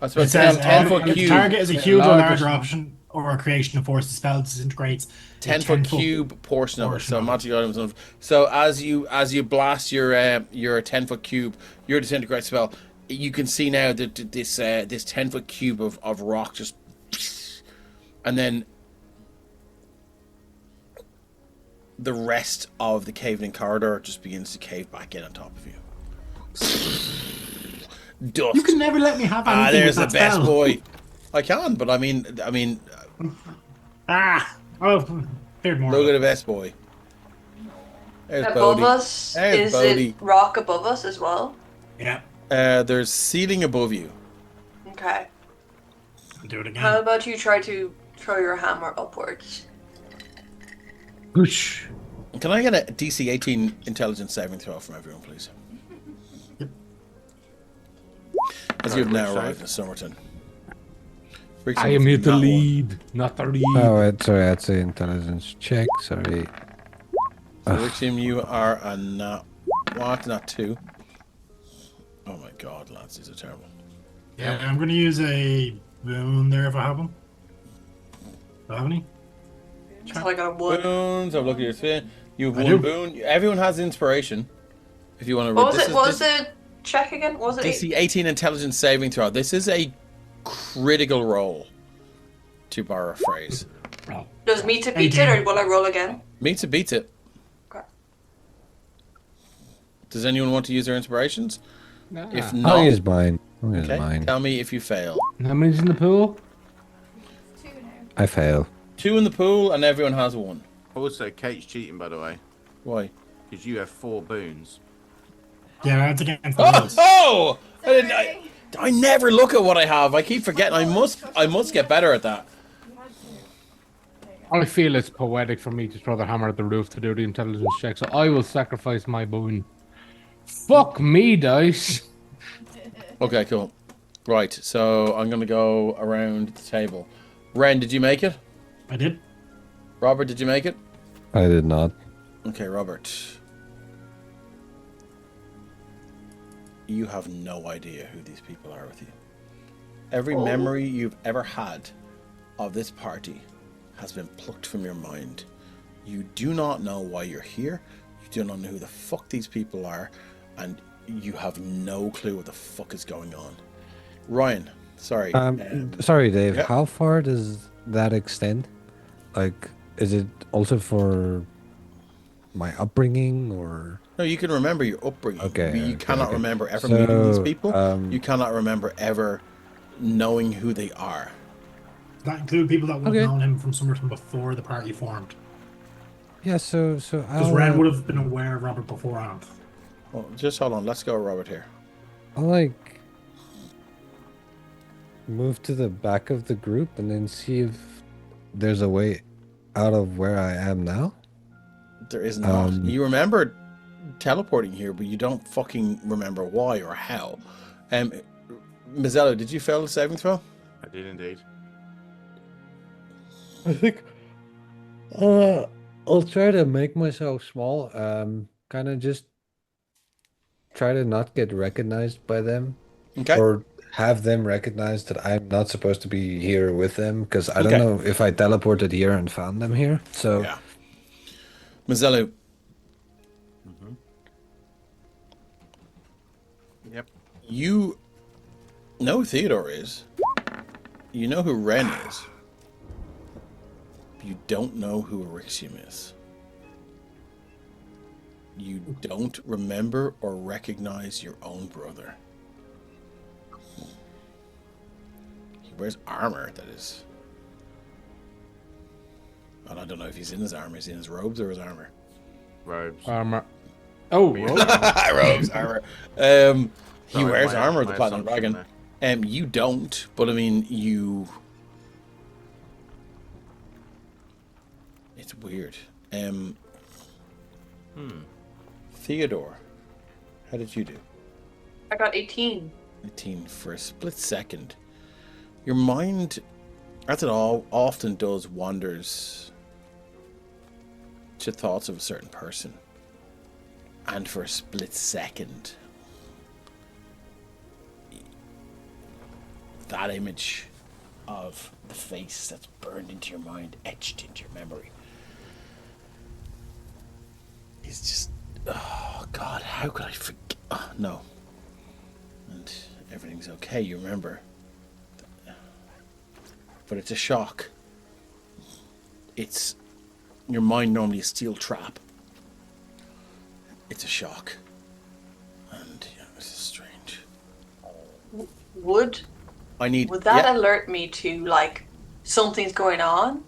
I suppose It says 10 foot if the cube. target is a huge or Larger- larger option or a creation of force, the spell disintegrates. a 10-foot 10-foot cube portion of it. portion So of it. magic items. So as you blast your 10-foot cube, your disintegrate spell, you can see now that this 10-foot cube of rock just, and then the rest of the caved-in corridor just begins to cave back in on top of you. Dust. You can never let me have anything There's the with that best spell. boy. I can, but I mean, Oh, feared more. look at the best boy. There's Above Bodhi. us, There's is Bodhi. it rock above us as well? Yeah, There's ceiling above you. Okay. I'll do it again. How about you try to throw your hammer upwards? Whoosh. Can I get a DC 18 intelligence saving throw from everyone, please? Yep. As you've now arrived at Summerton. I am here to lead, not the lead. Oh, wait, sorry, that's an intelligence check. Sorry. Rixium, you are a not. What? Not 2. Oh my god, lads, these are terrible. Yeah, I'm going to use a boon there if I have them. Do I have any? So I got a 1. Boons, I've looked at your spin. You have I one do. boon. Everyone has inspiration. If you want to. What was it? What was the check again? What was it? DC 18 intelligence saving throw. This is a critical roll, to borrow a phrase. Does me to beat it, or will I roll again? Meets it, beats it. Okay. Does anyone want to use their inspirations? Nah. If I'll not, use mine. I'll use okay, mine. tell me if you fail. How many's in the pool? I fail. 2 in the pool, and everyone has 1. Also, Kate's cheating, by the way, Why? because you have 4 boons. Yeah, that's against the Oh! rules. Oh! I never look at what I have. I keep forgetting. I must get better at that. I feel it's poetic for me to throw the hammer at the roof to do the intelligence check, so I will sacrifice my boon. Fuck me, dice. Okay, cool. Right, so I'm gonna go around the table. Ren, did you make it? I did. Robert, did you make it? I did not. Okay, Robert. You have no idea who these people are with you. Every memory you've ever had of this party has been plucked from your mind. You do not know why you're here. You do not know who the fuck these people are. And you have no clue what the fuck is going on. Ryan, sorry. Sorry, Dave. yeah. How far does that extend? Like, is it also for my upbringing or? No, you can remember your upbringing. Okay, You okay, cannot okay. remember ever meeting these So, people. You cannot remember ever knowing who they are. That include people that would Okay. have known him from Summerton before the party formed. Yeah. So Because I'll, Ren would have been aware of Robert beforehand. Well, just hold on. Let's go, Robert, here. I'll like move to the back of the group and then see if there's a way out of where I am now. There is not. Um, You remember teleporting here, but you don't fucking remember why or how. Mazzello, did you fail the saving throw? I did indeed. I think I'll try to make myself small. Kind of just try to not get recognized by them, Okay. or have them recognize that I'm not supposed to be here with them, because I don't Okay. know if I teleported here and found them here. So Yeah. Mazzello, Yep. you know who Theodore is. You know who Ren is. You don't know who Erixium is. You don't remember or recognize your own brother. He wears armor that is. And I don't know if he's in his armor. Is he in his robes or his armor? Robes. Armor. Oh, Robes, armor. He Sorry, wears my- armor of the my Platinum assumption Dragon. there. You don't, but I mean, you. It's weird. Theodore, how did you do? I got 18. 18 for a split second. Your mind, as it all often does, wanders to thoughts of a certain person. And for a split second, that image of the face that's burned into your mind, etched into your memory, is just, oh God, how could I forget? Oh, no. And everything's okay, you remember. But it's a shock. It's, your mind normally a steel trap. It's a shock. And yeah, this is strange. Would that yeah. alert me to, like, something's going on?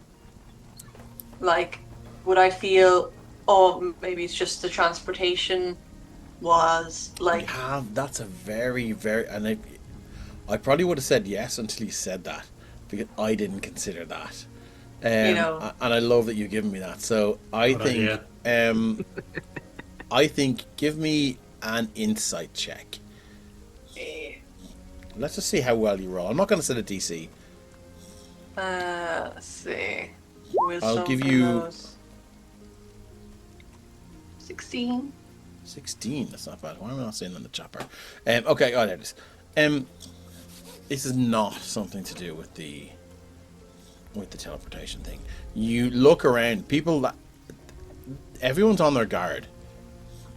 Like, would I feel, oh, maybe it's just the transportation was, like... Yeah, that's a very, very... And I probably would have said yes until you said that, because I didn't consider that. You know. And I love that you've given me that. So I think... I think give me an insight check. Let's just see how well you roll. I'm not going to set a DC. Let's see. I'll give you 16. 16. That's not bad. Why am I not saying that in the chat bar? Okay, oh, there it is. This is not something to do with the teleportation thing. You look around. Everyone's on their guard,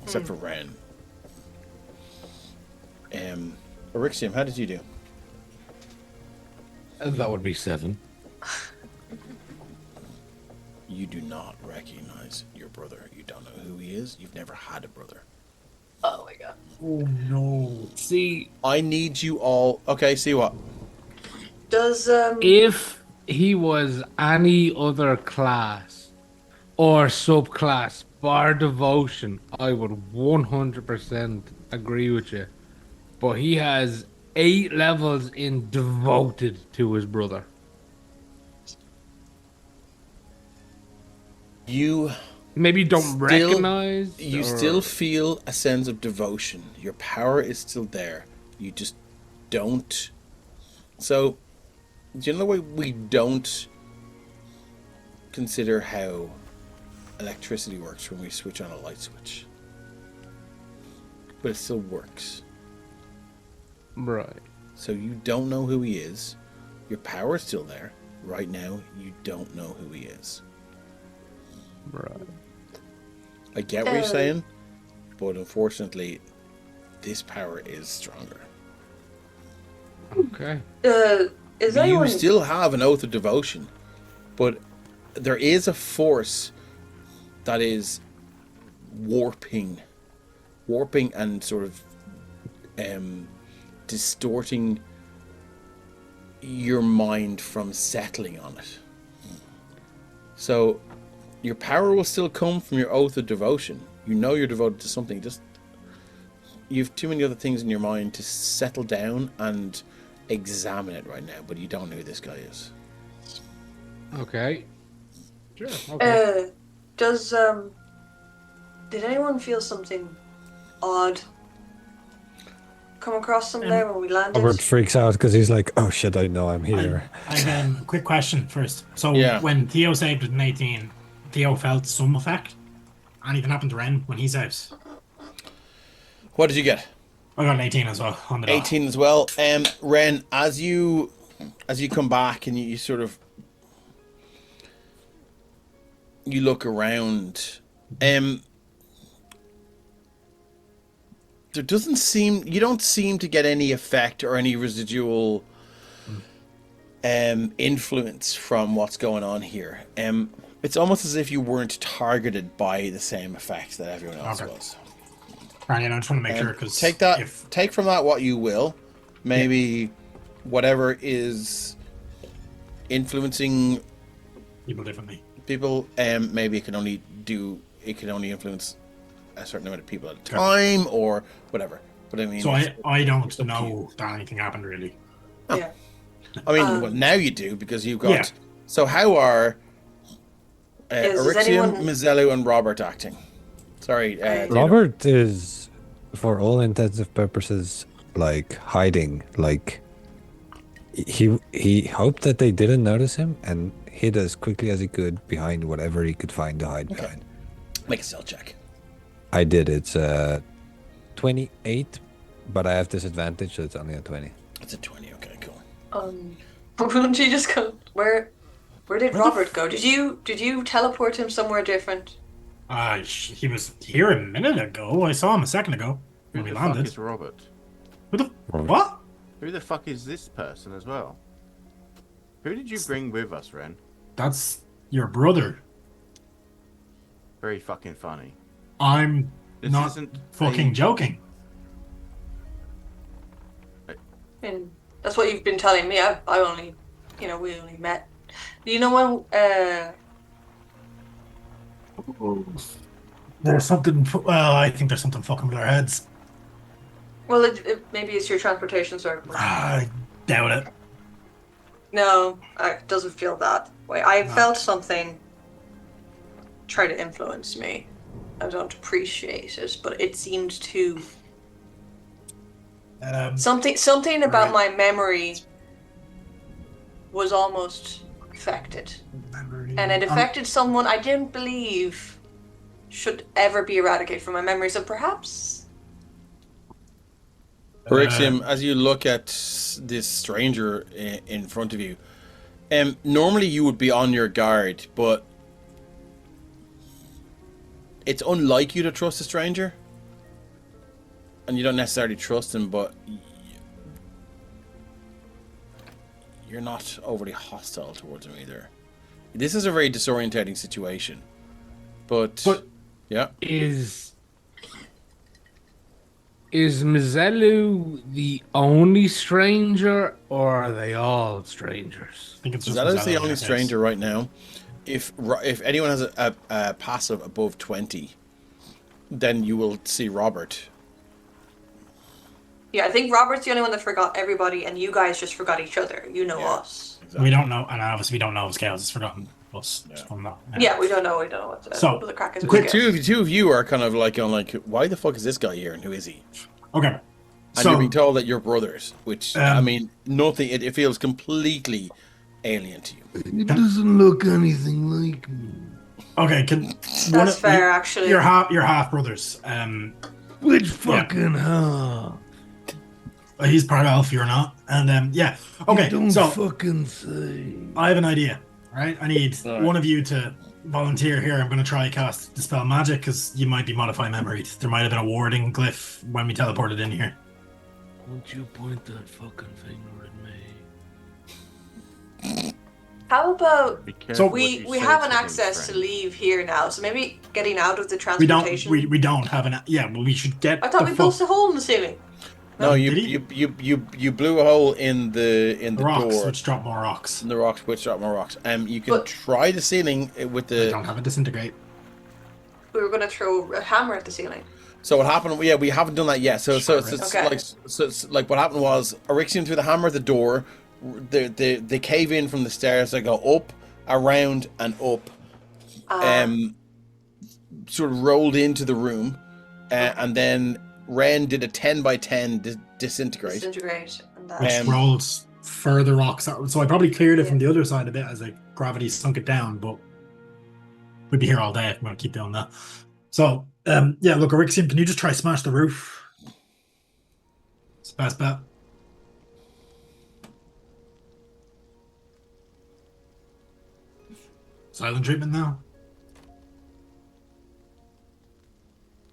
except for Ren. Erixium, how did you do? That would be 7. You do not recognize your brother. You don't know who he is. You've never had a brother. Oh my god. Oh no. See, I need you all. Okay, see what? Does if he was any other class or subclass bar devotion, I would 100% agree with you. But he has 8 levels in devoted to his brother. You maybe don't recognize. You still feel a sense of devotion. Your power is still there. You just don't. So, do you know the way we don't consider how electricity works when we switch on a light switch? But it still works. Right. So you don't know who he is. Your power is still there. Right now, you don't know who he is. Right. I get what you're saying, but unfortunately, this power is stronger. Okay. Is anyone... You still have an oath of devotion, but there is a force that is warping and sort of distorting your mind from settling on it. So your power will still come from your oath of devotion. You know you're devoted to something. Just you have too many other things in your mind to settle down and examine it right now, but you don't know who this guy is. Okay. Sure. Okay. Did anyone feel something odd come across them there when we landed? Robert freaks out because he's like, oh shit, I know I'm here. I have a quick question first. So Yeah. when Theo saved it in 18, Theo felt some effect? Anything happened to Ren when he's out? What did you get? I got an 18 as well on the dot. 18 as well. Ren, as you come back and you sort of you look around, you don't seem to get any effect or any residual influence from what's going on here. It's almost as if you weren't targeted by the same effects that everyone else was. Right, I just want to make sure because take from that what you will. Maybe whatever is influencing people differently. Maybe it can only influence a certain amount of people at a time or whatever. But I mean, so I don't know that anything happened really. Oh. Yeah. I mean, well, now you do because you've got. Yeah. So how are Erixium, Mizelu, and Robert acting? Sorry, Robert is, for all intents and purposes, like hiding. Like he hoped that they didn't notice him and hid as quickly as he could behind whatever he could find to hide behind. Make a stealth check. I did. It's 28, but I have disadvantage, so it's only a 20. It's a 20. Okay, cool. Wouldn't you just go? Where did Robert go? Did you teleport him somewhere different? He was here a minute ago. I saw him a second ago Who when we the fuck landed. is Robert? What? Who the fuck is this person as well? Who did you bring with us, Ren? That's your brother. Very fucking funny. I'm This not isn't fucking joking. And that's what you've been telling me. I only, we only met. Do you know when? There's something. Well, I think there's something fucking with our heads. Well, maybe it's your transportation circle. I doubt it. No, it doesn't feel that way. I felt something try to influence me. I don't appreciate it, but it seemed to something about my memory was almost affected, and it affected someone I didn't believe should ever be eradicated from my memory. So perhaps. Urixium, as you look at this stranger in front of you, normally you would be on your guard, but it's unlike you to trust a stranger, and you don't necessarily trust him, but you're not overly hostile towards him either. This is a very disorientating situation, but yeah. Is Mizelu the only stranger, or are they all strangers? I think it's just Zella's the Zella, only yes. stranger right now. If anyone has a passive above 20, then you will see Robert. Yeah, I think Robert's the only one that forgot everybody, and you guys just forgot each other. You know us. We don't know, and obviously we don't know if Scales has forgotten us. Yeah. From that. Yeah, we don't know. We don't know what the crack is. quick with Two of you are kind of like on like, why the fuck is this guy here and who is he? Okay. And So you're being told that you're brothers, which I mean, nothing. It feels completely alien to you. It doesn't look anything like me. okay, That's fair, actually. You're half brothers. Which fucking half? He's part elf, you're not, and yeah. Okay, Don't so fucking say. I have an idea. Right, I need All right. one of you to volunteer here. I'm going to try cast Dispel Magic because you might be modifying memory. There might have been a warding glyph when we teleported in here. Won't you point that fucking finger at me? How about Be careful So what we you say have an to him, access to friend. leave here now, so maybe getting out of the We don't. transportation. We don't have an. Yeah, well, we should get. I thought the we built a hole in the ceiling. No, did he? you blew a hole in the rocks, door. which drop more rocks. In the rocks, which drop more rocks. You can But- try the ceiling with We the. don't have a disintegrate. We were going to throw a hammer at the ceiling. So what happened? Yeah, we haven't done that yet. So Sure, it's okay. it's like what happened was Urixium threw the hammer at the door. They cave in from the stairs. They go up, around, and up. Sort of rolled into the room, and then Ren did a 10 by 10 disintegrate. Disintegrate. And that. Which rolls further rocks out. So I probably cleared it from the other side a bit as like gravity sunk it down, but we'd be here all day if I'm going to keep doing that. So, yeah, look, Urixium, can you just try smash the roof? It's the best bet. Silent treatment now.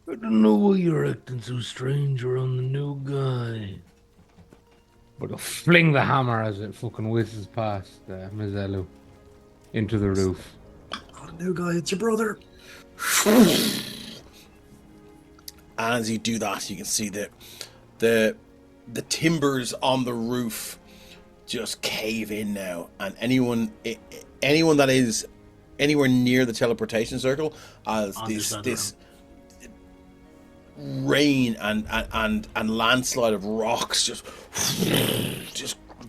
I don't know why you're acting so strange around the new guy. But I'll fling the hammer as it fucking whizzes past Mizelu into the roof. Oh, the new guy, it's your brother. And as you do that, you can see that the timbers on the roof just cave in now, and anyone that is anywhere near the teleportation circle as this rain and landslide of rocks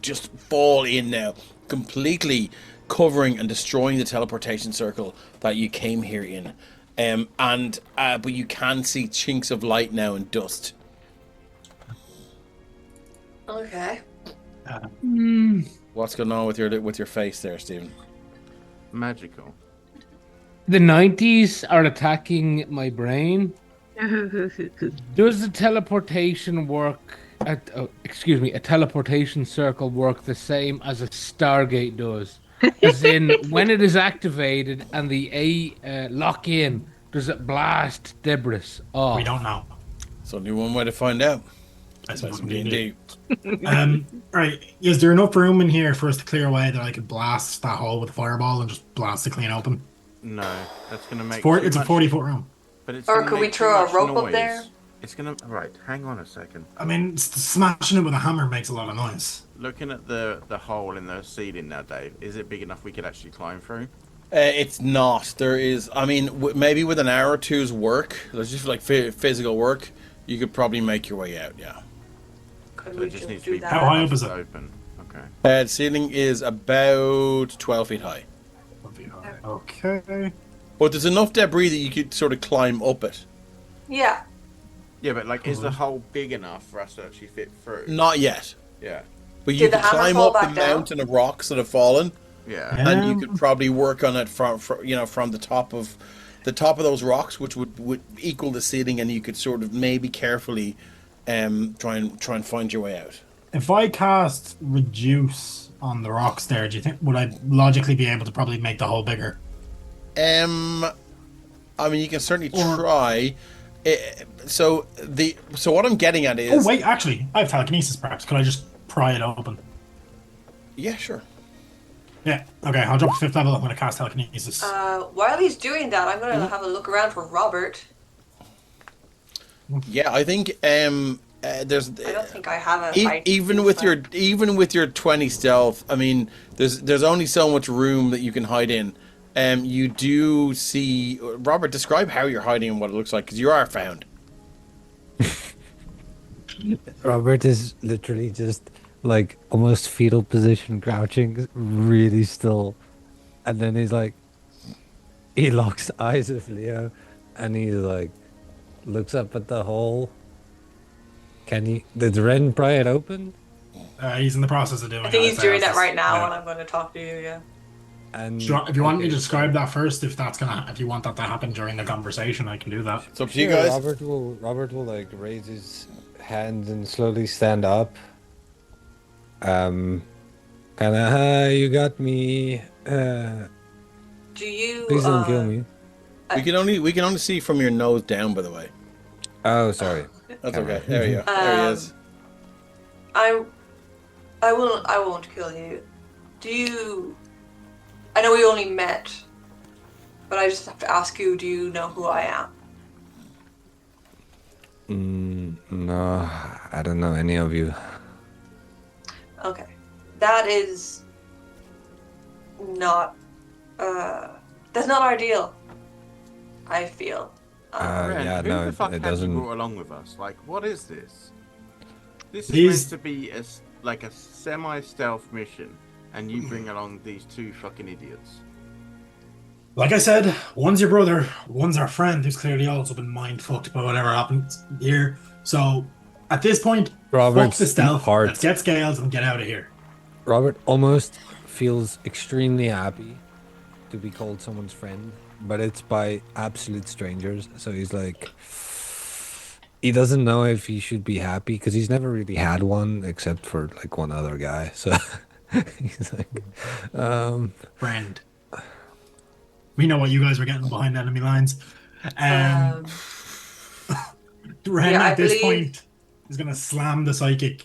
just fall in now, completely covering and destroying the teleportation circle that you came here in. But you can see chinks of light now and dust. Okay. What's going on with your face there, Stephen? Magical. The 90s are attacking my brain. Does the teleportation work a teleportation circle work the same as a Stargate does? As in, when it is activated and the lock in, does it blast debris off? We don't know. It's only one way to find out. That's Play some D&D. D&D. Right. Is there enough room in here for us to clear away that I could blast that hole with a fireball and just blast it clean open? No, that's gonna make. It's a 40-foot room. But it's Or gonna could we make throw too a much rope up noise. there? It's gonna. Right, hang on a second. I mean, smashing it with a hammer makes a lot of noise. Looking at the hole in the ceiling now, Dave, is it big enough we could actually climb through? It's not. There is. I mean, maybe with an hour or two's work, there's just like physical work, you could probably make your way out. Yeah. Could So we it just just needs to do be that? How high up is it? open. Okay. The ceiling is about 12 feet high, Okay. but there's enough debris that you could sort of climb up it. Yeah. Yeah, but like, is the hole big enough for us to actually fit through? Not yet, Yeah. but you Did the could hammer climb fall up the back down? mountain of rocks that have fallen, Yeah. and you could probably work on it from the top of those rocks, which would equal the ceiling, and you could sort of maybe carefully try and find your way out. If I cast reduce on the rocks there, do you think would I logically be able to probably make the hole bigger? I mean, you can certainly Or- try. So what I'm getting at is. Oh wait, actually, I have telekinesis. Perhaps could I just pry it open? Yeah, sure. Yeah. Okay, I'll drop to 5th level. I'm going to cast telekinesis. While he's doing that, I'm gonna have a look around for Robert. Yeah, I think there's. I don't think I have a height. Even with your 20 stealth, I mean, there's only so much room that you can hide in. You do see. Robert, describe how you're hiding and what it looks like, because you are found. Robert is literally just like almost fetal position, crouching, really still, and then he's like, he locks eyes with Leo, and he's like, looks up at the hole. Did Ren pry it open? He's in the process of doing it. I think he's doing that right now, Yeah. and I'm going to talk to you. Yeah. And If you want me okay, to describe that first, if you want that to happen during the conversation, I can do that. It's up to you sure, guys. Robert will like raise his hands and slowly stand up. Kind of, hi, you got me. Do you? Please don't kill me. We can only see from your nose down, by the way. Oh, sorry. That's Camera. okay. There you go. There he is. I won't kill you. Do you? I know we only met, but I just have to ask you. Do you know who I am? No, I don't know any of you. Okay, that is not. That's not our deal. I feel. Ren, yeah, who no, the fuck it have doesn't. you brought along with us? Like, what is this? This is These- meant to be a semi-stealth mission, and you bring along these two fucking idiots. Like I said, one's your brother, one's our friend who's clearly also been mind fucked by whatever happened here. So at this point, fuck Robert's the stealth. heart. Let's get scales and get out of here. Robert almost feels extremely happy to be called someone's friend, but it's by absolute strangers. So he's like, he doesn't know if he should be happy because he's never really had one except for like one other guy. So he's like, Friend. We know what you guys were getting behind enemy lines. Ren Yeah, I at this believe- point is gonna slam the psychic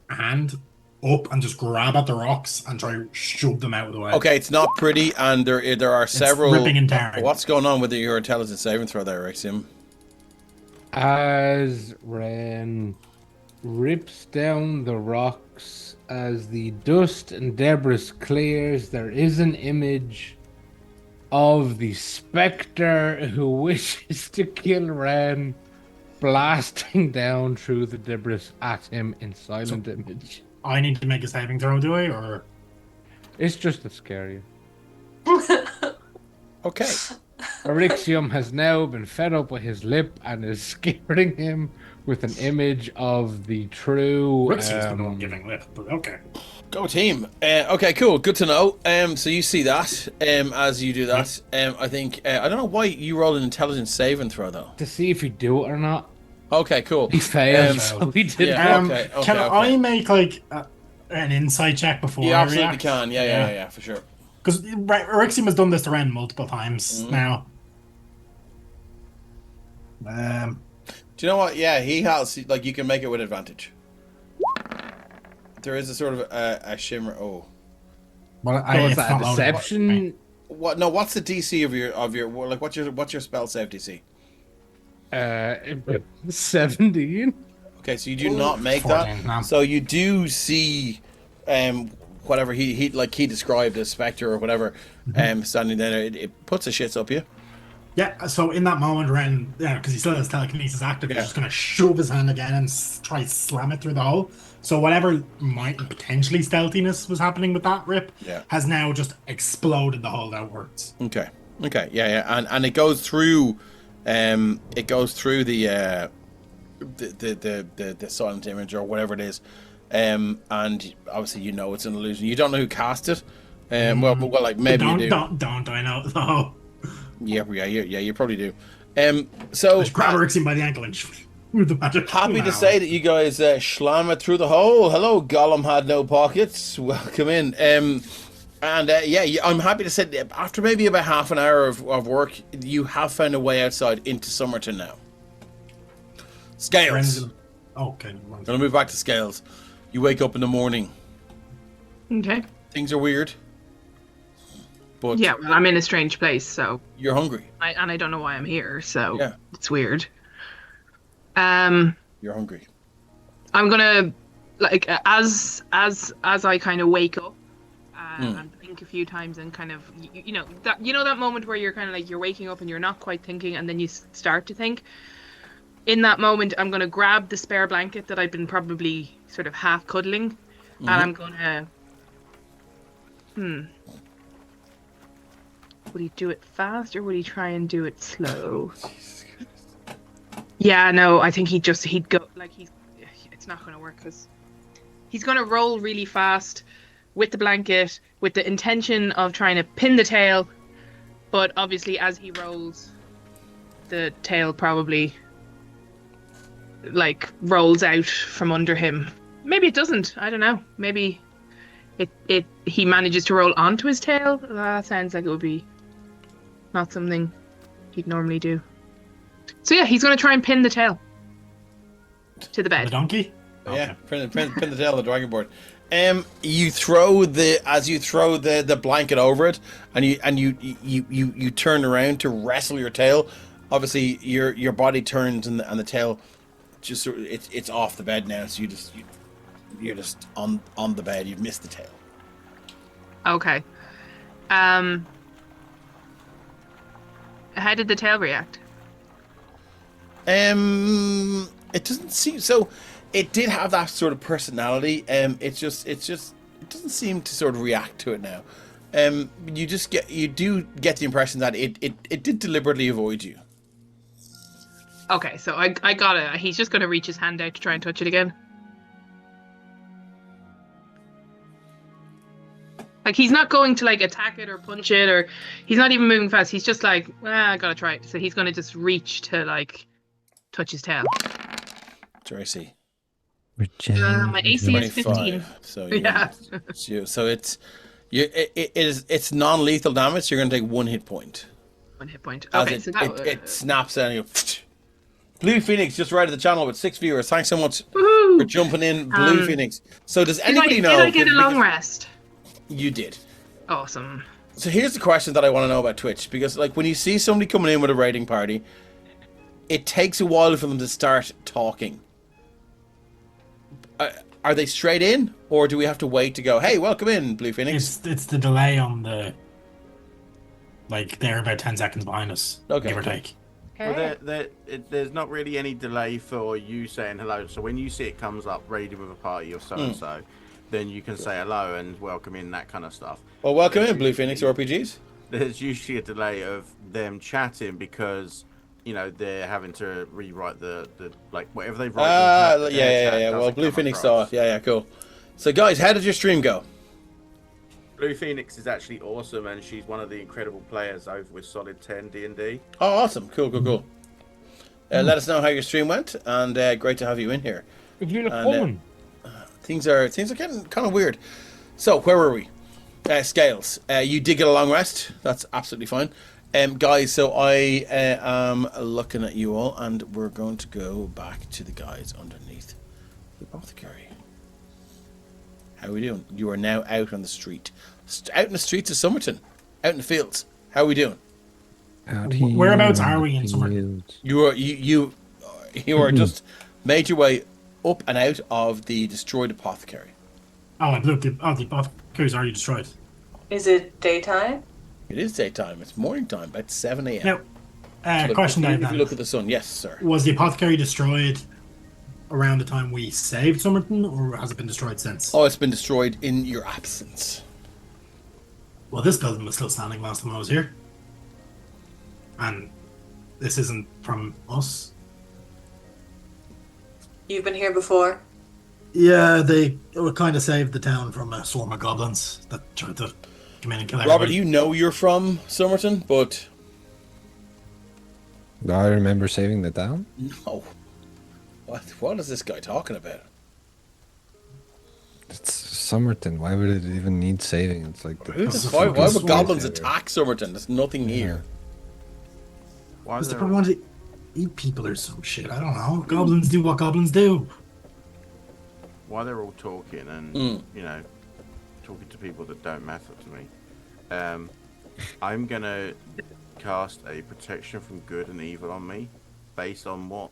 hand up and just grab at the rocks and try to shove them out of the way. Okay, it's not pretty, and there are several. ripping and tearing. What's going on with your intelligence saving throw there, Rexium? As Ren rips down the rocks, as the dust and debris clears, there is an image of the spectre who wishes to kill Ren blasting down through the debris at him in silent image. I need to make a saving throw, do I? Or It's just to scare you. Okay. Arixium has now been fed up with his lip and is scaring him with an image of the true. Rixium's been the one giving lip, but okay. Go team. Okay, cool. Good to know. So you see that as you do that. I think I don't know why you rolled an intelligence saving throw though. To see if you do it or not. Okay, cool. He failed. So he did. Yeah, okay, Can okay. I make like an insight check before You I absolutely react? can. Yeah, for sure. Because Rixium has done this to Ren multiple times now. Do you know what? Yeah, he has. Like, you can make it with advantage. There is a sort of a shimmer. Oh, Well, So is it's that not loaded, deception? what? No, what's the DC of your like? What's your spell save DC? 17. Okay, so you do not make 14, that. no. So you do see, whatever he described as spectre or whatever, standing there. It puts a shits up you. Yeah, so in that moment, Ren, because he still has telekinesis active, he's just going to shove his hand again and try to slam it through the hole. So whatever might potentially stealthiness was happening with that rip has now just exploded the hole outwards. Okay, yeah, and it goes through, the silent image or whatever it is, and obviously you know it's an illusion. You don't know who cast it, well, like maybe you do. Don't I know? No. Yeah, you probably do. So Just grab Rixium by the ankle and with the magic. happy to say that you guys slam it through the hole. Hello, Gollum had no pockets. Welcome in. I'm happy to say that after maybe about half an hour of work, you have found a way outside into Summerton now. Scales. Okay. I'm gonna move back to Scales. You wake up in the morning. Okay. Things are weird. But Yeah, well, I'm in a strange place, so you're hungry. I don't know why I'm here, so Yeah. it's weird. You're hungry. I'm gonna as I kind of wake up and think a few times and kind of you know that moment where you're kind of like you're waking up and you're not quite thinking and then you start to think. In that moment, I'm gonna grab the spare blanket that I've been probably sort of half cuddling, and I'm gonna Would he do it fast or would he try and do it slow? Yeah, no, I think he'd go like it's not going to work because he's going to roll really fast with the blanket with the intention of trying to pin the tail, but obviously as he rolls, the tail probably like rolls out from under him. Maybe it doesn't. I don't know. Maybe he manages to roll onto his tail. That sounds like it would be not something he'd normally do. So yeah, he's going to try and pin the tail to the The bed. donkey? Yeah, pin the tail of the dragon board. You throw the blanket over it, and you turn around to wrestle your tail. Obviously, your body turns and the tail just it's off the bed now. So you're just on the bed. You've missed the tail. Okay. How did the tail react? It doesn't seem so. It did have that sort of personality. It doesn't seem to sort of react to it now. You do get the impression that it did deliberately avoid you. Okay, so I got it. He's just going to reach his hand out to try and touch it again. Like, he's not going to, like, attack it or punch it, or he's not even moving fast. He's just like, I gotta try it. So he's going to just reach to, like, touch his tail. What's your AC? My AC is 15. 25. So Yeah. So it's non-lethal damage. So you're going to take 1 hit point. 1 hit point. As Okay, it, so that it snaps out and you go, Blue Phoenix just right at the channel with 6 viewers. Thanks so much Woohoo! for jumping in, Blue Phoenix. So does Did anybody know? Did I get a long because- rest? You did. Awesome. So here's the question that I want to know about Twitch, because like when you see somebody coming in with a raiding party, it takes a while for them to start talking. Are they straight in, or do we have to wait to go, hey, welcome in, Blue Phoenix? It's the delay on the... Like, they're about 10 seconds behind us, Okay, give or cool. take. Well, there's not really any delay for you saying hello. So when you see it comes up, raiding with a party or so and so, then you can say hello and welcome in, that kind of stuff. Well, welcome in, Blue Phoenix RPGs. there's usually a delay of them chatting because they're having to rewrite the like whatever they write. Yeah. Well, Blue Phoenix saw it. Yeah, cool. So, guys, how did your stream go? Blue Phoenix is actually awesome, and she's one of the incredible players over with Solid 10 D&D. Oh, awesome. Cool. Let us know how your stream went, and great to have you in here. If you look fun. Things are getting kind of weird. So, where were we? Scales. You did get a long rest. That's absolutely fine. Guys, so I am looking at you all, and we're going to go back to the guys underneath the apothecary. How are we doing? You are now out on the street. Out in the streets of Summerton. Out in the fields. How are we doing? Whereabouts are we in Summerton? You are just made your way up and out of the destroyed apothecary. Oh, look, the apothecary's already destroyed. Is it daytime? It is daytime. It's morning time, about 7 a.m. Now, question, Dave. If you look at the sun, yes, sir. Was the apothecary destroyed around the time we saved Summerton, or has it been destroyed since? Oh, it's been destroyed in your absence. Well, this building was still standing last time I was here. And this isn't from us. You've been here before? Yeah, they kind of saved the town from a swarm of goblins that tried to come in and kill everybody. Robert, you know you're from Summerton, but... Do I remember saving the town? No. What is this guy talking about? It's Summerton. Why would it even need saving? It's like Why would goblins attack Summerton? There's nothing here. Why Because they probably want to eat people or some shit. I don't know. Goblins do what goblins do. While they're all talking and talking to people that don't matter to me, I'm gonna cast a protection from good and evil on me, based on what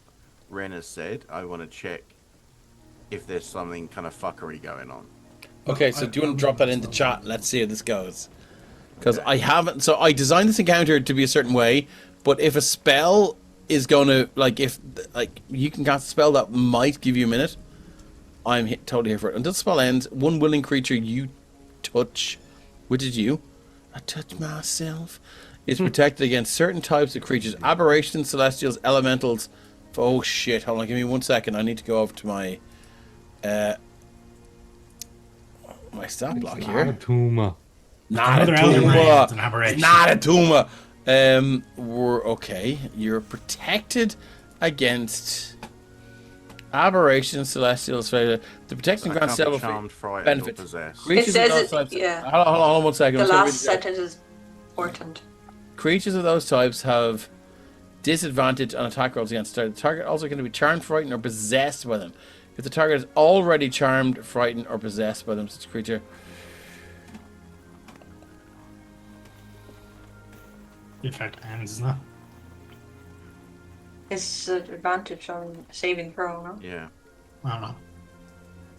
Ren has said. I want to check if there's something kind of fuckery going on. Okay, so do you want to drop that in the chat? Let's see how this goes. Because I haven't. So I designed this encounter to be a certain way, but if a spell is going to you can cast a spell that might give you a minute, I'm totally here for it. Until the spell ends, one willing creature you touch, which is you, I touch myself, is protected against certain types of creatures, aberrations, celestials, elementals. Oh shit! Hold on, give me 1 second. I need to go over to my my stat block here. Not a tumor. We're okay. You're protected against aberrations, celestials. The protection grants several benefits. It says it. Yeah. Hold on 1 second. The last sentence is important. Creatures of those types have disadvantage on attack rolls against the target. Also going to be charmed, frightened, or possessed by them. If the target is already charmed, frightened, or possessed by them, such a creature. The effect ends, isn't it? It's an advantage on saving throw, no? Yeah. I don't know.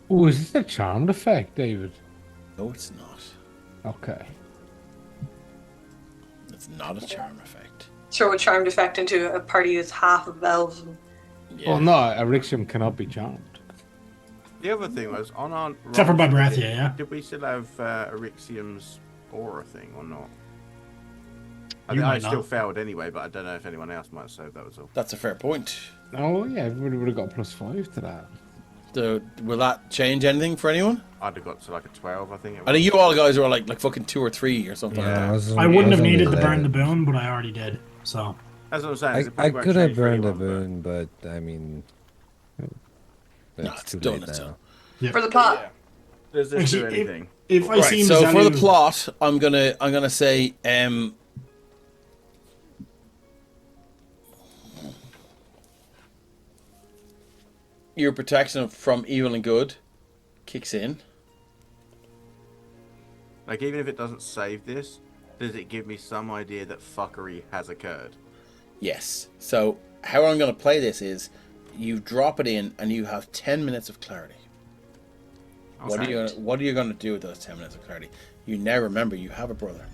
Oh, is this a charmed effect, David? No, it's not. Okay. It's not a charm effect. Throw a charmed effect into a party that's half of elves. Yeah. Oh no, Erixium cannot be charmed. The other thing was on our Except for by breath, yeah. Did we still have Erixium's aura thing or not? You I might still not. failed anyway, but I don't know if anyone else might have saved. That was all. That's a fair point. Oh yeah, everybody would have got +5 to that. Will that change anything for anyone? I'd have got to like a 12, I think. It was. I think you all guys were like fucking 2 or 3 or something like that. I wouldn't have needed to burn the boon, but I already did. So That's what I'm saying. it's a I pretty much could have a free burned a one, boon, but I mean, No, it's too done. late It's now. done. yeah. For the but plot. yeah. Does this do Actually, anything? If I Right. see So for the Mizalu- plot, I'm gonna say your protection from evil and good kicks in. Like, even if it doesn't save this, does it give me some idea that fuckery has occurred? Yes. So how I'm going to play this is, you drop it in and you have 10 minutes of clarity. What are you going to do with those 10 minutes of clarity? You now remember you have a brother.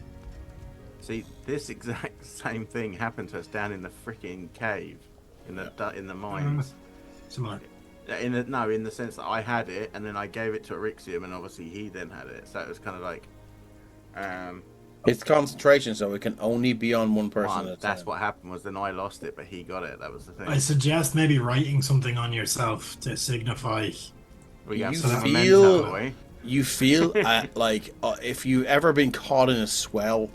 See, this exact same thing happened to us down in the freaking cave, in the mines. Similar. In the sense that I had it, and then I gave it to Erixium, and obviously he then had it. So it was kind of like, It's concentration, so it can only be on one person at a That's time. what happened. Was then I lost it, but he got it. That was the thing. I suggest maybe writing something on yourself to signify. We got You some feel- amends out of the way. You feel like if you've ever been caught in a swell,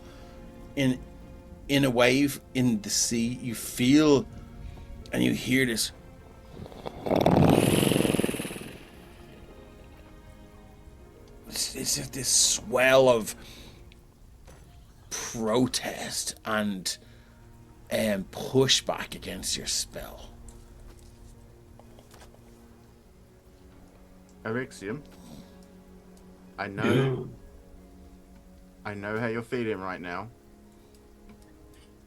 in a wave in the sea, you feel and you hear this. It's just this swell of protest and pushback against your spell. Erixium, I know how you're feeling right now.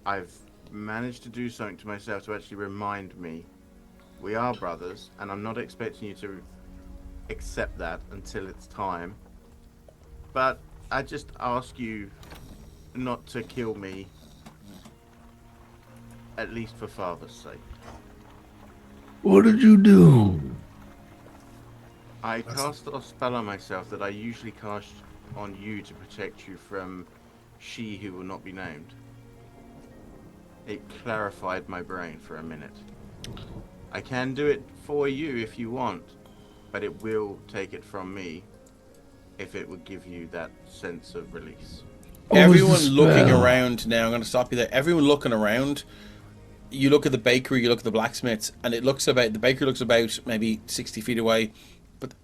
I've managed to do something to myself to actually remind me we are brothers, and I'm not expecting you to accept that until it's time. But I just ask you not to kill me, at least for father's sake. What did you do? I cast a spell on myself that I usually cast on you to protect you from she who will not be named. It clarified my brain for a minute. I can do it for you if you want, but it will take it from me if it would give you that sense of release. Everyone the looking spell? around now, I'm going to stop you there. Everyone looking around, you look at the bakery, you look at the blacksmiths, and the bakery looks about maybe 60 feet away, but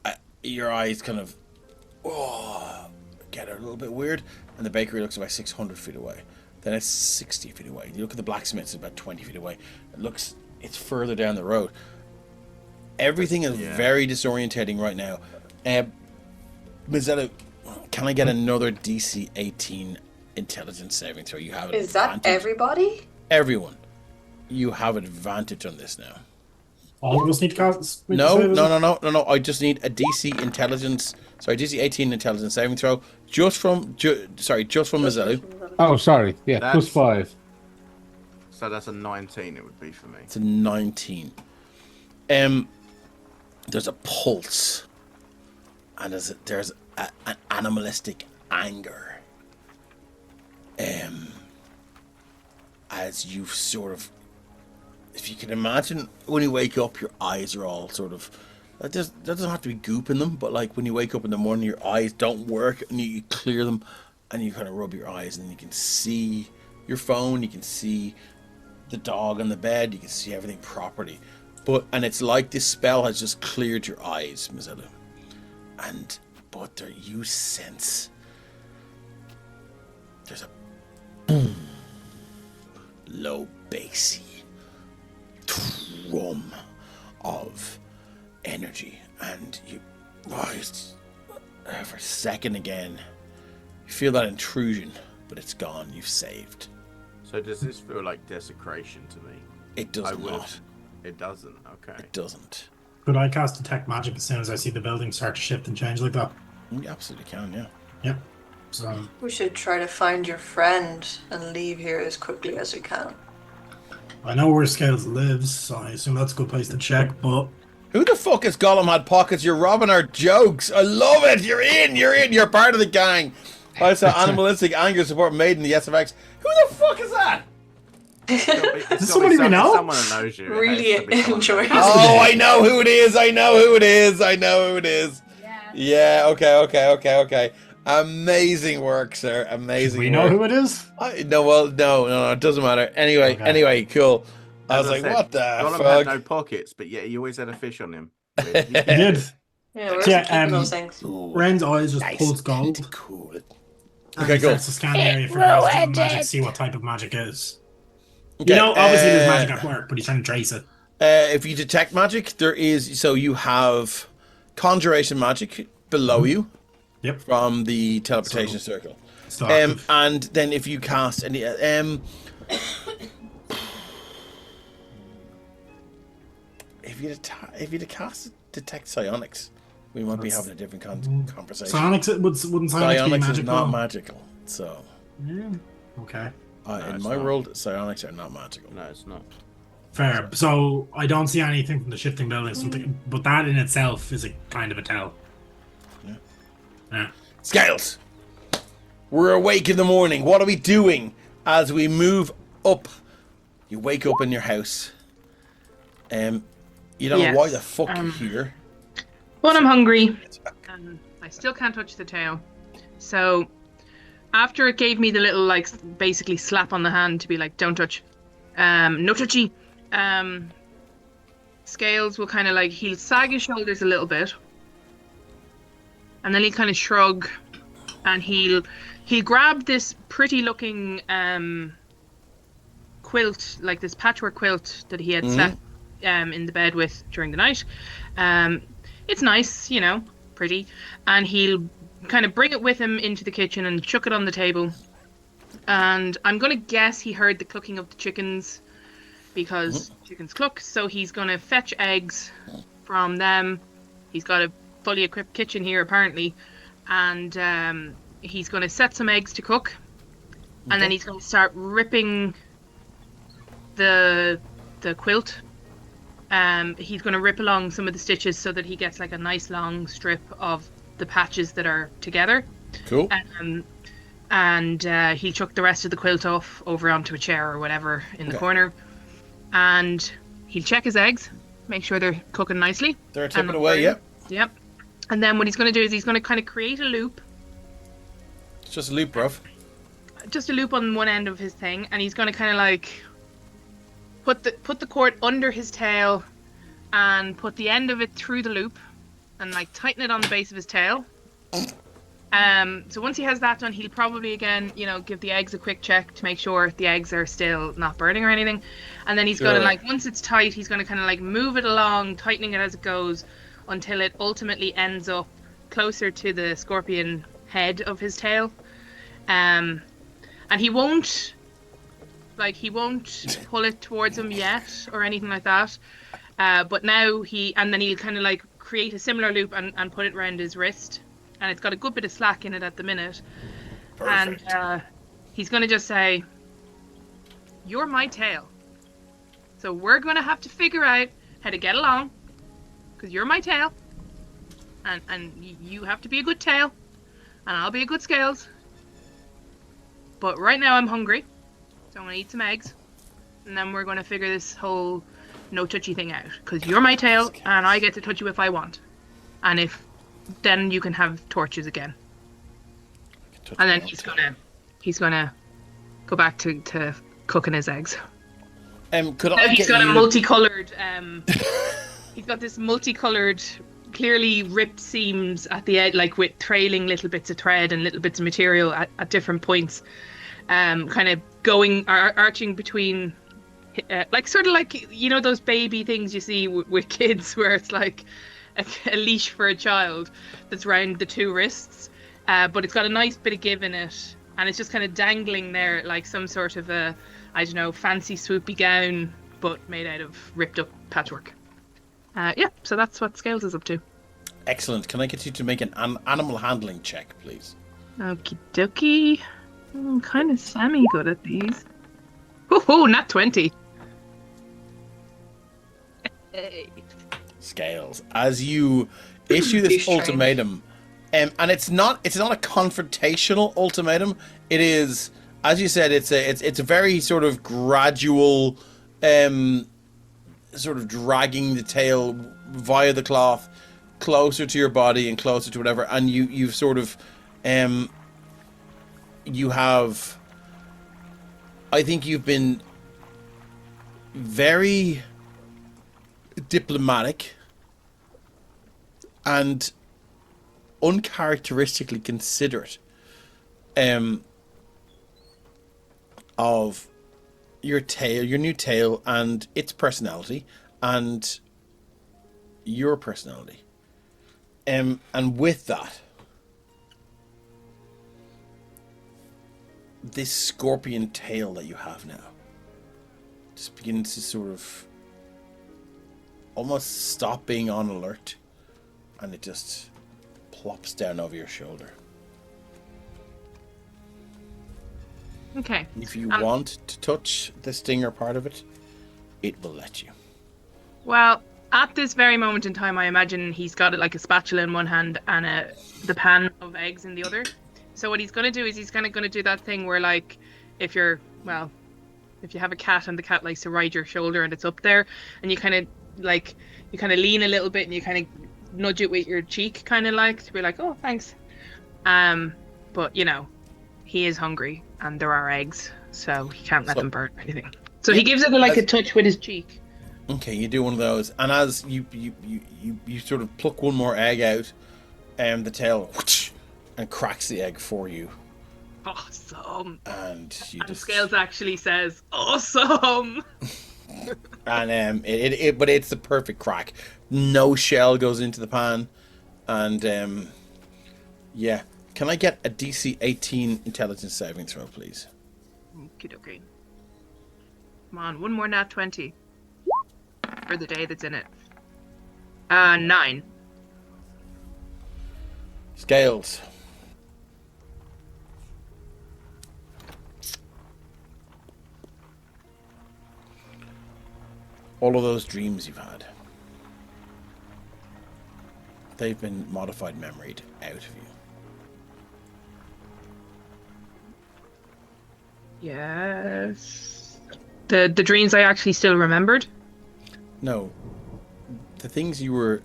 your eyes kind of get a little bit weird, and the bakery looks about 600 feet away. Then it's 60 feet away. You look at the blacksmiths, it's about 20 feet away. It's further down the road. Everything is very disorientating right now. Mazzella, can I get another DC 18 intelligence saving throw? You have an Is that advantage. everybody? Everyone. You have advantage on this now. All of us need to cast. No. I just need a DC 18 intelligence saving throw just from Mazzella. Oh, sorry. Yeah, That's- +5. So that's a 19 it would be for me. It's a 19. There's a pulse, and there's an animalistic anger. As you sort of, if you can imagine, when you wake up, your eyes are all sort of. That doesn't have to be goop in them, but like when you wake up in the morning, your eyes don't work, and you clear them, and you kind of rub your eyes, and you can see your phone, you can see the dog on the bed, you can see everything properly. And it's like this spell has just cleared your eyes, Mazzella. But there you sense there's a boom, low bassy drum of energy, and you for a second again you feel that intrusion, but it's gone. You've saved. So does this feel like desecration to me? It does I will. not. It doesn't. Okay. It doesn't. Could I cast detect magic as soon as I see the building start to shift and change like that? You absolutely can, yeah. Yep. So We should try to find your friend and leave here as quickly as we can. I know where Scales lives, so I assume that's a good place to check. But Who the fuck is Gollum had pockets? You're robbing our jokes. I love it. You're in. You're part of the gang. I saw animalistic anger support made in the SFX. Who the fuck is that? It's gotta be somebody we know? Someone that knows you. It Really has to be someone enjoy that knows this. Oh, I know who it is. I know who it is. Yeah, okay. Amazing work, sir. Amazing we work. know who it is. No, it doesn't matter. Anyway, cool. I was As like, said, what the Gollum fuck? had no pockets, but yeah, he always had a fish on him. He did. Yeah, where's Yeah, he keeping those um, things? Ren's eyes just Nice. pulse gold. Cool. And Okay, he cool. starts to scan the area for magic, see what type of magic it is. Okay, You know, obviously there's magic at work, but he's trying to trace it. If you detect magic, there is. So you have conjuration magic below you Yep. from the teleportation circle. Still active. And then if you cast any, if you cast detect psionics, we might be having a different conversation. Psionics wouldn't psionics be Psionics magic? is not though? magical, so Yeah. Okay. in it's my not. world, psionics are not magical. No, it's not. Fair. So I don't see anything from the shifting building, something, but that in itself is a kind of a tell. Yeah. Yeah. Scales, We're awake in the morning. What are we doing as we move up? You wake up in your house. You don't know why the fuck you're here. Well, I'm hungry. I still can't touch the tail. So, after it gave me the little, like, basically slap on the hand to be like, don't touch. No touchy. Scales will kind of like, he'll sag his shoulders a little bit. And then he'll kind of shrug. And he'll grab this pretty looking quilt, like this patchwork quilt that he had slept in the bed with during the night. It's nice, you know, pretty. And he'll kind of bring it with him into the kitchen and chuck it on the table. And I'm going to guess he heard the clucking of the chickens because chickens cluck. So he's going to fetch eggs from them. He's got a fully equipped kitchen here, apparently. And he's going to set some eggs to cook. And then he's going to start ripping the quilt. He's going to rip along some of the stitches so that he gets like a nice long strip of the patches that are together. Cool. And he'll chuck the rest of the quilt off over onto a chair or whatever in the corner. And he'll check his eggs, make sure they're cooking nicely. They're tipping away, yep. Yep. And then what he's going to do is he's going to kind of create a loop. It's just a loop, bruv. Just a loop on one end of his thing, and he's going to kind of like put the cord under his tail and put the end of it through the loop and like tighten it on the base of his tail. So once he has that done, he'll probably again, you know, give the eggs a quick check to make sure the eggs are still not burning or anything. And then he's going to like, once it's tight, he's going to kind of like move it along, tightening it as it goes until it ultimately ends up closer to the scorpion head of his tail. And he won't pull it towards him yet or anything like that. But now he'll kind of like create a similar loop and put it around his wrist. And it's got a good bit of slack in it at the minute. Perfect. And he's going to just say, "You're my tail. So we're going to have to figure out how to get along. Because you're my tail. And you have to be a good tail. And I'll be a good scales. But right now I'm hungry. So I'm going to eat some eggs. And then we're going to figure this whole no touchy thing out. Because you're my tail and I get to touch you if I want. And if... then you can have torches again." And then he's gonna go back to cooking his eggs. He's got a multicolored he's got this multicolored, clearly ripped seams at the edge, like with trailing little bits of thread and little bits of material at different points, kind of arching between like sort of like, you know, those baby things you see with kids where it's like a leash for a child that's round the two wrists, but it's got a nice bit of give in it, and it's just kind of dangling there like some sort of a, I don't know, fancy swoopy gown, but made out of ripped up patchwork. So that's what Scales is up to. Excellent. Can I get you to make an animal handling check, please? Okie dokie. I'm kind of semi-good at these. Oh, not 20. Hey. Scales, as you issue this ultimatum, and it's not a confrontational ultimatum. It is, as you said, it's a very sort of gradual, sort of dragging the tail via the cloth closer to your body and closer to whatever, and you've sort of, you have, I think you've been very diplomatic and uncharacteristically considerate of your tail, your new tail, and its personality, and your personality. And with that, this scorpion tail that you have now just begins to sort of almost stop being on alert, and it just plops down over your shoulder. Okay. If you want to touch the stinger part of it, it will let you. Well, at this very moment in time, I imagine he's got it like a spatula in one hand and the pan of eggs in the other. So what he's gonna do is he's kind of gonna do that thing where, like, if you have a cat and the cat likes to ride your shoulder and it's up there, and you kind of lean a little bit and you kind of nudge it with your cheek, kind of like to be like, oh, thanks. But he is hungry and there are eggs, so he can't let them burn or anything. So he gives it a touch with his cheek. Okay, you do one of those, and as you sort of pluck one more egg out, the tail whoosh, and cracks the egg for you. Awesome. And Scales actually says, awesome. And but it's the perfect crack. No shell goes into the pan, and yeah. Can I get a DC 18 intelligence saving throw, please? Okay. Come on, one more nat 20 for the day that's in it. 9. Scales. All of those dreams you've had, they've been modified memoried out of you. Yes. The dreams I actually still remembered? No. The things you were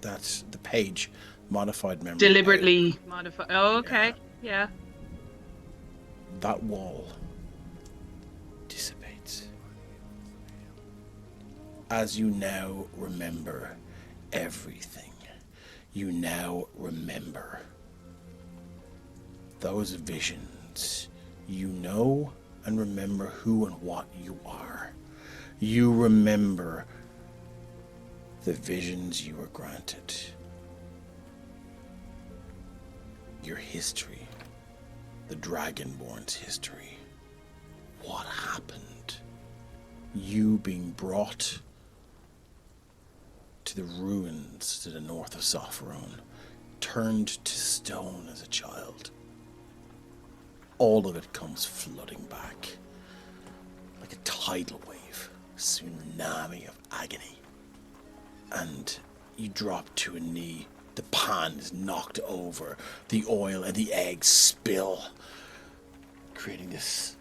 that's the page modified memory. Deliberately modified. Oh, okay. Yeah. That wall dissipates as you now remember everything. You now remember those visions. You know and remember who and what you are. You remember the visions you were granted. Your history. The Dragonborn's history. What happened? You being brought to the ruins to the north of Sopherone, turned to stone as a child. All of it comes flooding back like a tidal wave, a tsunami of agony. And you drop to a knee. The pan is knocked over. The oil and the eggs spill, creating this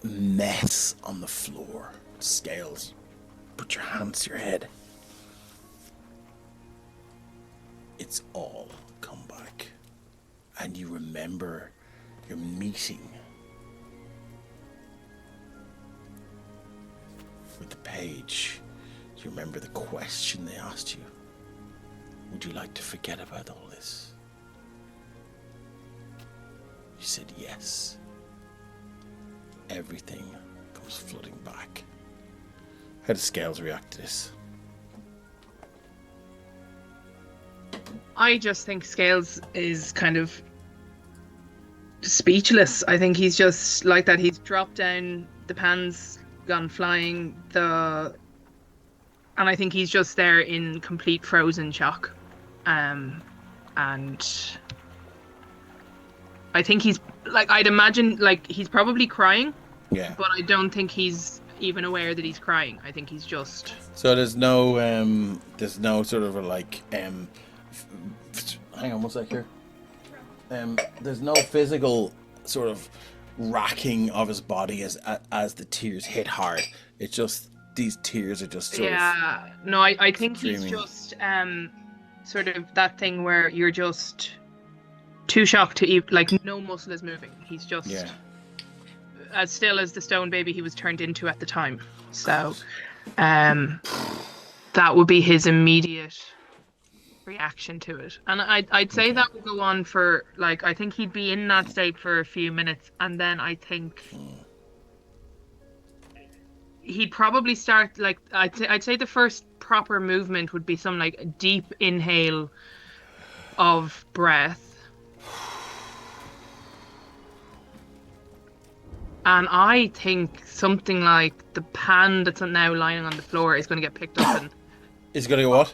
mess on the floor. Scales, put your hands to your head. It's all come back. And you remember your meeting with the page. You remember the question they asked you. Would you like to forget about all this? You said yes. Everything comes flooding back. How does Scales react to this? I just think Scales is kind of speechless. I think he's just like that. He's dropped down, the pan's gone flying, and I think he's just there in complete frozen shock. And I think he's like, I'd imagine like he's probably crying. Yeah. But I don't think he's even aware that he's crying. I think he's just. So there's no sort of hang on one sec here. There's no physical sort of racking of his body as the tears hit hard. It's just these tears are just sort of. No, I think streaming. he's just sort of that thing where you're just too shocked to eat, like no muscle is moving. He's just as still as the stone baby he was turned into at the time. So that would be his immediate reaction to it. And I'd say that would go on for, like, I think he'd be in that state for a few minutes, and then I think he'd probably start, like, I'd say the first proper movement would be some like a deep inhale of breath. And I think something like the pan that's now lying on the floor is going to get picked up and. Is going to go what?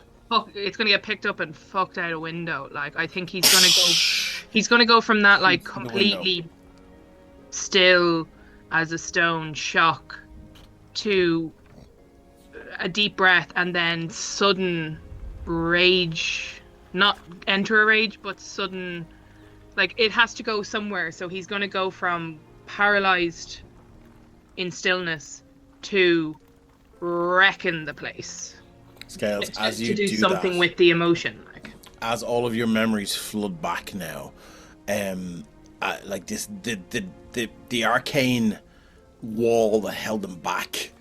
It's going to get picked up and fucked out a window. Like, I think he's going to go. He's going to go from that like completely still as a stone shock to a deep breath and then sudden rage not enter a rage, but sudden, like it has to go somewhere. So he's going to go from paralyzed in stillness to wrecking the place. Scales, as you to do something that, with the emotion, like as all of your memories flood back now, like this, the arcane wall that held them back,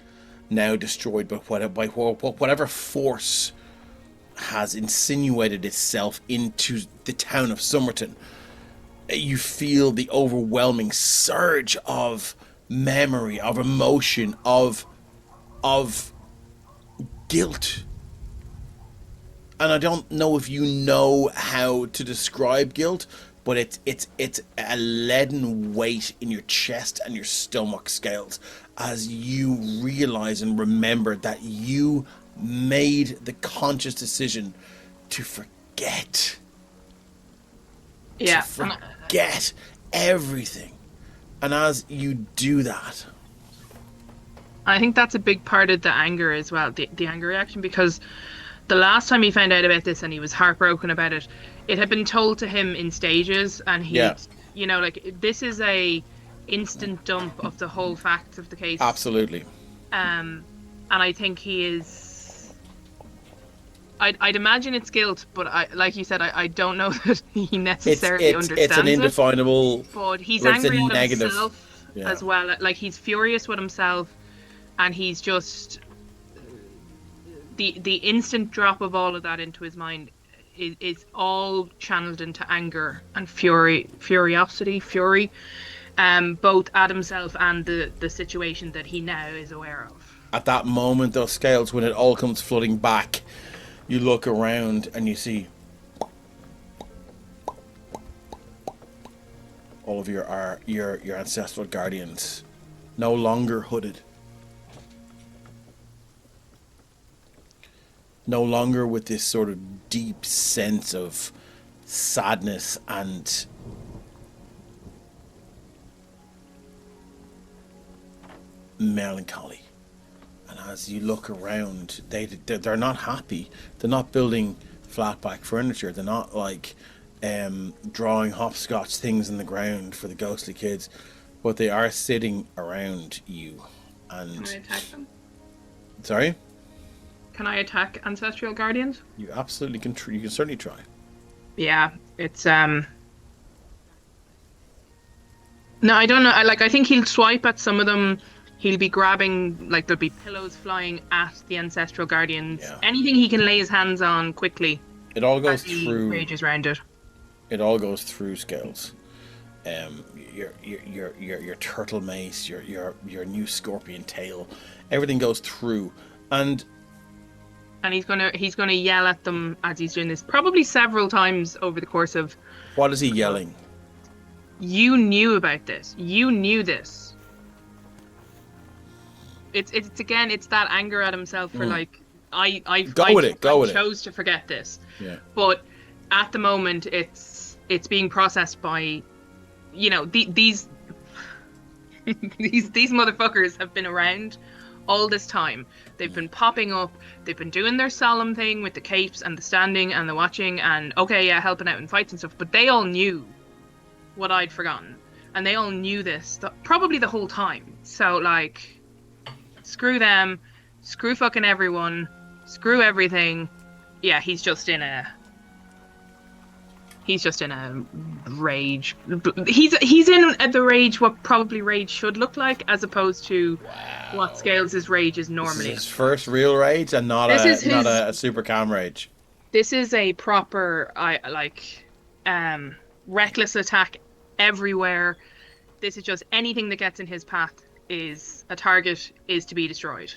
now destroyed by whatever force has insinuated itself into the town of Summerton. You feel the overwhelming surge of memory, of emotion, of guilt. And I don't know if you know how to describe guilt, but it's a leaden weight in your chest and your stomach, Scales, as you realize and remember that you made the conscious decision to forget. yeah. To forget everything. And as you do that, I think that's a big part of the anger as well, the anger reaction, because the last time he found out about this and he was heartbroken about it, it had been told to him in stages, and he, you know, like this is a instant dump of the whole facts of the case. absolutely. And I think he is. I'd imagine it's guilt, but like you said, I don't know that he necessarily understands it's an it. indefinable. But he's Well, it's a angry at negative, himself yeah. as well. Like he's furious with himself, and he's just the instant drop of all of that into his mind is all channeled into anger and fury, both at himself and the situation that he now is aware of. At that moment, those Scales, when it all comes flooding back, you look around and you see all of your ancestral guardians no longer hooded, no longer with this sort of deep sense of sadness and melancholy. And as you look around, they're not happy. They're not building flatback furniture. They're not like drawing hopscotch things in the ground for the ghostly kids, but they are sitting around you. And Can I attack them? Sorry? Can I attack ancestral guardians? You absolutely can. You can certainly try. Yeah, it's No, I don't know. I think he'll swipe at some of them. He'll be grabbing, like there'll be pillows flying at the ancestral guardians. Yeah. Anything he can lay his hands on quickly. It all goes as he through. rages around it. It all goes through Scales. Your turtle mace, your new scorpion tail, everything goes through, and And he's gonna yell at them as he's doing this, probably several times over the course of. what is he yelling? You knew about this. You knew this. It's again, it's that anger at himself for like I chose to forget this. Yeah. But at the moment, it's being processed by, you know, these these motherfuckers have been around all this time. They've been popping up. They've been doing their solemn thing with the capes and the standing and the watching and helping out in fights and stuff. But they all knew what I'd forgotten, and they all knew this probably the whole time. So like, screw them, screw fucking everyone, screw everything. Yeah, he's just in a rage. He's in the rage what probably rage should look like, as opposed to what Scales' rage is normally. This is his first real rage, and not a super calm rage. This is a proper reckless attack everywhere. This is just anything that gets in his path is a target, is to be destroyed.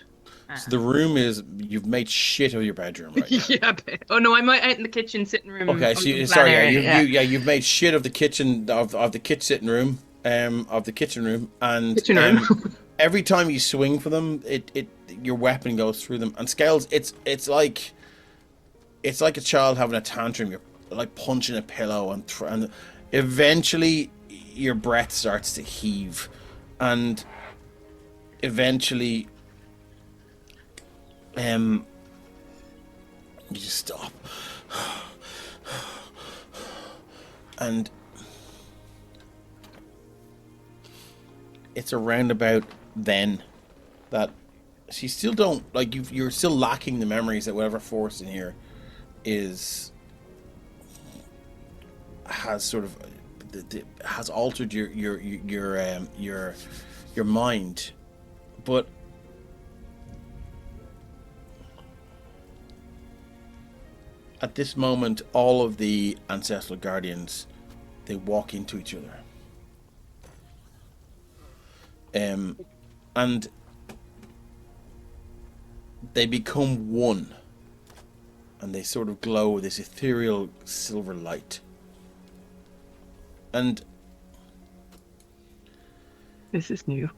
So the room is, you've made shit of your bedroom right now. Yeah. Oh no, I'm out in the kitchen sitting room. Okay, so you've made shit of the kitchen of the kitchen room, and every time you swing for them, it your weapon goes through them. And Scales, it's like a child having a tantrum. You're like punching a pillow, and eventually your breath starts to heave, and eventually you just stop. And it's around about then that she still don't like you're still lacking the memories that whatever force in here has sort of has altered your mind, but at this moment all of the ancestral guardians, they walk into each other, and they become one, and they sort of glow with this ethereal silver light. And This is new.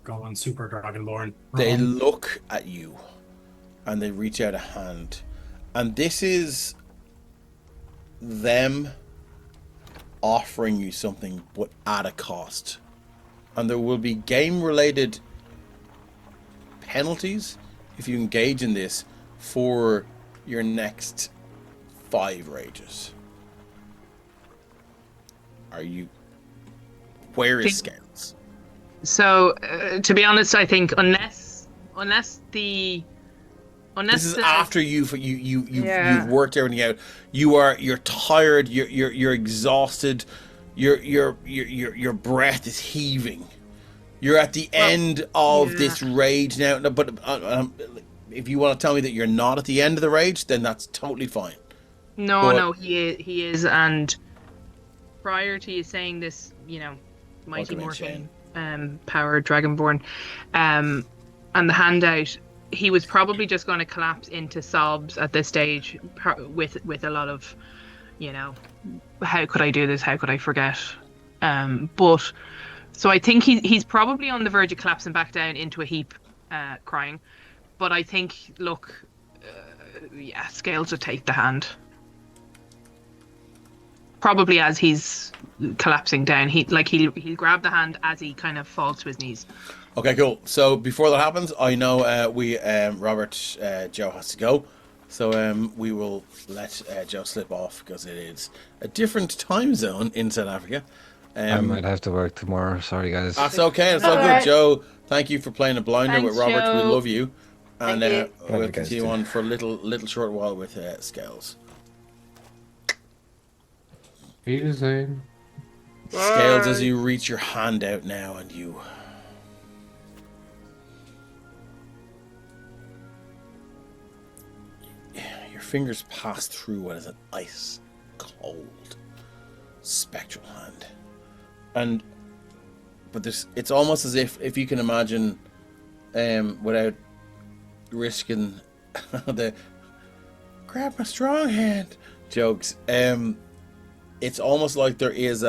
Going super Dragonborn. they look at you, and they reach out a hand, and this is them offering you something, but at a cost. And there will be game-related penalties if you engage in this for your next 5 rages. Are you? Where is Scales? So, to be honest, I think unless This is after you've Yeah. worked everything out. You're tired. You're exhausted. Your breath is heaving. You're at the end of this rage now. But if you want to tell me that you're not at the end of the rage, then that's totally fine. No, he is, and prior to you saying this, mighty Welcome in, morphine power Dragonborn, and the handout, he was probably just going to collapse into sobs at this stage, with a lot of, how could I do this? How could I forget? But so I think he's probably on the verge of collapsing back down into a heap, crying. But I think, look, Scales will take the hand. Probably as he's collapsing down, he'll grab the hand as he kind of falls to his knees. Okay, cool. So before that happens, I know Robert Joe has to go, so we will let Joe slip off because it is a different time zone in South Africa. I might have to work tomorrow. Sorry, guys. That's okay. It's all good, Alright. Joe. Thank you for playing a blinder Thanks, with Robert. We Joe. love you, and Thank you. we'll Love you guys continue too. on for a little short while with Scales. He's saying. Scales, as you reach your hand out now, and your fingers pass through what is an ice cold spectral hand, but it's almost as if you can imagine, without risking the grab my strong hand jokes, it's almost like there is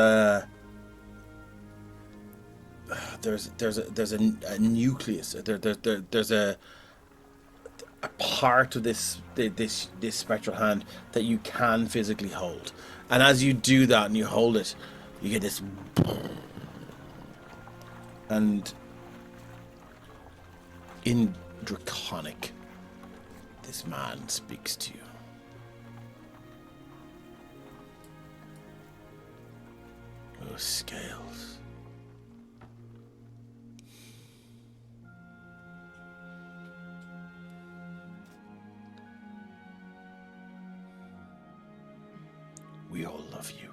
there's a nucleus, there's a part of this spectral hand that you can physically hold, and as you do that and you hold it, you get this, and in Draconic, this man speaks to you. Oh, Scales. We all love you.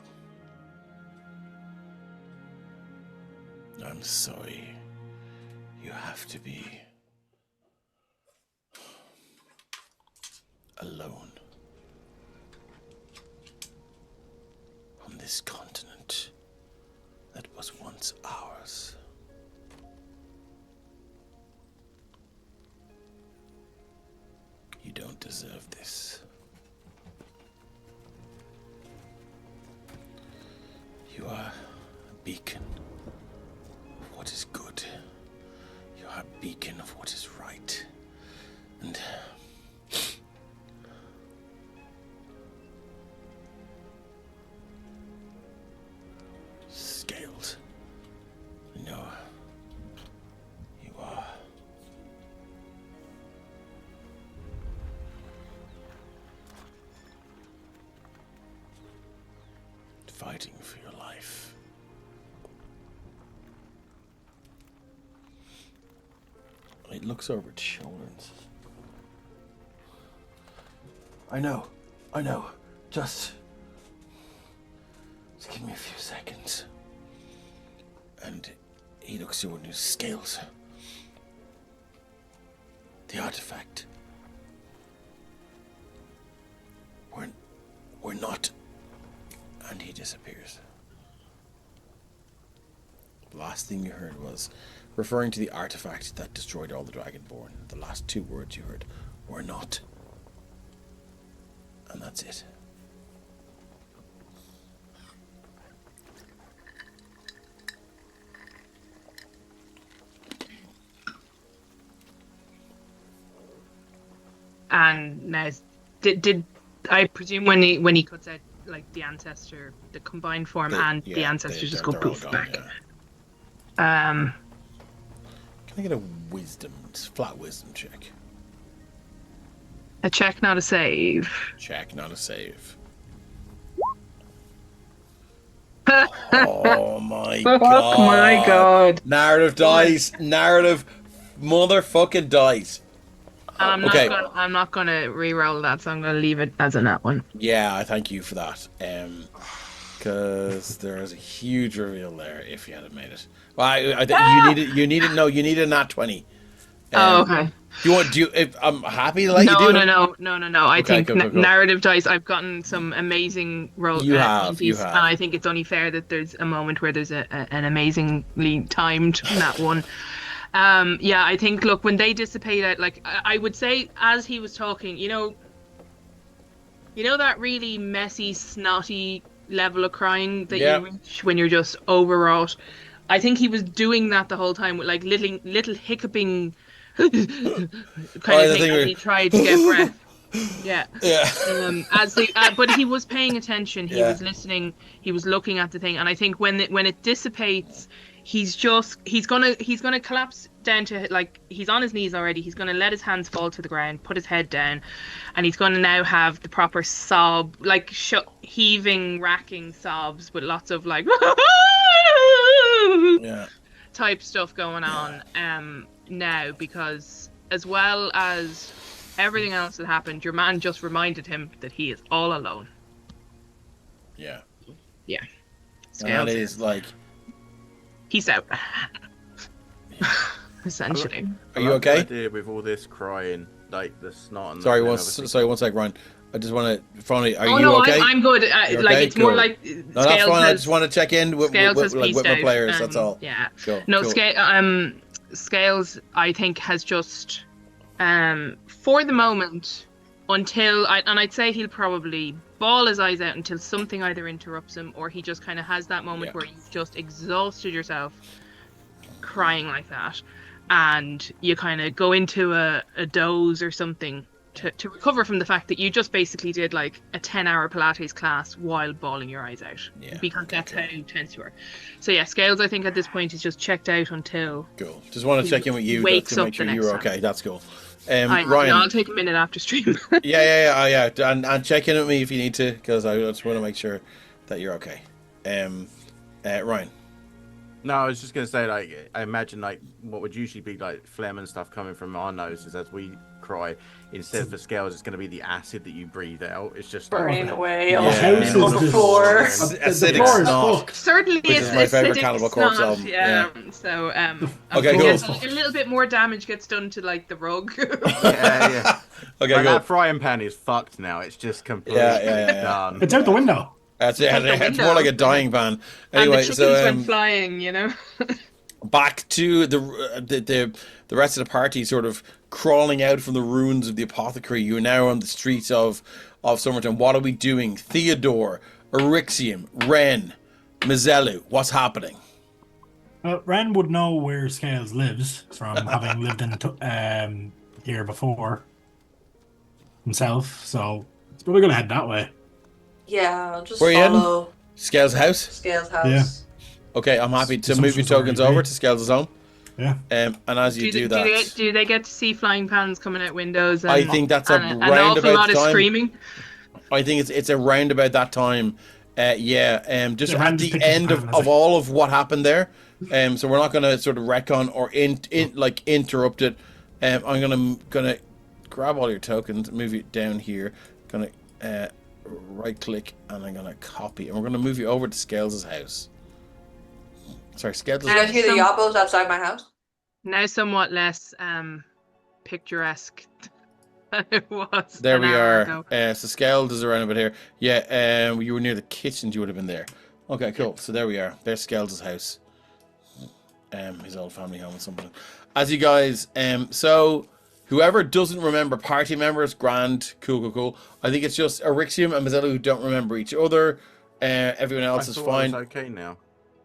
I'm sorry you have to be alone on this continent that was once ours. You don't deserve this. You are a beacon of what is good. You are a beacon of what is right. And Scales, no, you are fighting for your life. He looks over his shoulder and says, I know. Just give me a few seconds. And he looks over his scales. The artifact. We're not. And he disappears. The last thing you heard was referring to the artifact that destroyed all the Dragonborn. The last two words you heard were not. And that's it. And now, did I presume when he cuts out like the ancestor, the combined form, the ancestor just go poof gone, back? Yeah. Can I get a flat wisdom check? A check, not a save. Check, not a save. Oh my god. Oh my god. Narrative dice. Narrative motherfucking dice. I'm not gonna re-roll that, so I'm gonna leave it as a nat one. Yeah, I thank you for that. Because there is a huge reveal there if you hadn't made it. Well, you need a nat 20. Okay. I'm happy to let you do it. No. I think narrative dice. I've gotten some amazing rolls. You have. And I think it's only fair that there's a moment where there's an amazingly timed nat one. I think, look, when they dissipate out, like, I would say, as he was talking, you know that really messy, snotty level of crying that you reach when you're just overwrought? I think he was doing that the whole time with, like, little hiccuping kind of thing as he tried to get breath. Yeah. But he was paying attention. He was listening. He was looking at the thing. And I think when it dissipates, he's gonna collapse down to, like, he's on his knees already. He's gonna let his hands fall to the ground, put his head down, and he's gonna now have the proper sob, like heaving, racking sobs with lots of like type stuff going on now, because as well as everything else that happened, your man just reminded him that he is all alone. Yeah. Scales. And that is like, he's out. Essentially. Are you okay? Idea with all this crying, like the snot and Sorry, one sec, Ryan. I just want to, Fonny, are you okay? I'm good. Okay? Like, it's more like no, that's fine. I just want to check in with my players. That's all. Yeah. Cool. No, cool. Scales, I think, has just, for the moment, until I'd say he'll probably bawl his eyes out until something either interrupts him, or he just kind of has that moment where you've just exhausted yourself crying like that, and you kind of go into a doze or something to recover from the fact that you just basically did like a 10-hour Pilates class while bawling your eyes out, because that's how tense you are. So Scales, I think at this point is just checked out until cool. Just want to check in with you to make sure you're okay. That's cool. Ryan, I'll take a minute after stream. yeah, and check in with me if you need to, because I just want to make sure that you're okay. Ryan. No, I was just going to say, like, I imagine, like, what would usually be, like, phlegm and stuff coming from our noses as we cry. Instead of the Scales, it's going to be the acid that you breathe out. It's just burning away on the floor. Acidic snot. Certainly, it's my favorite Cannibal Corpse album. Yeah. So, okay, cool. A little bit more damage gets done to, like, the rug. Yeah. Okay, like, cool. that frying pan is fucked now. It's just completely done. It's out the window. It's more like a dying pan. Anyway, and the chickens went flying, you know. Back to the rest of the party, sort of crawling out from the ruins of the apothecary. You're now on the streets of Summerton. What are we doing? Theodore, Erixium, Ren, Mizelu, what's happening? Ren would know where Scales lives from having lived in here before himself, so it's probably going to head that way. Yeah, I'll just Where are you follow heading? Scales' house? Scales' house. Yeah. Okay, I'm happy to move your tokens over to Scales' home. Yeah. And as you do that... Do they get to see flying pans coming out windows? And, I think that's an awful lot of screaming? I think it's around about that time Just Yeah, at Rand the just picked his end pattern, of all of what happened there. So we're not going to sort of retcon or interrupt it. I'm gonna grab all your tokens, move it down here. Gonna right click, and I'm gonna copy, and we're gonna move you over to Scales' house. Sorry, Scales' Did I hear the yappos outside my house? Now somewhat less picturesque than it was. There an we hour are. ago. So Scales is around a bit here. Yeah, you were near the kitchen. You would have been there. Okay, cool. So there we are. There's Scales' house. His old family home or something. As you guys, so whoever doesn't remember party members, grand, cool. I think it's just Arixium and Mazzella who don't remember each other. Everyone else is fine. It's okay now.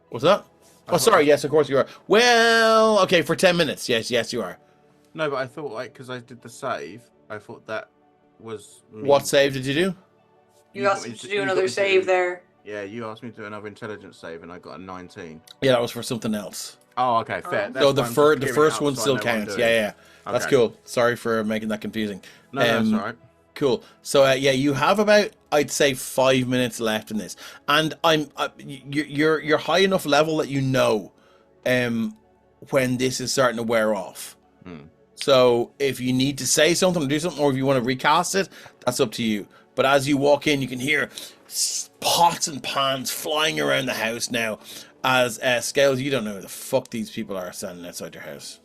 What's that? Oh, sorry. Yes, of course you are. Well, okay, for 10 minutes. Yes, you are. No, but I thought because I did the save, I thought that was me. What save did you do? You asked me to do another save there. Yeah, you asked me to do another intelligence save, and I got a 19. Yeah, that was for something else. Oh, okay, fair. So the first one still counts. Yeah. That's Okay. cool. Sorry for making that confusing. No, that's all right. Cool. So you have about, I'd say, 5 minutes left in this, and you're high enough level that you know, when this is starting to wear off. So if you need to say something or do something, or if you want to recast it, that's up to you. But as you walk in, you can hear pots and pans flying around the house now. As Scales, you don't know who the fuck these people are standing outside your house.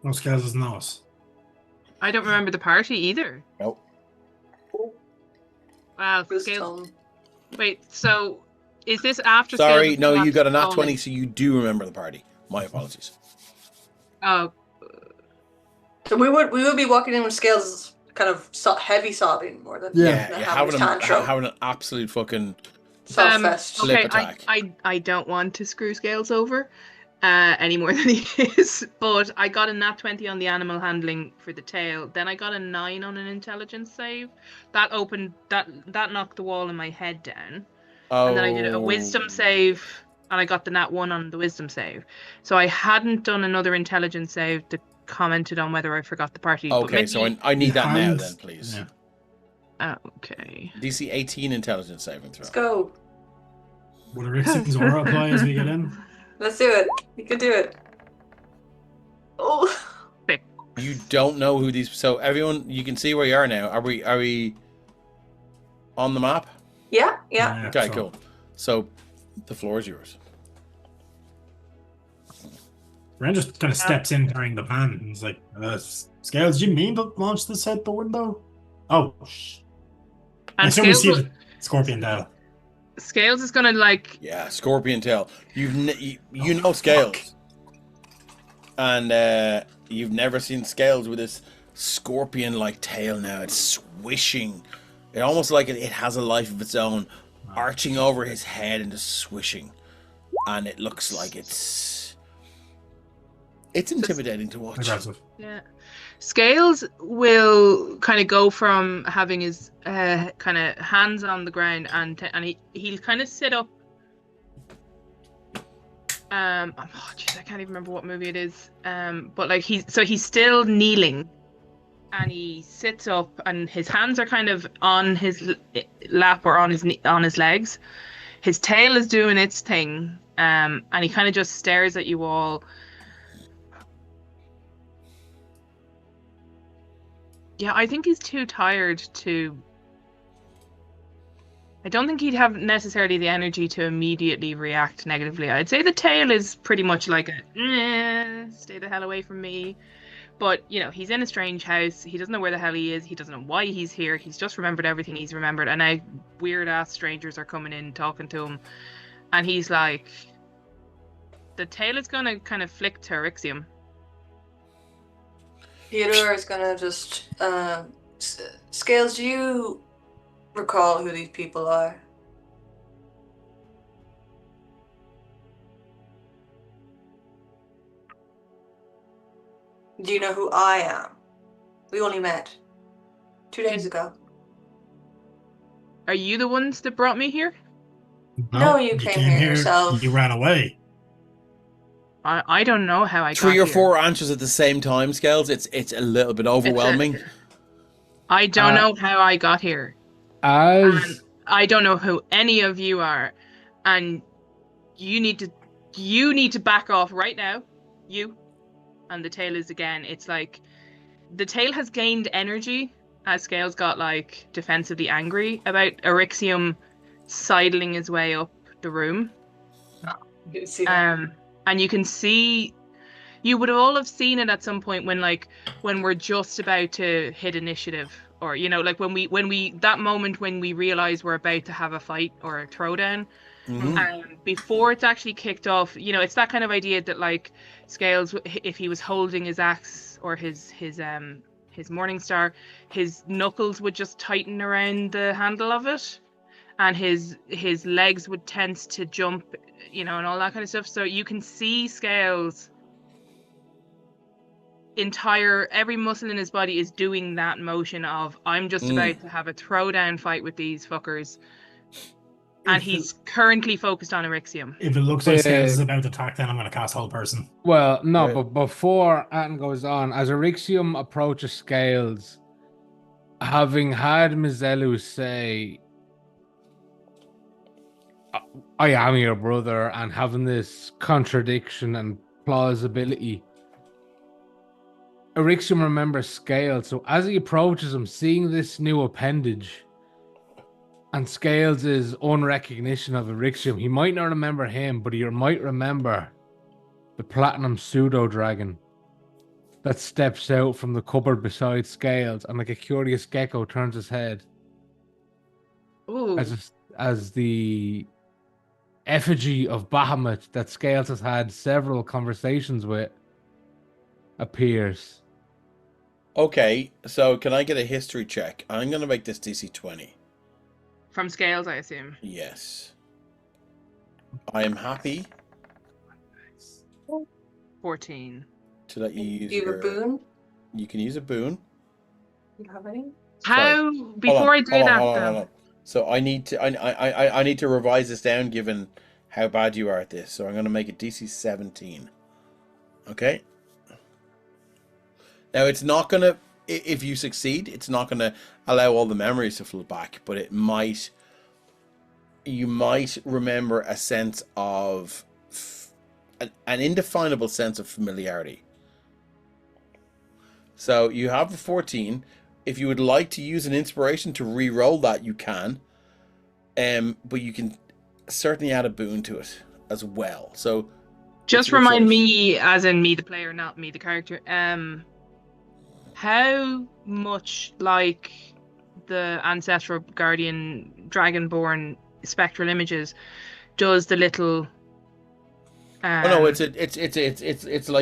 No, Scales doesn't know us. I don't remember the party either. Nope. Wow, Bruce Scales. Tom. Wait, so is this after? Sorry, Scales no, you got a nat Oh, 20, so you do remember the party. My apologies. Oh, So we would be walking in with Scales kind of heavy sobbing more than Yeah. than Having having a tantrum. an absolute fucking Sob fest. Flip okay. attack. I don't want to screw Scales over, any more than he is. But I got a nat 20 on the animal handling for the tail. Then I got a 9 on an intelligence save. That knocked the wall in my head down. Oh. And then I did a wisdom save, and I got the nat 1 on the wisdom save. So I hadn't done another intelligence save that commented on whether I forgot the party. but Okay, so maybe- I need that now Behind- then, please. Yeah. Okay. DC 18 intelligence saving throw. Let's go. Will Rixium's aura apply as we get in? Let's do it. You can do it. Oh. You don't know who these. So everyone, you can see where you are now. Are we on the map? Yeah. Okay, so- cool. So the floor is yours. Ren just kind of steps in during the van and he's like, Scales, do you mean to launch this out the window? Oh, I And assume we see Scales, the scorpion tail. Scales is gonna like. Yeah, scorpion tail. You know Scales, and you've never seen Scales with this scorpion-like tail. Now it's swishing. It almost like it has a life of its own, arching over his head and just swishing, and it looks like it's intimidating to watch. Aggressive. Yeah. Scales will kind of go from having his kind of hands on the ground and he'll kind of sit up. Oh jeez, I can't even remember what movie it is. But like he's still kneeling, and he sits up, and his hands are kind of on his lap or on his legs. His tail is doing its thing, and he kind of just stares at you all. Yeah, I think he's too tired to. I don't think he'd have necessarily the energy to immediately react negatively. I'd say the tail is pretty much like stay the hell away from me. But, you know, he's in a strange house. He doesn't know where the hell he is. He doesn't know why he's here. He's just remembered everything he's remembered. And now weird-ass strangers are coming in, talking to him. And he's like... The tail is going to kind of flick to Arixium. Theodore is gonna just Scales, do you recall who these people are? Do you know who I am? We only met 2 days ago. Are you the ones that brought me here? No, you came here yourself. You ran away. I don't know how I got 3 or here. 4 answers at the same time, Scales. It's a little bit overwhelming. I don't know how I got here. As I don't know who any of you are, and you need to back off right now. You. And the tail is again, it's like the tail has gained energy as Scales got like defensively angry about Eryxium sidling his way up the room. You can see that. And you can see, you would all have seen it at some point when we're just about to hit initiative, or like when we that moment when we realize we're about to have a fight or a throwdown. Before it's actually kicked off, it's that kind of idea that like Scales, if he was holding his axe or his Morning Star, his knuckles would just tighten around the handle of it, and his legs would tense to jump, and all that kind of stuff. So you can see Scales' every muscle in his body is doing that motion of, I'm just about to have a throwdown fight with these fuckers. And he's currently focused on Eryxium. If it looks like Scales is about to attack, then I'm going to cast Whole Person. Well, no, but before Atten goes on, as Eryxium approaches Scales, having had Mizelu say, I am your brother, and having this contradiction and plausibility, Eryxium remembers Scales. So as he approaches him, seeing this new appendage, and Scales' own recognition of Eryxium, he might not remember him, but he might remember the platinum pseudo-dragon that steps out from the cupboard beside Scales, and like a curious gecko turns his head. Ooh. As the effigy of Bahamut that Scales has had several conversations with appears. Okay, so can I get a history check? I'm going to make this DC 20. From Scales, I assume. Yes. I am happy 14. to let you use Do you have a boon? You can use a boon. You have any? How before I do that hold though? on. So I need to I need to revise this down given how bad you are at this. So I'm going to make it DC 17. Okay. Now it's not going to, if you succeed, it's not going to allow all the memories to flow back, but you might remember a sense of an indefinable sense of familiarity. So you have a 14. If you would like to use an inspiration to re-roll that, you can. But you can certainly add a boon to it as well. So Just your remind choice. me, as in me the player, not me the character, how much like the ancestral guardian dragonborn spectral images does the little oh no, it's like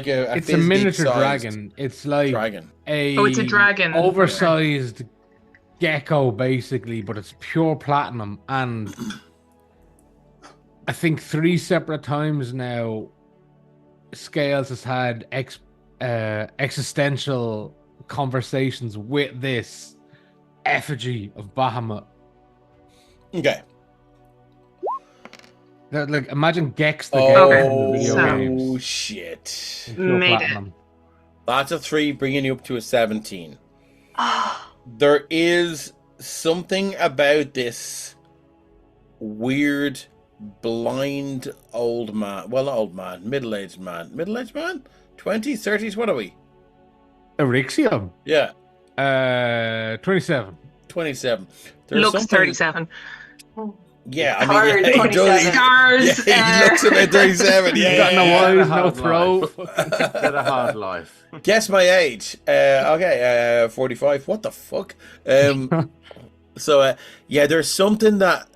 a It's a miniature Fizz-sized dragon. It's like dragon. it's a dragon. oversized gecko, basically, but it's pure platinum. And I think 3 separate times now, Scales has had existential conversations with this effigy of Bahamut. Okay. Like, imagine Gex the Oh, gecko from the video so- games. shit. in pure Made it. platinum. That's a 3, bringing you up to a 17. Ah, There is something about this weird, blind old man. Well, not old man, middle-aged man. Middle-aged man? 20s, 30s? What are we? Eryxium. Yeah, 27. 27. There's Looks something- 37. Yeah, I Hard mean, he 27. does. Yeah, he looks about 37. Yeah, He's got no yeah, eyes, no Hard throat. Got a hard life. Guess my age. Okay, 45. What the fuck? So, yeah, there's something that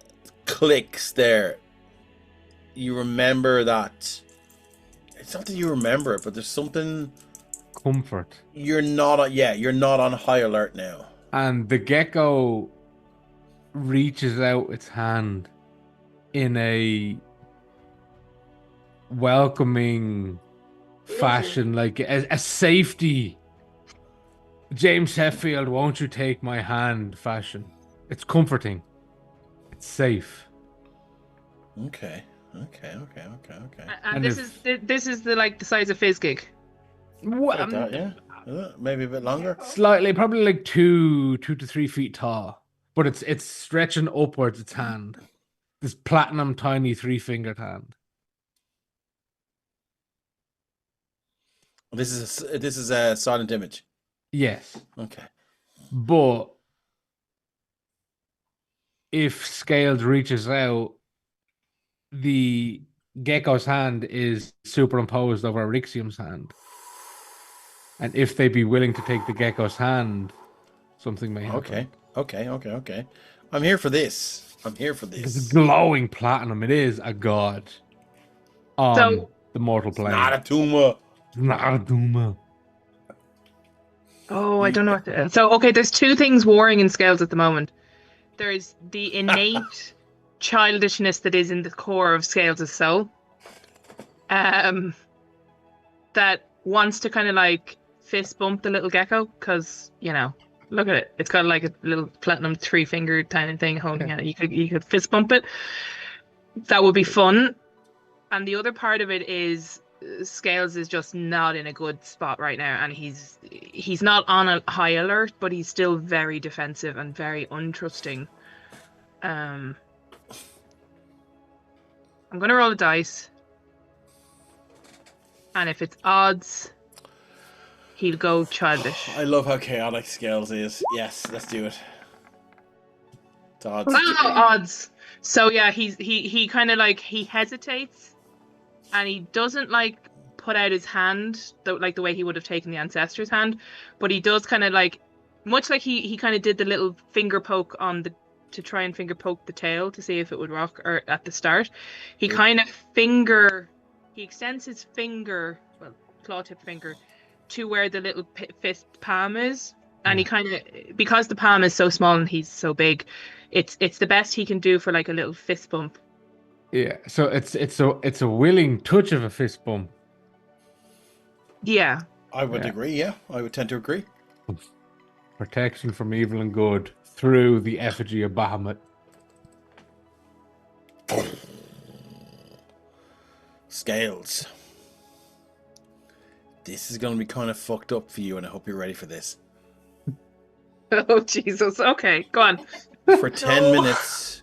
clicks there. You remember that. It's not that you remember it, but there's something. Comfort. You're not on. Yeah, you're not on high alert now. And the gecko reaches out its hand in a welcoming fashion, like a safety. James Hetfield, won't you take my hand fashion. It's comforting. It's safe. Okay. And this if- is the like the size of Fizzgig. What? Like that, yeah. Maybe a bit longer. Slightly, probably like 2 to 3 feet tall. but it's stretching upwards. Its hand, this platinum tiny 3-fingered hand. This is a silent image. Yes, Okay. but if Scales reaches out, the gecko's hand is superimposed over Arixium's hand. And if they be willing to take the gecko's hand, something may happen. Okay. I'm here for this. It's glowing platinum. It is a god on So- the mortal plane. Not a tumor. Not a Duma. Oh, I don't know what to... So, okay, there's two things warring in Scales at the moment. There's the innate childishness that is in the core of Scales' soul. That wants to kind of like fist bump the little gecko, because, you know, look at it. It's got like a little platinum 3-fingered tiny thing holding it. You could fist bump it. That would be fun. And the other part of it is Scales is just not in a good spot right now, and he's not on a high alert, but he's still very defensive and very untrusting. I'm gonna roll a dice, and if it's odds, he'll go childish. I love how chaotic Scales is. Yes, let's do it. It's odds. Oh, odds. So yeah, he kind of like he hesitates, and he doesn't like put out his hand like the way he would have taken the ancestor's hand, but he does kind of like, much like he kind of did the little finger poke on the to try and finger poke the tail to see if it would rock or at the start. He kind of he extends his finger, well, claw tip finger, to where the little fist palm is, and he kind of, because the palm is so small and he's so big, it's the best he can do for like a little fist bump. Yeah, so it's a willing touch of a fist bump. Yeah. I would agree, yeah. I would tend to agree. Protection from evil and good through the effigy of Bahamut. Scales. This is going to be kind of fucked up for you, and I hope you're ready for this. Oh, Jesus. Okay, go on. For 10 minutes,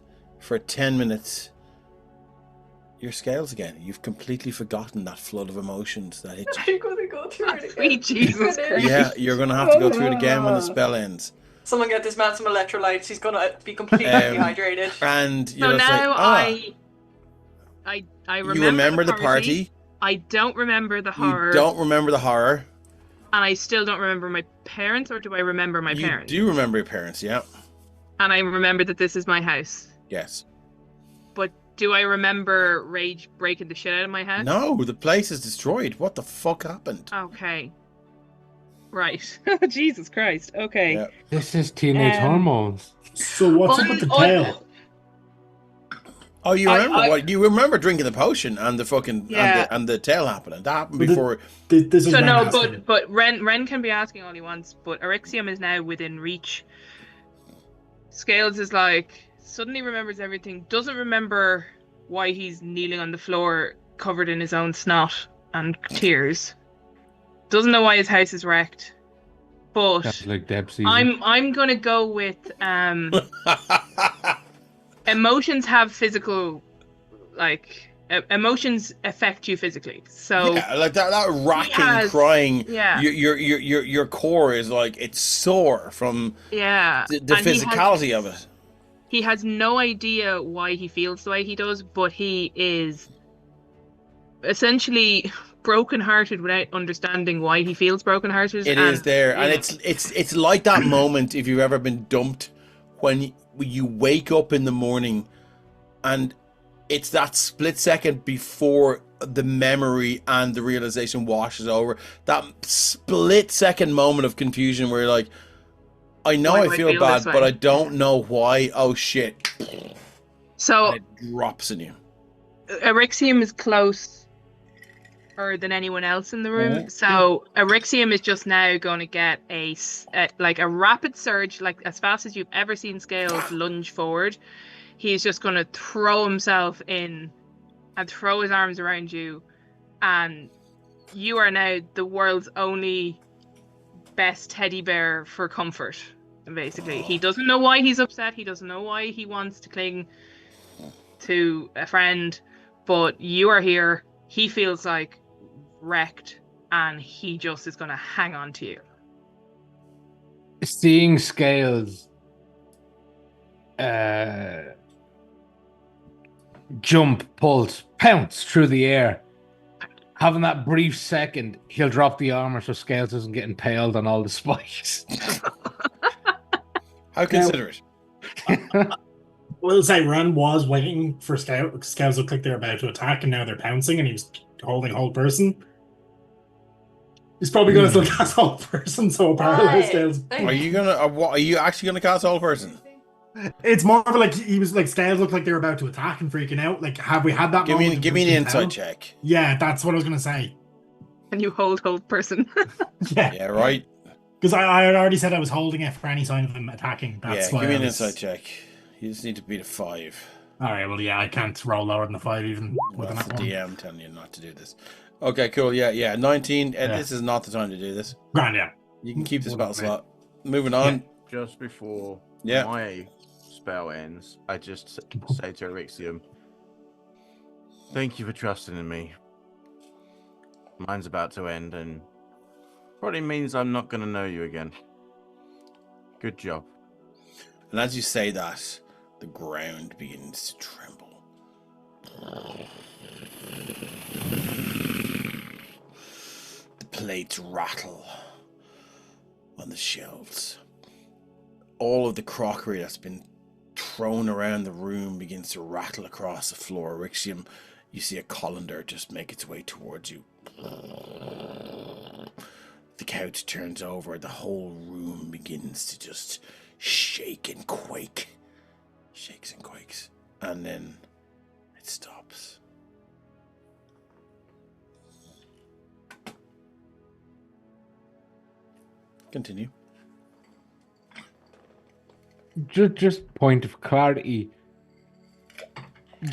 your Scales again. You've completely forgotten that flood of emotions that hit you. I'm gonna go through it again. Sweet Jesus Christ. Yeah, you're going to have to go through it again when the spell ends. Someone get this man some electrolytes. He's gonna be completely dehydrated. And you So know, now it's like, I remember, you remember the party. I don't remember the horror. You don't remember the horror. And I still don't remember my parents, or do I remember my parents? You do remember your parents, yeah. And I remember that this is my house. Yes. But do I remember Rage breaking the shit out of my house? No, the place is destroyed. What the fuck happened? Okay. Right. Jesus Christ. Okay. Yeah. This is teenage hormones. So what's up with the tail? Oh, you remember what? You remember drinking the potion and the fucking Yeah. and the tail happening. That happened But before. This is So Ren no, asking. but Ren can be asking all he wants, but Arixium is now within reach. Scales is like, suddenly remembers everything, doesn't remember why he's kneeling on the floor covered in his own snot and tears. Doesn't know why his house is wrecked. But That's like Deb season. I'm gonna go with emotions have physical, like emotions affect you physically. So Yeah, like that racking has- crying. yeah. Your core is like it's sore from yeah, the and physicality of it. he has no idea why he feels the way he does, but he is essentially brokenhearted without understanding why he feels brokenhearted. It is there, you and know, it's like that moment if you've ever been dumped when you wake up in the morning, and it's that split second before the memory and the realization washes over. That split second moment of confusion where you're like, I know Why I do I feel feel bad, this but way? I don't know why. Oh shit! so And it drops in you. Arixium is closer than anyone else in the room. So Arixium is just now going to get a rapid surge, like as fast as you've ever seen Scales lunge forward. He's just going to throw himself in and throw his arms around you, and you are now the world's only best teddy bear for comfort. Basically, he doesn't know why he's upset. He doesn't know why he wants to cling to a friend, but you are here. He feels like wrecked, and he just is going to hang on to you. Seeing Scales jump, pulse, pounce through the air. Having that brief second, he'll drop the armor so Scales doesn't get impaled on all the spikes. How considerate. We'll say Ren was waiting for Scouts. Scouts look like they're about to attack, and now they're pouncing, and he was holding hold person. He's probably going to still cast hold person, so paralyzed Scales. Are you gonna? What are you actually gonna cast all person? It's more of like he was like Scales looked like they were about to attack and freaking out. Like, have we had that? Give me moment an insight check. Yeah, that's what I was going to say. And you hold person. Yeah. Yeah, right. Because I had already said I was holding it for any sign of them attacking. That's Yeah, why give me I an was... insight check. You just need to beat a 5. All right, well, yeah, I can't roll lower than a 5 even with That's an the one. DM telling you not to do this. Okay, cool. Yeah. 19. Yeah. This is not the time to do this. Grand, yeah. You can keep this Well, battle mate. slot. Moving on. Just before Yeah. my spell ends, I just say to Erixium, thank you for trusting in me. Mine's about to end, and probably means I'm not going to know you again. Good job. And as you say that, the ground begins to tremble. The plates rattle on the shelves. All of the crockery that's been thrown around the room begins to rattle across the floor. Rixium, you see a colander just make its way towards you. The couch turns over. The whole room begins to just shake and quake. Shakes and quakes. And then it stops. Continue. Just point of clarity.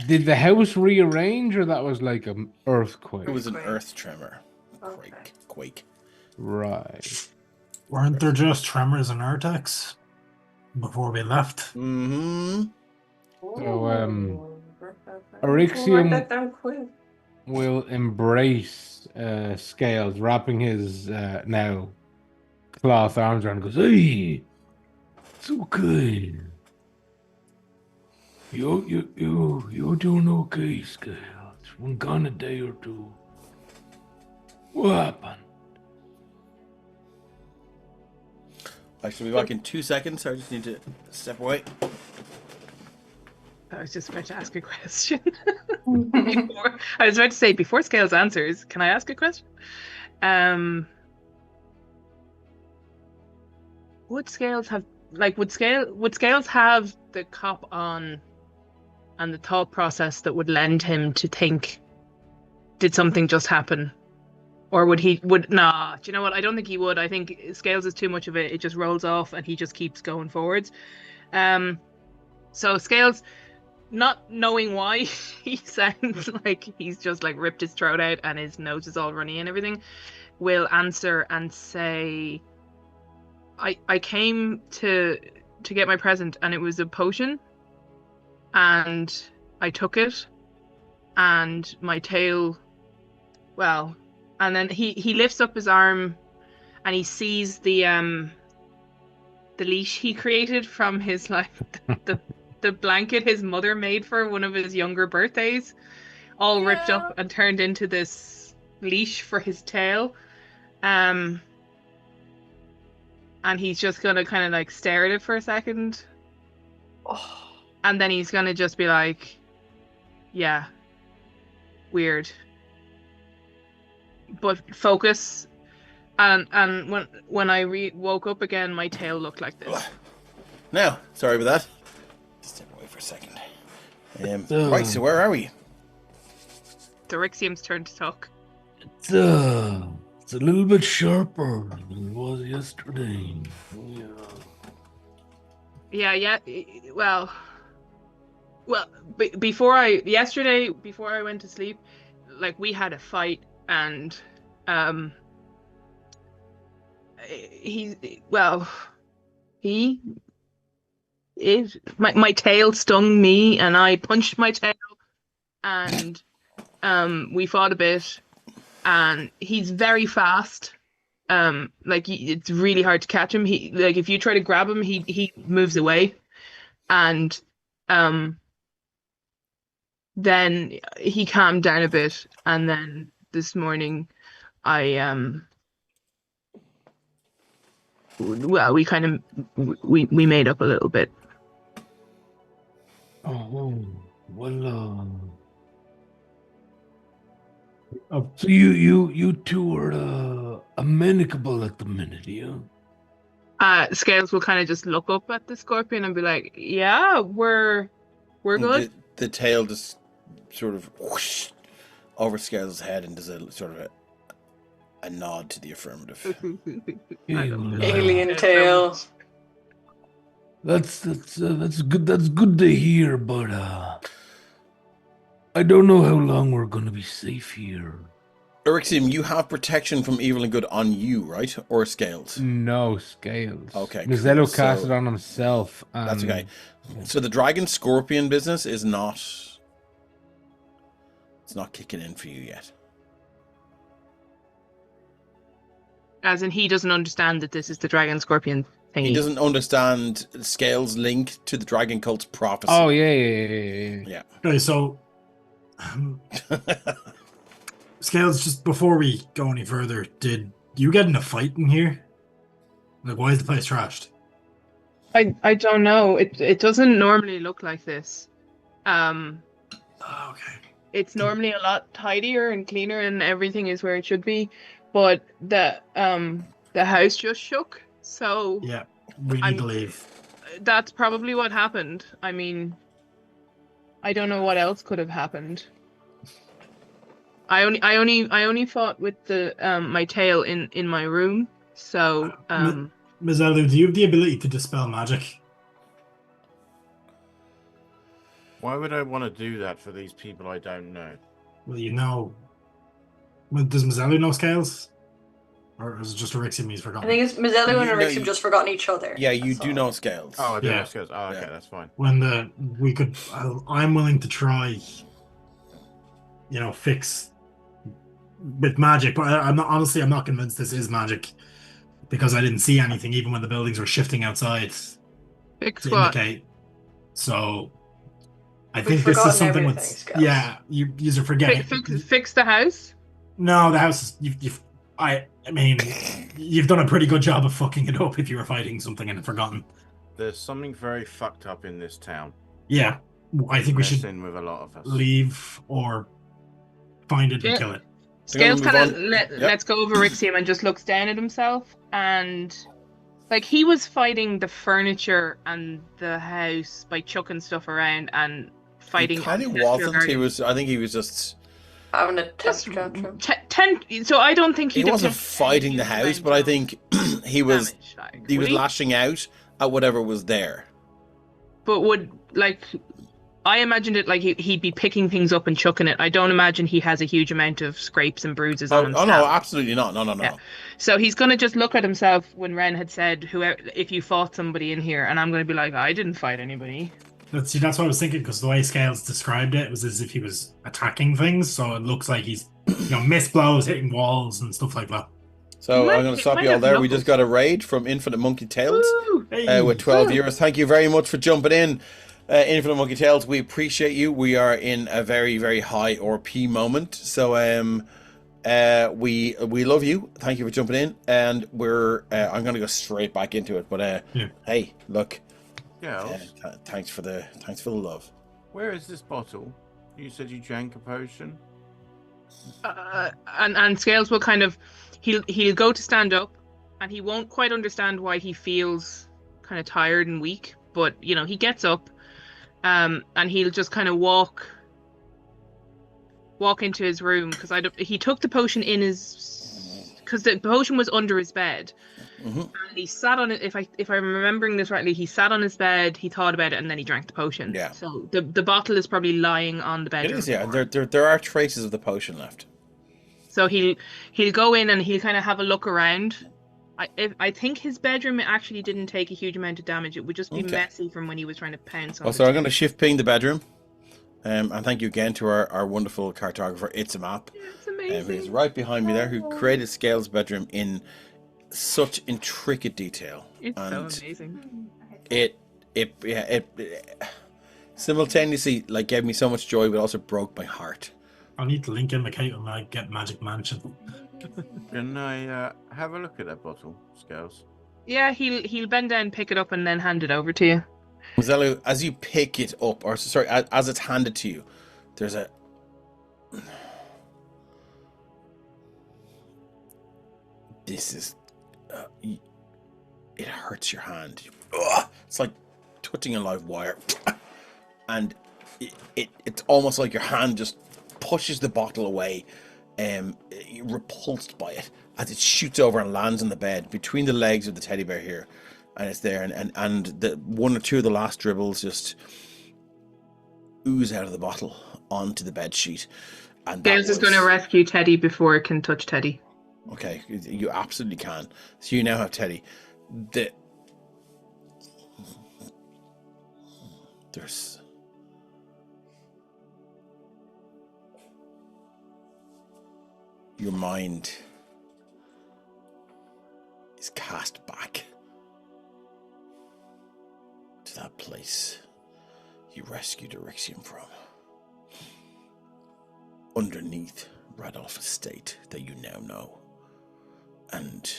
Did the house rearrange, or that was like an earthquake? It was an Quake. earth tremor. Okay. Quake. Right. Weren't there just tremors and Artex before we left? Mm-hmm. So, Write Erixium that down quick. will embrace Scales, wrapping his now cloth arms around, and goes, Hey, it's okay. You're doing okay, Scales. Been gone a day or two. What happened? I shall be back in 2 seconds. I just need to step away. I was just about to ask a question. I was about to say, before Scales answers, can I ask a question? Would Scales have, like, would Scales have the cop on and the thought process that would lend him to think, did something just happen? Or would he, nah, do you know what? I don't think he would. I think Scales is too much of it. It just rolls off and he just keeps going forwards. So Scales, not knowing why, he sounds like he's just like ripped his throat out and his nose is all runny and everything, will answer and say, I came to get my present, and it was a potion, and I took it, and my tail, well, and then he lifts up his arm and he sees the leash he created from his, like, the blanket his mother made for one of his younger birthdays, all ripped up and turned into this leash for his tail. And he's just gonna kind of like stare at it for a second. Oh. And then he's gonna just be like, yeah, weird. But focus. And when I woke up again, my tail looked like this. Now, sorry about that. Step away for a second. Right, so where are we? It's Erixium's turn to talk. It's a little bit sharper than it was yesterday. Yeah. Well, before I went to sleep, like, we had a fight, and My tail stung me, and I punched my tail, and we fought a bit, and he's very fast. Like it's really hard to catch him. He like if you try to grab him, he moves away, and then he calmed down a bit, and then this morning I well, we kind of we made up a little bit. Oh, well, so you two are amicable at the minute, yeah? Scales will kind of just look up at the scorpion and be like, "Yeah, we're good." The tail just sort of whoosh over Scales' head and does a sort of a nod to the affirmative. Alien tail. That's good. That's good to hear, but I don't know how long we're gonna be safe here. Erixium, you have protection from evil and good on you, right? Or Scales? No, Scales. Okay, Mazzello cool. cast So- it on himself. That's okay. So the dragon scorpion business is not. It's not kicking in for you yet. As in, he doesn't understand that this is the dragon scorpion thingy. He doesn't understand Scales' link to the dragon cult's prophecy. Oh yeah. Okay, so Scales, just before we go any further, did you get in a fight in here? Like, why is the place trashed? I don't know. It doesn't normally look like this. Oh, okay. It's normally a lot tidier and cleaner, and everything is where it should be. But the house just shook. So Yeah, we need to leave. that's probably what happened. I mean, I don't know what else could have happened. I only fought with the my tail in my room. So Ms. Elu, do you have the ability to dispel magic? Why would I want to do that for these people I don't know? Well, you know. Well, does Ms. Elu know Scales? Or is it just Erixium he's I forgotten? think it's Mazzello and You know, Erixium just forgotten each other. Yeah, you That's do all. know Scales. Oh, I do. Yeah. Yeah. Oh, okay, Yeah. that's fine. When we could, I'm willing to try, fix with magic, but I'm not convinced this is magic because I didn't see anything even when the buildings were shifting outside fix to what? indicate. So I We've think this is forgotten something everything, with Scales. yeah, you are forgetting. Fix the house. No, the house is I mean you've done a pretty good job of fucking it up if you were fighting something and had forgotten. There's something very fucked up in this town. Yeah, I think we should Messing with a lot of us. leave or find it Yeah. and kill it. Scales move kind of on. Yep. lets go over Rixium and just looks down at himself, and like he was fighting the furniture and the house by chucking stuff around and fighting. He kind of ancestral wasn't. He guardians. was. I think he was just. Having a That's tantrum. So I don't think He wasn't fighting the house, but I think he was. He was lashing out at whatever was there. But would I imagined it like he'd be picking things up and chucking it. I don't imagine he has a huge amount of scrapes and bruises on Oh himself. no, absolutely not. No. Yeah. So he's gonna just look at himself when Ren had said, "Whoever, if you fought somebody in here," and I'm gonna be like, "I didn't fight anybody." That's what I was thinking because the way Scales described it was as if he was attacking things, so it looks like he's missed blows, hitting walls and stuff like that. So Might- I'm going to stop might you all have there. We knuckles. just got a raid from Infinite Monkey Tales Woo! with 12 euros. Thank you very much for jumping in, Infinite Monkey Tales. We appreciate you. We are in a very, very high RP moment. So we love you. Thank you for jumping in. And we're I'm going to go straight back into it. But hey, look. Yeah. Thanks for the love. Where is this bottle? You said you drank a potion. And Scales will kind of he'll go to stand up, and he won't quite understand why he feels kind of tired and weak. But he gets up, and he'll just kind of walk into his room because he took the potion in because the potion was under his bed. Mm-hmm. And he sat on it. If I'm remembering this rightly, he sat on his bed, he thought about it, and then he drank the potion. Yeah. So the bottle is probably lying on the bed. It is, yeah. There are traces of the potion left. So he'll go in and he'll kind of have a look around, I think his bedroom actually didn't take a huge amount of damage. It would just be Okay. messy from when he was trying to pounce on. Well, so I'm going to shift ping the bedroom. And thank you again to our wonderful cartographer. It's a map. It's amazing. Who's right behind me there, who created Scale's bedroom in such intricate detail. It's so And amazing. it simultaneously like gave me so much joy, but also broke my heart. I need to link in my Kate when I get Magic Mansion. Can I have a look at that bottle, Scales? Yeah, he'll bend down, pick it up, and then hand it over to you. Mazzello, as you pick it up, or sorry, as it's handed to you, there's a this is it hurts your hand. Ugh, it's like touching a live wire, and it's almost like your hand just pushes the bottle away, you're repulsed by it as it shoots over and lands on the bed between the legs of the teddy bear here, and it's there, and the one or two of the last dribbles just ooze out of the bottle onto the bed sheet. And Gales is going to rescue Teddy before it can touch Teddy. Okay, you absolutely can. So you now have Teddy. There's your mind is cast back to that place you rescued Eryxium from, underneath Radolf Estate that you now know. And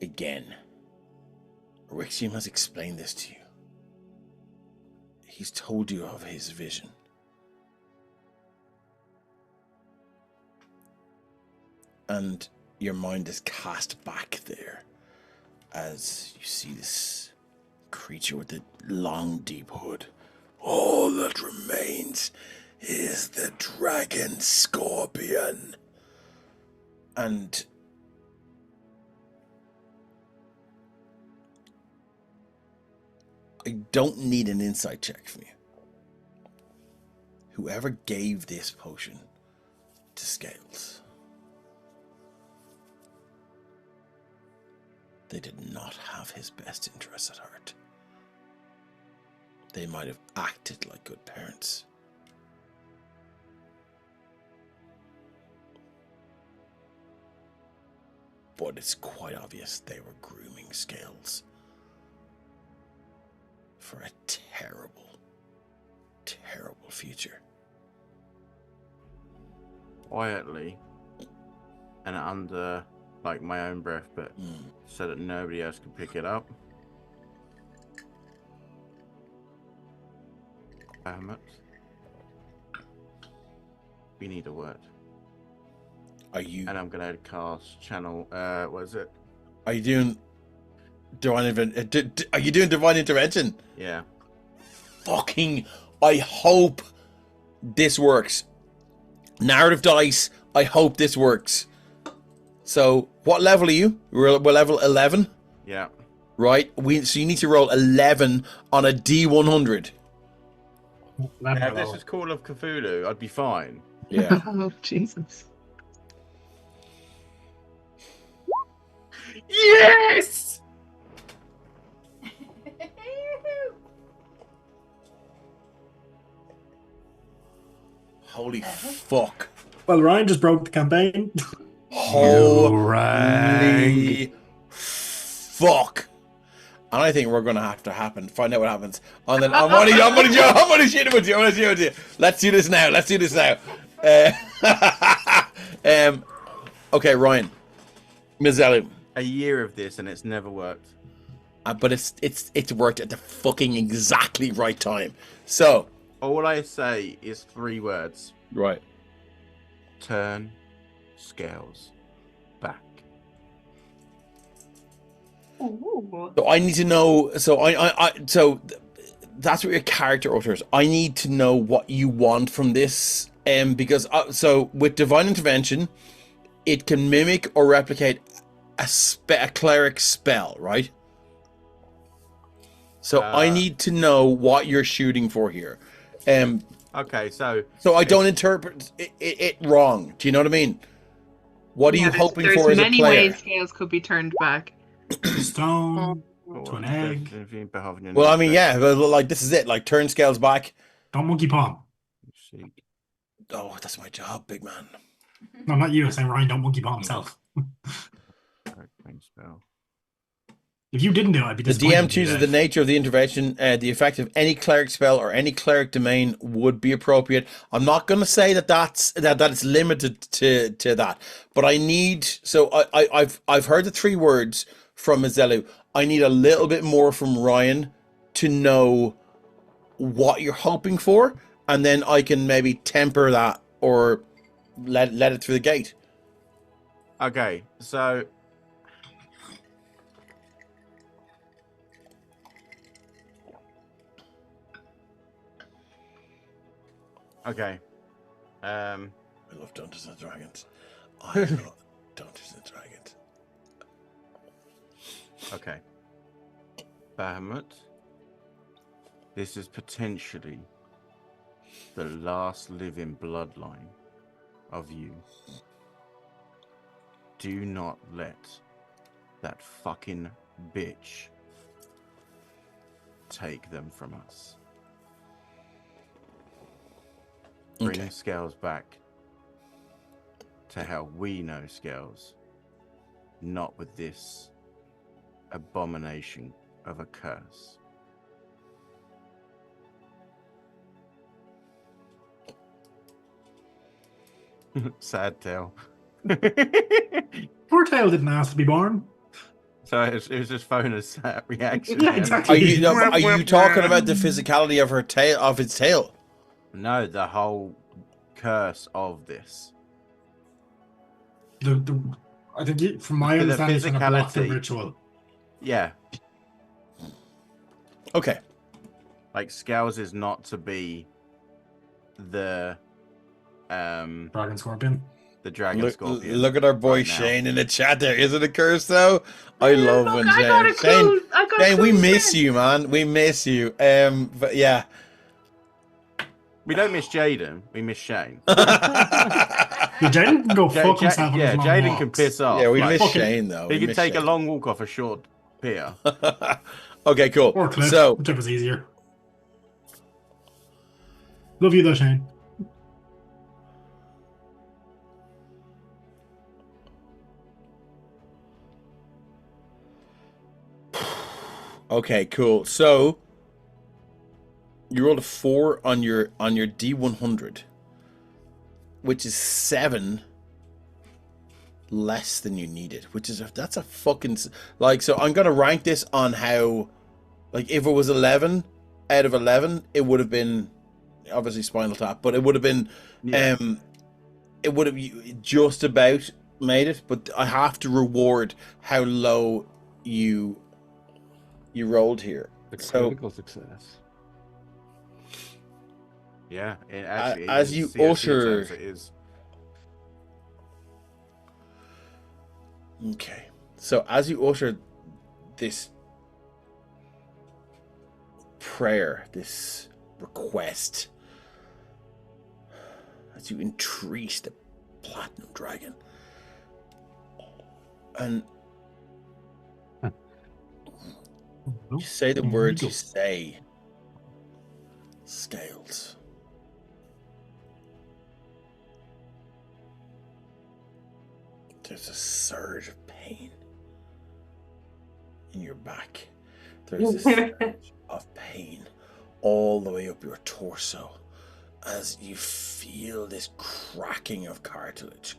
again, Eryxium has explained this to you. He's told you of his vision. And your mind is cast back there as you see this creature with the long, deep hood. All that remains is the dragon scorpion. And I don't need an insight check from you. Whoever gave this potion to Scales, they did not have his best interests at heart. They might have acted like good parents. But it's quite obvious they were grooming Scales for a terrible, terrible future. Quietly, and under like my own breath, but so that nobody else can pick it up. We need a word. Are you? And I'm gonna cast channel. What is it? Are you doing are you doing divine intervention? Yeah. Fucking! I hope this works. Narrative dice. I hope this works. So, what level are you? We're level 11. Yeah. Right. So you need to roll 11 on a D100. Now, if this was Call of Cthulhu, I'd be fine. Yeah. Oh, Jesus. Yes! Holy fuck. Well, Ryan just broke the campaign. Holy fuck. And I think we're going to have to find out what happens. And then I'm only shitting with you. Let's do this now. Okay, Ryan. Mazzello. A year of this and it's never worked. But it's worked at the fucking exactly right time. So. All I say is 3 words. Right. Turn Scales back. Ooh. So I need to know. So that's what your character utters. I need to know what you want from this. Because so with divine intervention, it can mimic or replicate a cleric spell, right? So I need to know what you're shooting for here. Okay, so I don't interpret it wrong. Do you know what I mean? What are you hoping there's for as a many player? ways scales could be turned back. Stone Oh, to an egg. Well, I mean, yeah, but like this is it. Like turn scales back. Don't monkey palm. Oh, that's my job, big man. No, not you. I'm saying Ryan, don't monkey palm himself. Spell. If you didn't do it, I'd be The disappointed. DM chooses the nature of the intervention. The effect of any cleric spell or any cleric domain would be appropriate. I'm not going to say that that it's limited to that, but I need. So I've heard the 3 words from Azelu. I need a little bit more from Ryan to know what you're hoping for, and then I can maybe temper that or let it through the gate. Okay, so okay. I love Dungeons and Dragons. I love Dungeons and Dragons. Okay. Bahamut. This is potentially the last living bloodline of you. Do not let that fucking bitch take them from us. Bring Okay. Scales back to how we know Scales, not with this abomination of a curse. Sad tale. Poor Tail didn't ask to be born. So it was just Fona's reaction. Yeah, there. exactly. Are you talking about the physicality of her tail, of its tail? No, the whole curse of this. I think, from my The understanding, it's going to block the physicality. ritual. Yeah, Okay. like Scales is not to be the Dragon Scorpion. the dragon Look, scorpion. look at our boy right now. Shane in the chat there. Isn't it curse though? I love Look, when I got a Shane. cool- I got a Shane, we cool miss friend. you, man. We miss you. But yeah. We don't miss Jaden. We miss Shane. Yeah, Jaden can go fuck himself on yeah, his long Jaden walks. can piss off. Yeah, we like, miss fucking- Shane though. He We can miss take a Shane. long walk off a short pier. Okay, cool. Or Cliff, So whichever's easier. Love you though, Shane. okay, cool. So you rolled a 4 on your D100, which is 7 less than you needed, which is that's a fucking like. So I'm gonna rank this on how, like, if it was 11 out of 11, it would have been obviously Spinal Tap, but it would have been it would have just about made it. But I have to reward how low you rolled here. The So- critical success. Yeah, it actually as is. you CSC usher- terms, it is. Okay, so as you utter this prayer, this request, as you entreat the platinum dragon, and you say the words you say, Scales. There's a surge of pain in your back. There's this surge of pain all the way up your torso as you feel this cracking of cartilage.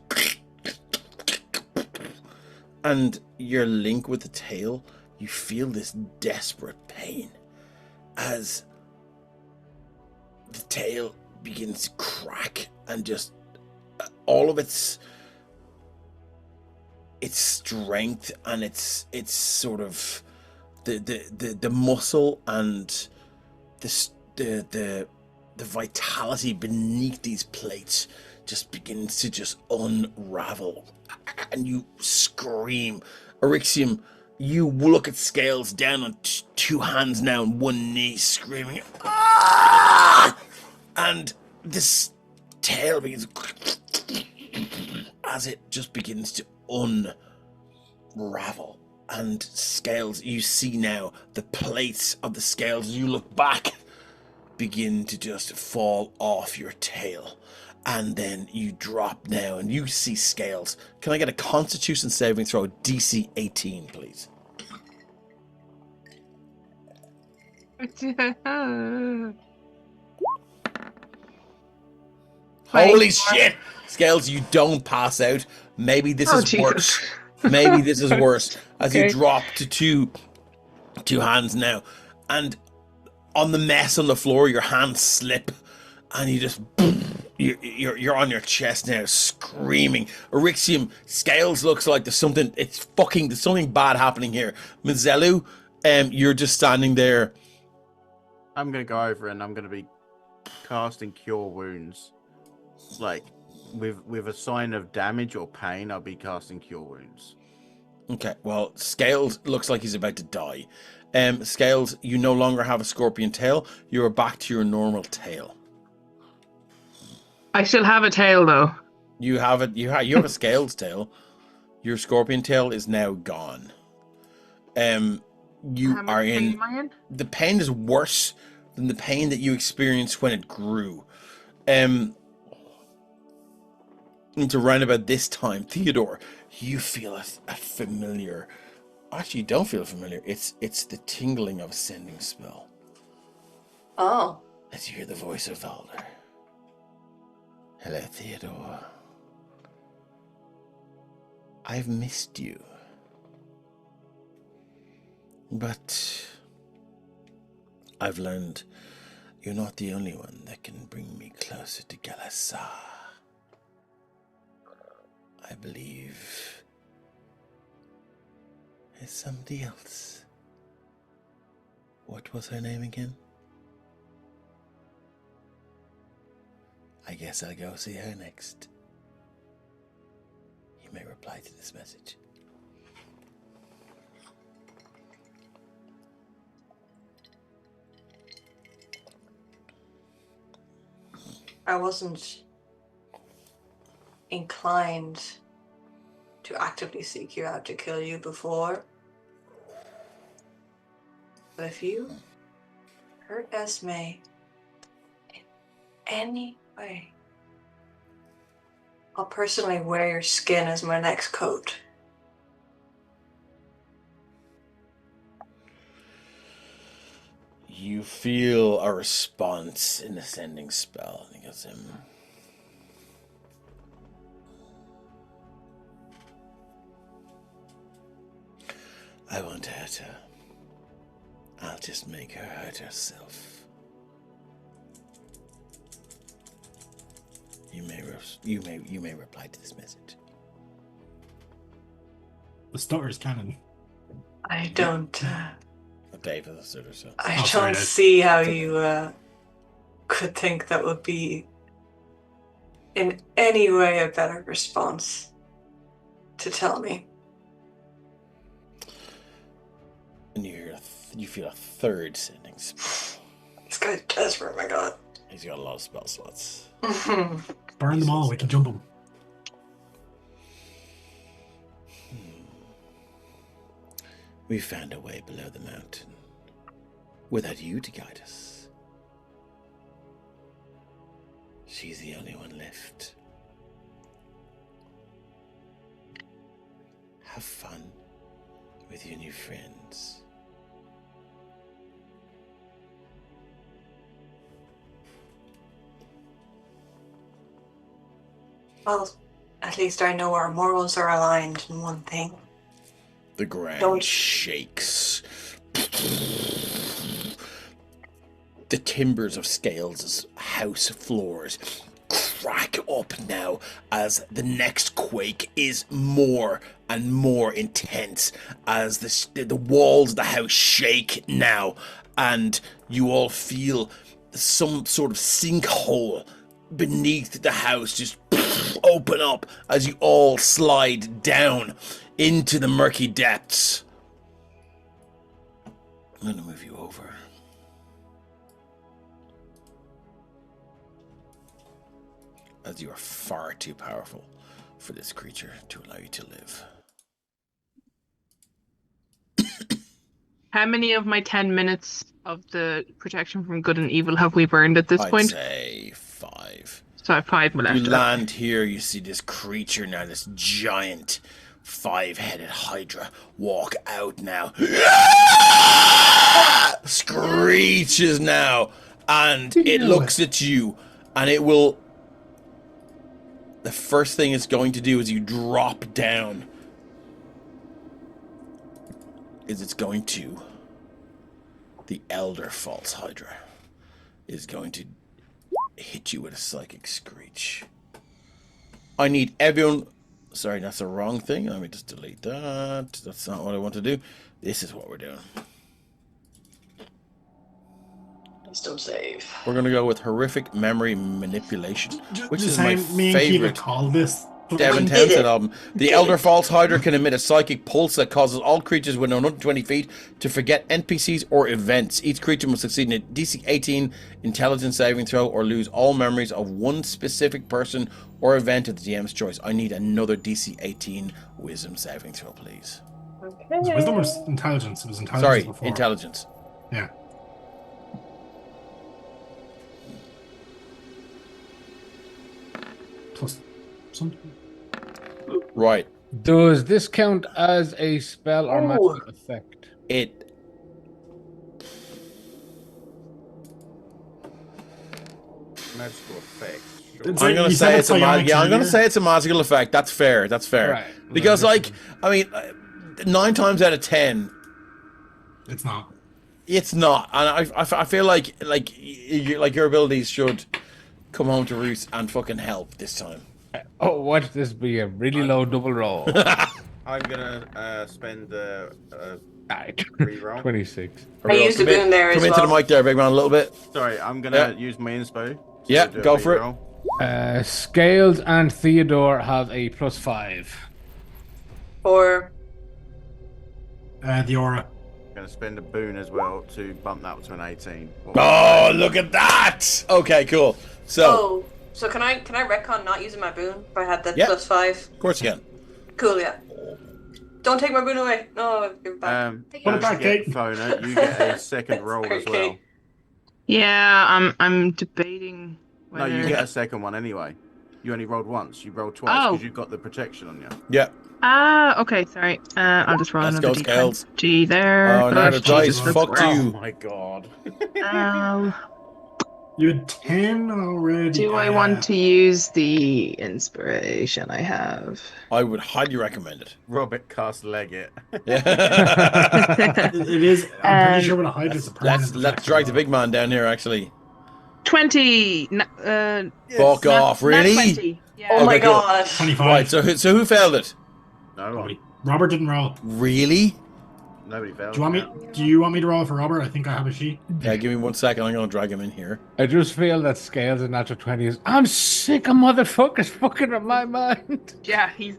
And your link with the tail, you feel this desperate pain as the tail begins to crack and just all of its strength and its sort of the muscle and the vitality beneath these plates just begins to just unravel, and you scream. Eryxium, you look at Scales down on 2 hands now and 1 knee, screaming, "Ah!" And this tail begins, as it just begins to unravel, and scales, you see now the plates of the scales as you look back begin to just fall off your tail, and then you drop now and you see scales. Can I get a Constitution saving throw, DC 18, please? Holy shit! Scales, you don't pass out. Maybe this is Jesus. worse. Maybe this is worse. As Okay. you drop to two hands now, and on the mess on the floor, your hands slip, and you just you're on your chest now, screaming. Erixium, Scales looks like there's something bad happening here. Mizelu, you're just standing there. I'm gonna go over and I'm gonna be casting Cure Wounds, like with a sign of damage or pain. I'll be casting Cure Wounds. Okay, well, Scales looks like he's about to die. Scales, you no longer have a scorpion tail. You are back to your normal tail. I still have a tail though. You have it. You have a Scales tail. Your scorpion tail is now gone. You How much are pain in. am I in? The pain is worse than the pain that you experienced when it grew. Into round about this time, Theodore, you feel a familiar. Actually, you don't feel familiar. It's the tingling of a sending spell. Oh. As you hear the voice of Valder. Hello, Theodore. I've missed you. But I've learned you're not the only one that can bring me closer to Galasar. I believe there's somebody else. What was her name again? I guess I'll go see her next. You may reply to this message. I wasn't inclined to actively seek you out to kill you before. But if you hurt Esme in any way, I'll personally wear your skin as my next coat. You feel a response in the sending spell. I think it's him. I won't hurt her. I'll just make her hurt herself. You may reply to this message. The stutter is canon. I don't. Dave has stood or so. I Oh, sorry, don't Dave. see how you could think that would be in any way a better response to tell me. And you feel a third sending spell. This guy's desperate, my god. He's got a lot of spell slots. Burn them all, we can jump them. We found a way below the mountain. Without you to guide us. She's the only one left. Have fun with your new friends. Well, at least I know our morals are aligned in one thing. The ground Don't- shakes. The timbers of Scales' house floors crack up now as the next quake is more and more intense as the walls of the house shake now, and you all feel some sort of sinkhole beneath the house just open up as you all slide down into the murky depths. I'm going to move you over. As you are far too powerful for this creature to allow you to live. How many of my 10 minutes of the protection from good and evil have we burned at this I'd point? say 5. So I have 5 left. You land here, you see this creature now, this giant 5-headed hydra walk out now. Screeches now, and it looks at you, and it will... The first thing it's going to do as you drop down is it's going to... The Elder False Hydra is going to hit you with a psychic screech. I need everyone... Sorry, that's the wrong thing. Let me just delete that. That's not what I want to do. This is what we're doing. Wisdom save. We're going to go with horrific memory manipulation, which is Just my saying, me and Kiva favorite called this. Devin did Townsend it. album. The Elder False Hydra can emit a psychic pulse that causes all creatures within 120 feet to forget NPCs or events. Each creature must succeed in a DC 18 intelligence saving throw or lose all memories of one specific person or event at the DM's choice. I need another DC 18 wisdom saving throw, please. Was it wisdom or intelligence? It was intelligence Sorry, before. intelligence. Yeah. Plus something. Right. Does this count as a spell or Ooh. magic effect? It... Magical effect. Sure. It's I'm like- gonna you said say it's it's a psionic I'm gonna earlier. say it's a magical effect. That's fair. That's fair. Right. Because, like, I mean, 9 times out of 10, It's not. it's not. And I feel like your abilities should come home to roost and fucking help this time. Oh, watch this be a really low double roll. I'm gonna spend Alright, reroll. 26. I used a Come in- boon there Come as into the well. mic there, big man, a little bit. Sorry, I'm gonna Yeah. use my inspo. to Yeah, do a go for it. reroll. Scales and Theodore have a +5. For The aura. I'm gonna spend a boon as well to bump that up to an 18. Oh, look at that! Okay, cool. So, so can I retcon not using my boon if I had that Yeah. +5? of course you can. Cool, yeah. Don't take my boon away. No, give it back. Put it don't back, forget, Kate. Fona, you get a second roll as well. Okay. Yeah, I'm debating No, whether... you get a second one anyway. You only rolled once. You rolled twice Oh. because you've got the protection on you. Yeah. Ah, okay, sorry. I'll just roll Let's another go, Scales. D20 there. Oh, now the dice Jesus, that's fucked gross. you. my god. You had 10 already. Do I want to use the inspiration I have? I would highly recommend it. Robert cast Leggett. Yeah. It is. I'm pretty Um, sure with a hydra, it's a permanent let's effect drag as the well. big man down here, actually. 20! Fuck off, really? 20. Yeah. Oh my Okay, cool. god. 25. Right, so who failed it? No, Nobody. Robert didn't roll. Really? nobody failed. Do you want me to roll for Robert? I think I have a sheet. Yeah, give me 1 second. I'm gonna drag him in here. I just feel that Scales and natural 20s. I'm sick of motherfuckers fucking with my mind. Yeah, he's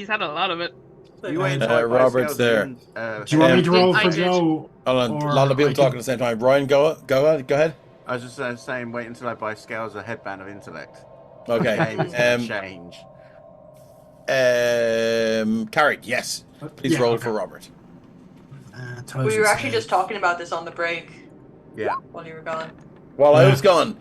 had a lot of it. You ain't Robert's there. Do you want me to roll I for did. Joe? Hold on, Or a lot of people I talking can- at the same time. Ryan, go ahead. I was just saying, wait until I buy Scales a headband of intellect. Okay. Game is gonna change. Carried, yes. Please Yeah, roll okay. for Robert. We were actually just talking about this on the break Yeah. while you were gone. While I Yeah. was gone.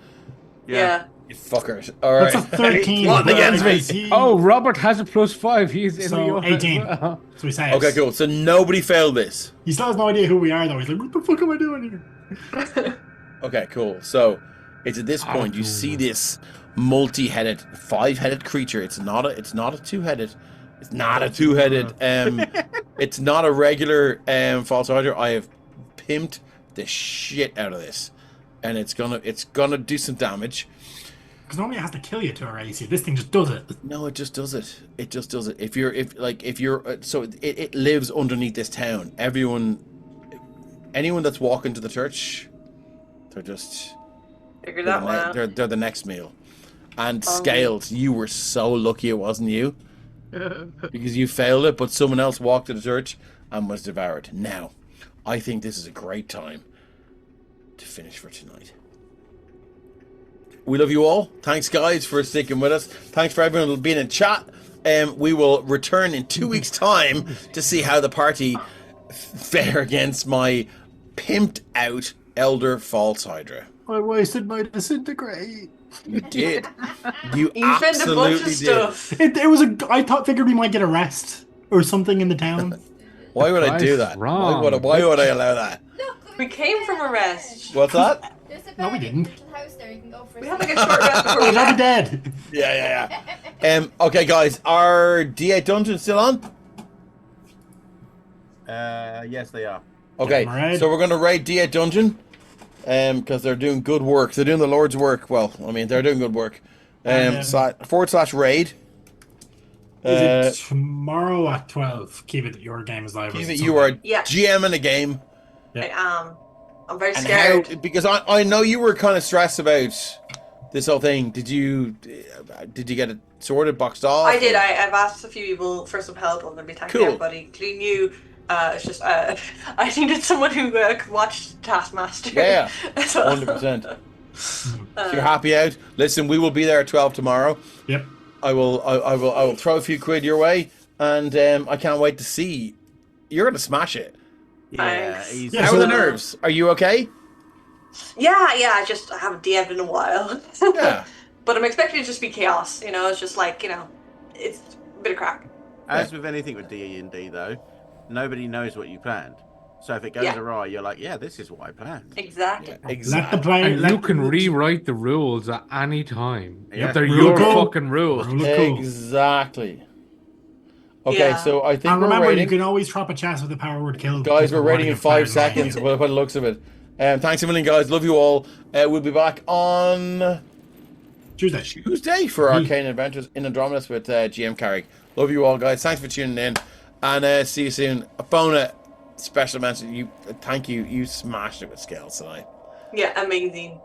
Yeah. You fuckers. Alright. That's a 13. Plotting against me. He- Oh, Robert has a +5. He's in So, the order 18. as well. So he says. Okay, cool. So nobody failed this. He still has no idea who we are, though. He's like, what the fuck am I doing here? Okay, cool. So it's at this point you see this multi-headed, 5-headed creature. It's not a two-headed. It's not a two-headed. It's not a regular false hydra. I have pimped the shit out of this, and it's gonna do some damage. Because normally it has to kill you to erase you. This thing just does it. No, it just does it. It just does it. If you're so it lives underneath this town. Anyone that's walking to the church, they're just Figure that one out. they're the next meal. And Scales, you were so lucky it wasn't you, because you failed it, but someone else walked to the church and was devoured. Now, I think this is a great time to finish for tonight. We love you all. Thanks, guys, for sticking with us. Thanks for everyone being in chat. we will return in 2 weeks' time to see how the party fare against my pimped out Elder False Hydra. I wasted my disintegrate. You did. You You spent a bunch absolutely of did. stuff. It was a. I figured we might get a rest or something in the town. Why would I do Price that? wrong. Why would I allow that? Look, We came from a rest. What's that? There's a No, we very didn't. little house there. You can go for We a had like swim. a short rest before We'd we all be left. dead. Yeah. Okay, guys, are D8 Dungeons still on? Yes, they are. Okay, Get 'em right. so we're going to raid D8 Dungeon, because they're doing good work. They're doing the Lord's work. Well, I mean, they're doing good work. // raid. Is it tomorrow at 12? Keep it. Your game is live. or is it You are something? Yeah. GM in a game. I am. I'm very And scared. how, because I know you were kind of stressed about this whole thing. Did you get it sorted, boxed off? I did. or- I've asked a few people for some help. I'm going to be thanking Cool. everybody, including you. It's just I needed someone who could watch Taskmaster. Yeah, as well. 100%. If you're happy out, listen, we will be there at 12 tomorrow. Yep. I will throw a few quid your way, and I can't wait to see. You're going to smash it. Yeah, Thanks. he's Yeah, How so are the the- nerves? Are you okay? Yeah. I haven't DM'd in a while. Yeah. But I'm expecting it to just be chaos. It's just like it's a bit of crack. As with anything with D&D though, nobody knows what you planned. So if it goes Yeah. awry, you're like, yeah, this is what I planned. Exactly. Let the Exactly. player. And you can rewrite the rules at any time. Yeah. They're Rule your cool. fucking rules. Cool. Exactly. Okay, Yeah. so I think And we're remember, you rating. can always drop a chest with the power word kill. Guys, we're People rating in wanting to fire 5 seconds the by the looks of it. Thanks a million, guys. Love you all. We'll be back on Tuesday. Tuesday for Arcane Adventures in Andromedas with GM Carrick. Love you all, guys. Thanks for tuning in, and see you soon. Apona, special mention. Thank you. You smashed it with scales tonight. Yeah, amazing.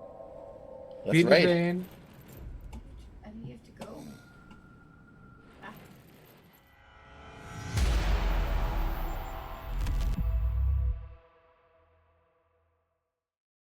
Let's raid. Vielen Dank.